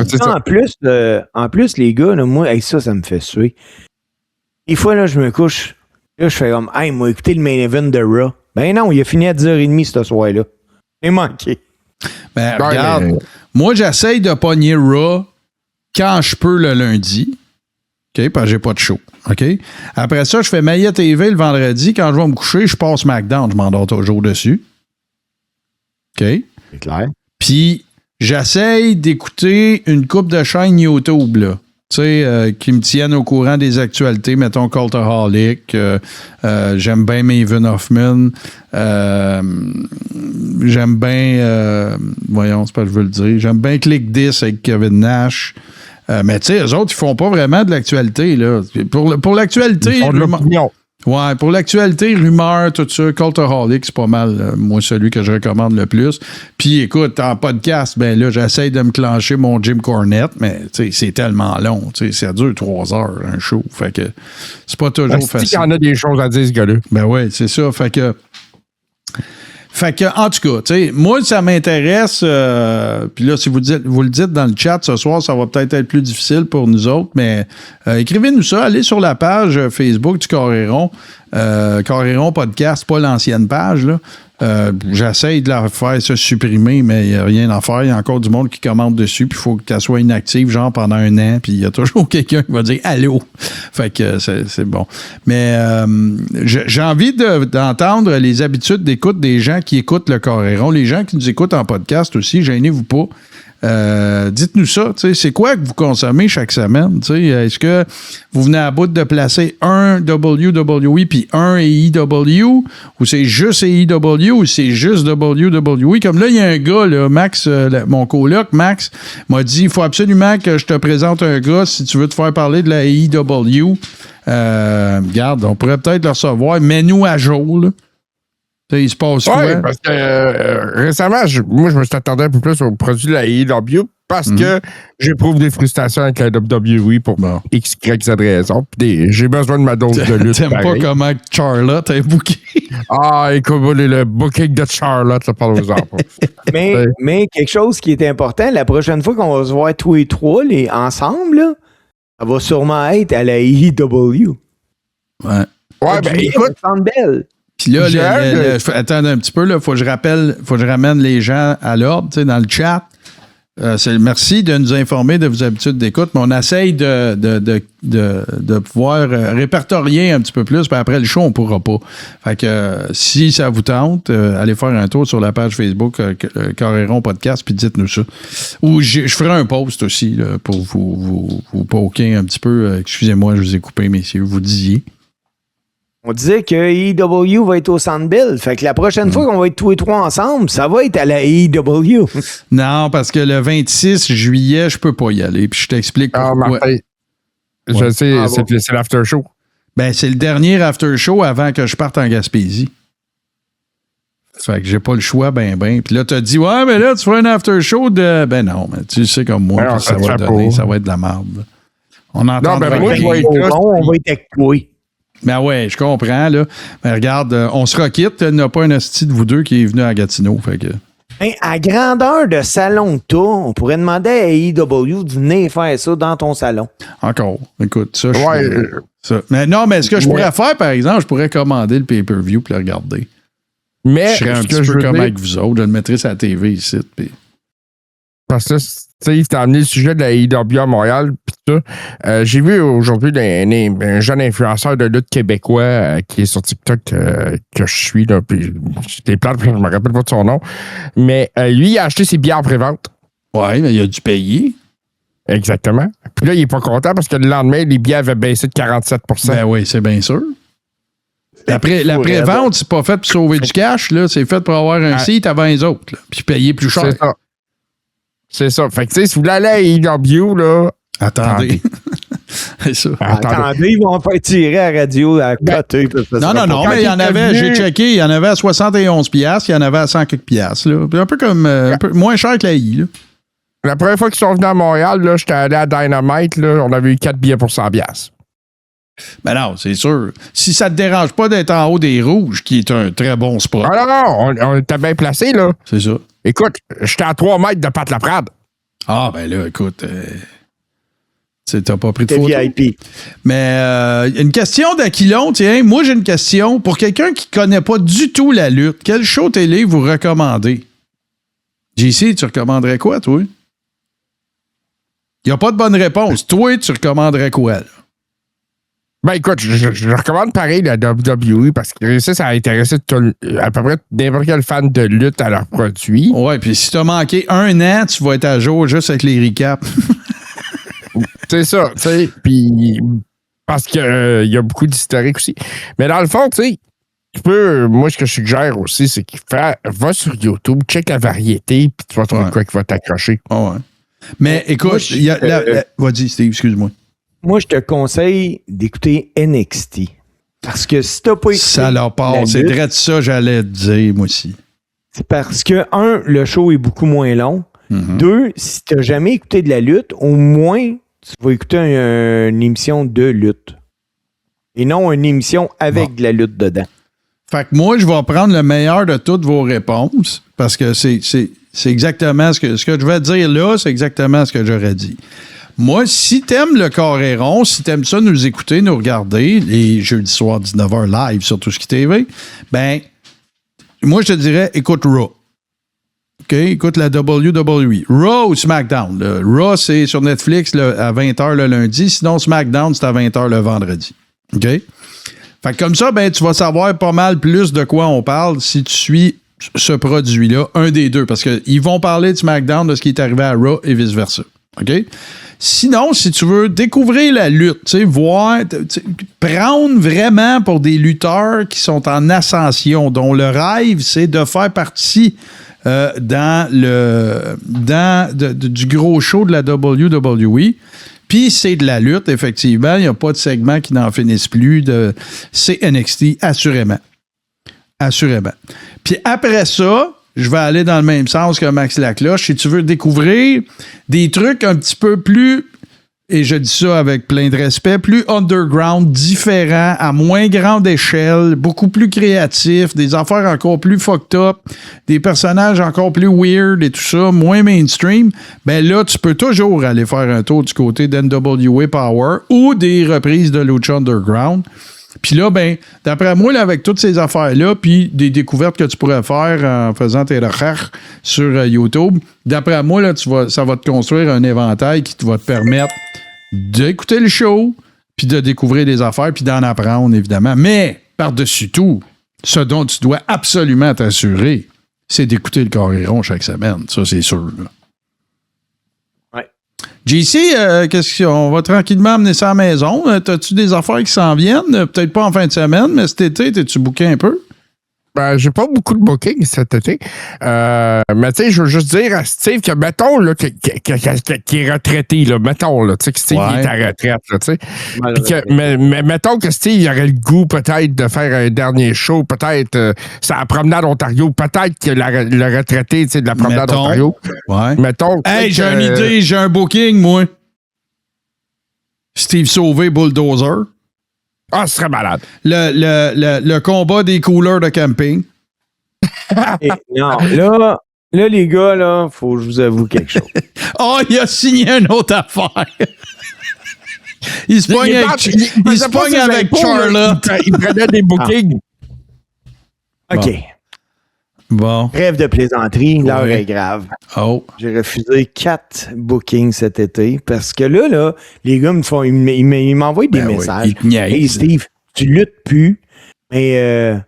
En plus, les gars, là, moi, ça me fait suer. Des fois, là, je me couche, là, je fais comme, hey, moi, écoutez le main event de Raw. Ben non, il a fini à 10h30 ce soir-là. Il est manqué. Ben, regarde, moi, j'essaye de pogner Raw quand je peux le lundi. OK, parce que j'ai pas de show. OK? Après ça, je fais Maya TV le vendredi. Quand je vais me coucher, je passe SmackDown. Je m'endors toujours dessus. OK? C'est clair. Puis, j'essaye d'écouter une coupe de chaînes YouTube, là. Tu sais, qui me tiennent au courant des actualités. Mettons Cultaholic. J'aime bien Maven Hoffman. J'aime bien... voyons, c'est pas que je veux le dire. J'aime bien Click This avec Kevin Nash. Mais tu sais, eux autres, ils font pas vraiment de l'actualité, là. Pour l'actualité... Ils font de l'opinion. Ouais, pour l'actualité, rumeurs, tout ça, Cultaholic, c'est pas mal, moi, celui que je recommande le plus. Puis, écoute, en podcast, ben là, j'essaye de me clencher mon Jim Cornette, mais tu sais, c'est tellement long, tu sais, ça dure 3 heures, un show. Fait que c'est pas toujours facile. Il y en a des choses à dire, ce gars-là. Ben ouais, c'est ça. Fait que, en tout cas, tu sais, moi, ça m'intéresse. Puis là, si vous le dites dans le chat ce soir, ça va peut-être être plus difficile pour nous autres, mais écrivez-nous ça. Allez sur la page Facebook du Coréron. Coréron Podcast, pas l'ancienne page, là. J'essaye de la faire se supprimer, mais il n'y a rien à faire. Il y a encore du monde qui commente dessus, puis il faut que tu sois inactive, genre pendant 1 an, puis il y a toujours quelqu'un qui va dire « Allô! » Fait que c'est bon. Mais j'ai envie d'entendre les habitudes d'écoute des gens qui écoutent le Coréron. Les gens qui nous écoutent en podcast aussi, gênez-vous pas. dites-nous ça. C'est quoi que vous consommez chaque semaine? Est-ce que vous venez à bout de placer un WWE puis un AEW? Ou c'est juste AEW ou c'est juste WWE? Comme là, il y a un gars, là, Max, mon coloc, Max, m'a dit, il faut absolument que je te présente un gars si tu veux te faire parler de la AEW. Regarde, on pourrait peut-être le recevoir. Mets-nous à jour, là. Il se passe quoi? Oui, parce que récemment, moi, je me suis attendu un peu plus aux produits de la AEW parce que j'éprouve des frustrations avec la WWE pour X, Y, Z raison. J'ai besoin de ma dose de lutte. T'aimes pas comment Charlotte est booké? Écoute, le booking de Charlotte, ça parle aux enfants. mais quelque chose qui est important, la prochaine fois qu'on va se voir tous les trois ensemble, là, ça va sûrement être à la AEW. Ouais. Ouais, ben écoute. Belle. Puis là, attends un petit peu, il faut que je ramène les gens à l'ordre, dans le chat. Merci de nous informer de vos habitudes d'écoute, mais on essaye de pouvoir répertorier un petit peu plus, puis après le show, on ne pourra pas. Fait que si ça vous tente, allez faire un tour sur la page Facebook Coréron Podcast, puis dites-nous ça. Ou je ferai un post aussi là, pour vous poker un petit peu. Excusez-moi, je vous ai coupé, messieurs, vous disiez. On disait que AEW va être au Centre Bell. Fait que la prochaine fois qu'on va être tous les trois ensemble, ça va être à la AEW. Non, parce que le 26 juillet, je peux pas y aller. Puis je t'explique pourquoi. Je sais, c'est l'after show. Ben, c'est le dernier after show avant que je parte en Gaspésie. Fait que j'ai pas le choix, ben. Puis là, t'as dit, ouais, mais là, tu feras un after show de. Ben non, mais tu sais comme moi, alors, ça va être de la merde. On entend. Non, ben moi, je vais être là. On va être avec toi. Ben ouais, je comprends, là. Mais regarde, on sera quitte. Il n'y a pas un hostie de vous deux qui est venu à Gatineau. Fait que... À grandeur de salon que t'as, on pourrait demander à AEW de venir faire ça dans ton salon. Encore. Écoute, ça, ça. Mais non, mais ce que je pourrais faire, par exemple, je pourrais commander le pay-per-view puis le regarder. Mais je serais un petit peu comme avec vous autres. Je le mettrais sur la TV ici. Puis... Parce que, tu sais, t'as amené le sujet de la AEW à Montréal, pis ça. J'ai vu aujourd'hui un jeune influenceur de lutte québécois qui est sur TikTok que je suis, là, pis j'étais plate, je me rappelle pas de son nom. Mais lui, il a acheté ses billets en pré-vente. Ouais, mais il a dû payer. Exactement. Puis là, il est pas content parce que le lendemain, les billets avaient baissé de 47 %. Ben oui, c'est bien sûr. La pré-vente, c'est pas fait pour sauver du cash, là. C'est fait pour avoir un site avant les autres, là, puis payer plus cher. C'est ça. C'est ça. Fait que, tu sais, si vous voulez aller à AEW, là. Attendez. C'est ça. Attendez, ils vont faire tirer à la radio à côté. Non, mais il y en avait, j'ai checké, il y en avait à 71$, il y en avait à 100 quelques piastres, là. Un peu comme, un peu moins cher que la I, là. La première fois qu'ils sont venus à Montréal, là, j'étais allé à Dynamite, là, on avait eu 4 billets pour 100$. Ben non, c'est sûr. Si ça te dérange pas d'être en haut des rouges, qui est un très bon spot. Ah non, on était bien placés, là. C'est ça. Écoute, j'étais à 3 mètres de Pat Laprade. Ah, ben là, écoute, t'as pas pris de photo. VIP. Mais une question d'Aquilon, tiens. Moi, j'ai une question. Pour quelqu'un qui connaît pas du tout la lutte, quel show télé vous recommandez? JC, tu recommanderais quoi, toi? Il n'y a pas de bonne réponse. Toi, tu recommanderais quoi, là? Ben écoute, je recommande pareil la WWE parce que ça a intéressé à peu près n'importe quel fan de lutte à leurs produits. Ouais, puis si t'as manqué un an, tu vas être à jour juste avec les recaps. C'est ça, tu sais. Puis parce que y a beaucoup d'historique aussi. Mais dans le fond, tu sais, moi, ce que je suggère aussi, c'est qu'il va sur YouTube, check la variété, puis tu vas trouver quoi qui va t'accrocher. Oh ouais. Mais écoute, vas-y, Steve, excuse-moi. Moi, je te conseille d'écouter NXT. Parce que si t'as pas écouté... Ça leur part. C'est vrai de ça, j'allais te dire, moi aussi. C'est parce que, le show est beaucoup moins long. 2, si t'as jamais écouté de la lutte, au moins, tu vas écouter une émission de lutte. Et non une émission avec de la lutte dedans. Fait que moi, je vais prendre le meilleur de toutes vos réponses parce que c'est exactement ce que je vais dire là, c'est exactement ce que j'aurais dit. Moi, si t'aimes le Coréron, si t'aimes ça nous écouter, nous regarder, les jeudis soirs 19h live sur Tout Ce Qui TV, ben, moi, je te dirais, écoute Raw. OK? Écoute la WWE. Raw ou SmackDown? Raw, c'est sur Netflix à 20h le lundi. Sinon, SmackDown, c'est à 20h le vendredi. OK? Fait que comme ça, ben, tu vas savoir pas mal plus de quoi on parle si tu suis ce produit-là, un des deux, parce qu'ils vont parler de SmackDown, de ce qui est arrivé à Raw et vice-versa. OK? Sinon, si tu veux découvrir la lutte, tu sais, voir, prendre vraiment pour des lutteurs qui sont en ascension, dont le rêve, c'est de faire partie du gros show de la WWE. Puis c'est de la lutte, effectivement. Il n'y a pas de segment qui n'en finisse plus. C'est NXT, assurément. Assurément. Puis après ça, je vais aller dans le même sens que Max Lacloche. Si tu veux découvrir des trucs un petit peu plus, et je dis ça avec plein de respect, plus underground, différents, à moins grande échelle, beaucoup plus créatifs, des affaires encore plus fucked up, des personnages encore plus weird et tout ça, moins mainstream, ben là, tu peux toujours aller faire un tour du côté d'NWA Power ou des reprises de Lucha Underground. Puis là, ben, d'après moi, là, avec toutes ces affaires-là, puis des découvertes que tu pourrais faire en faisant tes recherches sur YouTube, d'après moi, là, ça va te construire un éventail qui va te permettre d'écouter le show, puis de découvrir des affaires, puis d'en apprendre, évidemment. Mais, par-dessus tout, ce dont tu dois absolument t'assurer, c'est d'écouter le Coréron chaque semaine. Ça, c'est sûr, là. JC, on va tranquillement amener ça à la maison. T'as-tu des affaires qui s'en viennent? Peut-être pas en fin de semaine, mais cet été, t'es-tu booké un peu? Ben, j'ai pas beaucoup de booking cet été. Mais tu sais, je veux juste dire à Steve que, mettons, là, qui est retraité, là, mettons, là, tu sais, que Steve est à retraite, là, tu sais. Mais mettons que Steve, il aurait le goût, peut-être, de faire un dernier show, peut-être, c'est la promenade Ontario, peut-être que le retraité, tu sais, de la promenade Ontario. Ouais. Mettons. Hey, j'ai une idée, j'ai un booking, moi. Steve Sauvé, Bulldozer. Ah, ce serait malade. Le combat des couleurs de camping. Non, là, les gars, là, faut que je vous avoue quelque chose. Oh, il a signé une autre affaire. Il se pogne avec Charlotte. Il prenait des bookings. OK. Bon. Trêve de plaisanterie, l'heure est grave. Oh. J'ai refusé 4 bookings cet été parce que là, les gars ils m'envoient des messages. Hey Steve, tu luttes plus, mais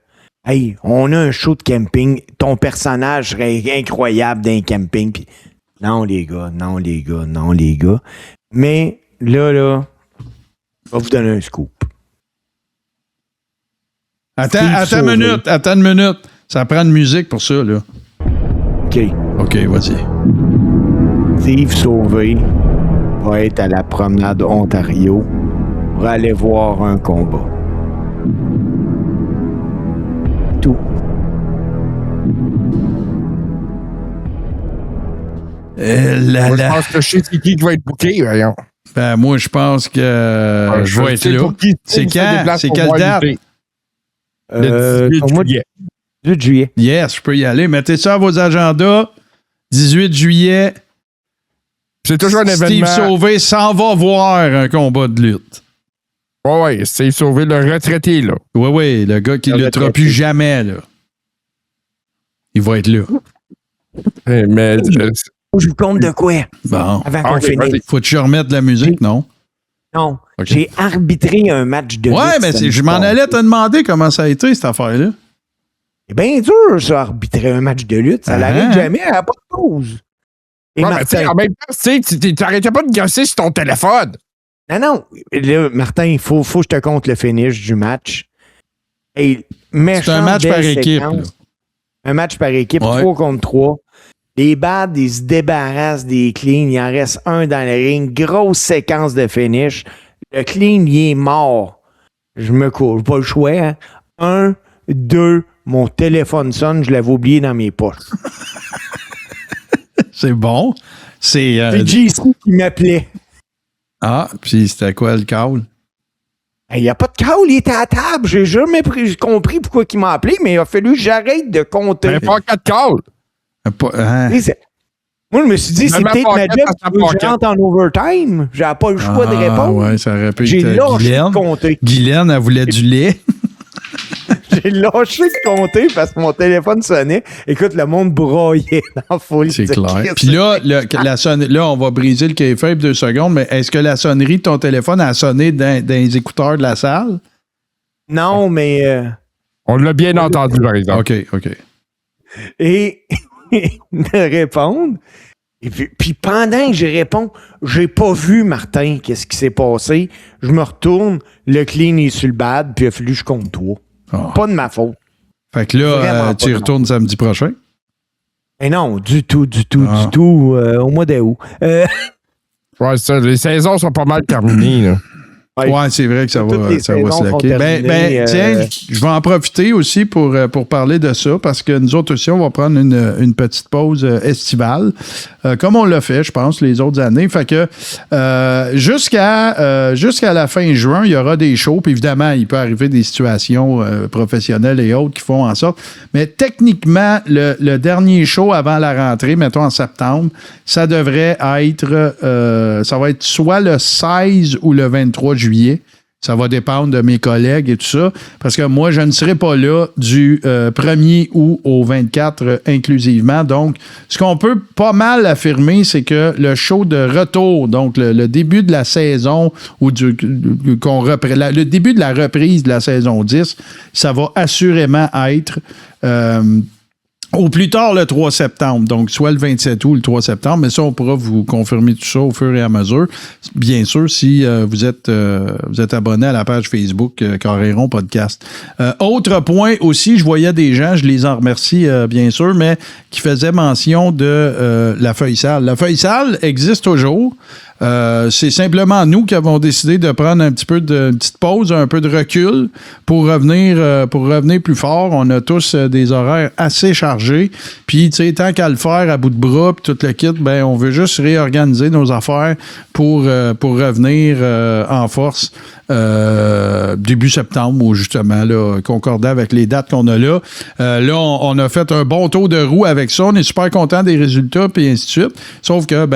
hey, on a un show de camping. Ton personnage serait incroyable d'un camping. Puis, non, les gars. Mais là, je vais vous donner un scoop. Attends une minute. Ça prend de musique pour ça, là. OK, vas-y. Steve Sauvé va être à la promenade Ontario pour aller voir un combat. Tout. Je pense que je sais qui va être booké, voyons. Ben, moi, je pense que je vais être là. C'est quand? C'est quelle date? Le 18 juillet. 18 juillet. Yes, je peux y aller. Mettez ça à vos agendas. 18 juillet. C'est toujours un événement. Steve Sauvé s'en va voir un combat de lutte. Oui, Steve Sauvé, le retraité, là. Oui, le gars qui ne luttera plus jamais, là. Il va être là. Mais... je vous compte de quoi? Bon. Avant qu'on finisse. Faut-tu remettre de la musique, non? Non. Okay. J'ai arbitré un match de lutte. Ouais, mais je m'en allais te demander comment ça a été, cette affaire-là. C'est bien dur, ça, arbitrer un match de lutte. Ça n'arrive jamais, elle n'a pas de pause. Et ouais, Martin, en même temps, tu n'arrêtais pas de gosser sur ton téléphone. Non. Là, Martin, il faut que je te compte le finish du match. Hey, c'est un match par équipe. Un match par équipe, 3 contre 3. Les bad, ils se débarrassent des cleans. Il en reste un dans le ring. Grosse séquence de finish. Le clean, il est mort. Je me cours. Pas le choix. Hein? 1, 2, mon téléphone sonne. Je l'avais oublié dans mes poches. C'est bon. C'est JC qui m'appelait. Ah, puis c'était quoi le call? Il n'y a pas de call, il était à la table. J'ai jamais compris pourquoi il m'a appelé, mais il a fallu que j'arrête de compter. Mais pas 4 calls. Moi, je me suis dit, c'est peut-être ma job qui rentre en overtime. J'avais pas le choix de répondre. Ouais, ça aurait pu être J'ai lâché de compter. Guylaine, elle voulait du lait. J'ai lâché de compter parce que mon téléphone sonnait. Écoute, le monde broyait dans la folie. C'est clair. Puis là, là, on va briser le kayfabe 2 secondes, mais est-ce que la sonnerie de ton téléphone a sonné dans les écouteurs de la salle? Non, mais... On l'a bien entendu, par exemple. OK. et de répondre. Et puis pendant que je réponds, j'ai pas vu Martin, qu'est-ce qui s'est passé. Je me retourne, le clean est sur le bad, puis il a fallu que je compte 3. Oh. Pas de ma faute. Fait que là, tu y retournes samedi prochain? Eh non, du tout. Au mois d'août. Ouais, ça, les saisons sont pas mal terminées, là. Ouais, c'est vrai que ça va se laquer. Tiens, je vais en profiter aussi pour parler de ça, parce que nous autres aussi, on va prendre une petite pause estivale, comme on l'a fait, je pense, les autres années. Fait que jusqu'à la fin juin, il y aura des shows. Puis évidemment, il peut arriver des situations professionnelles et autres qui font en sorte. Mais techniquement, le dernier show avant la rentrée, mettons en septembre, ça devrait être, ça va être soit le 16 ou le 23 juillet. Ça va dépendre de mes collègues et tout ça, parce que moi, je ne serai pas là du 1er août au 24 inclusivement. Donc, ce qu'on peut pas mal affirmer, c'est que le show de retour, donc le début de la saison, ou le début de la reprise de la saison 10, ça va assurément être... au plus tard, le 3 septembre. Donc, soit le 27 août ou le 3 septembre. Mais ça, on pourra vous confirmer tout ça au fur et à mesure. Bien sûr, si vous êtes abonné à la page Facebook Carré-Rond Podcast. Autre point aussi, je voyais des gens, je les en remercie bien sûr, mais qui faisaient mention de la feuille sale. La feuille sale existe toujours. C'est simplement nous qui avons décidé de prendre une petite pause, un peu de recul pour revenir plus fort. On a tous des horaires assez chargés. Puis, tu sais, tant qu'à le faire à bout de bras puis tout le kit, ben on veut juste réorganiser nos affaires pour revenir en force début septembre, ou justement, là, concordant avec les dates qu'on a là. Là, on a fait un bon tour de roue avec ça. On est super content des résultats, puis ainsi de suite. Sauf que,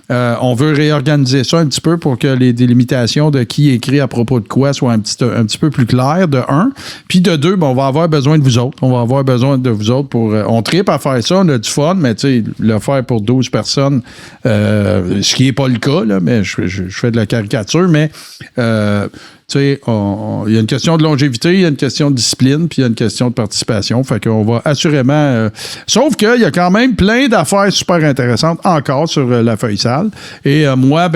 on veut réorganiser ça un petit peu pour que les délimitations de qui écrit à propos de quoi soient un petit peu plus claires, de un. Puis de deux, on va avoir besoin de vous autres. On va avoir besoin de vous autres pour... on tripe à faire ça, on a du fun, mais tu sais, le faire pour 12 personnes, ce qui n'est pas le cas, là, mais je fais de la caricature, mais... tu sais, il y a une question de longévité, il y a une question de discipline, puis il y a une question de participation. Fait qu'on va assurément... sauf qu'il y a quand même plein d'affaires super intéressantes encore sur la feuille sale. Et moi,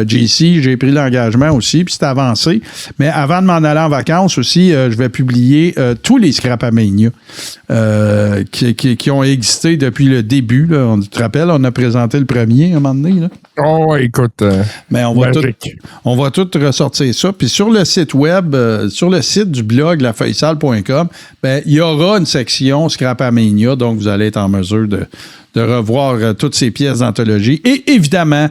JC, j'ai pris l'engagement aussi, puis c'est avancé. Mais avant de m'en aller en vacances aussi, je vais publier tous les Scrapamania qui ont existé depuis le début. Là. Tu te rappelles, on a présenté le premier à un moment donné. Là. Oh, écoute... mais on va tout ressortir ça. Puis sur le site web, sur le site du blog lafeuillesale.com, il y aura une section Scrapamania, donc vous allez être en mesure de revoir toutes ces pièces d'anthologie. Et évidemment,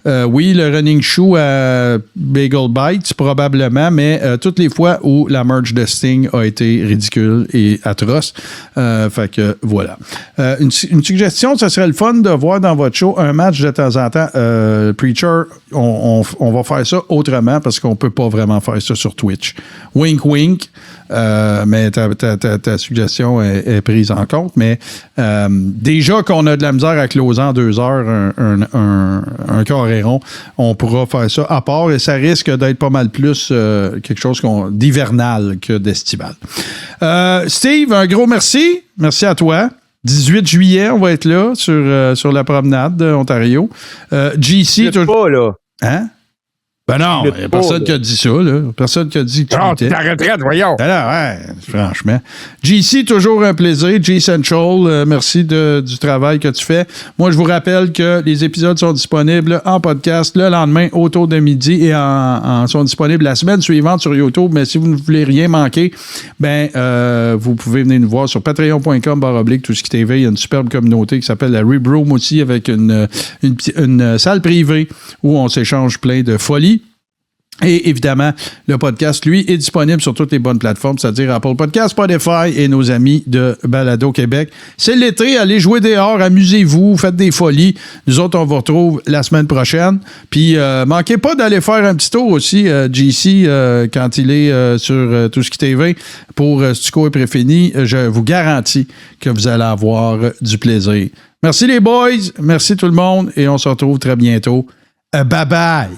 oui, le running shoe à Bagel Bites, probablement, mais toutes les fois où la merch de Sting a été ridicule et atroce. Fait que voilà. Une suggestion, ce serait le fun de voir dans votre show un match de temps en temps. Preacher, on va faire ça autrement parce qu'on peut pas vraiment faire ça sur Twitch. Wink, wink. Mais ta suggestion est prise en compte. Mais déjà qu'on a de la misère à closer en 2 heures un Carré-Rond, on pourra faire ça à part et ça risque d'être pas mal plus quelque chose d'hivernal que d'estival. Steve, un gros merci. Merci à toi. 18 juillet, on va être là sur la promenade d'Ontario. GC... pas, là. Hein? Ben non, il n'y a personne qui a dit ça, là. Personne qui a dit que tu ta retraite, voyons. Alors, ouais, franchement. JC, toujours un plaisir. G-Central, merci du travail que tu fais. Moi, je vous rappelle que les épisodes sont disponibles en podcast le lendemain autour de midi et sont disponibles la semaine suivante sur YouTube. Mais si vous ne voulez rien manquer, vous pouvez venir nous voir sur patreon.com/TouSkiTV. Il y a une superbe communauté qui s'appelle la Rebroom aussi, avec une salle privée où on s'échange plein de folies. Et évidemment, le podcast, lui, est disponible sur toutes les bonnes plateformes, c'est-à-dire Apple Podcasts, Spotify et nos amis de Balado Québec. C'est l'été, allez jouer dehors, amusez-vous, faites des folies. Nous autres, on vous retrouve la semaine prochaine. Puis, manquez pas d'aller faire un petit tour aussi, JC, quand il est sur Touski TV pour Stuco et Préfini. Je vous garantis que vous allez avoir du plaisir. Merci les boys, merci tout le monde et on se retrouve très bientôt. Bye bye!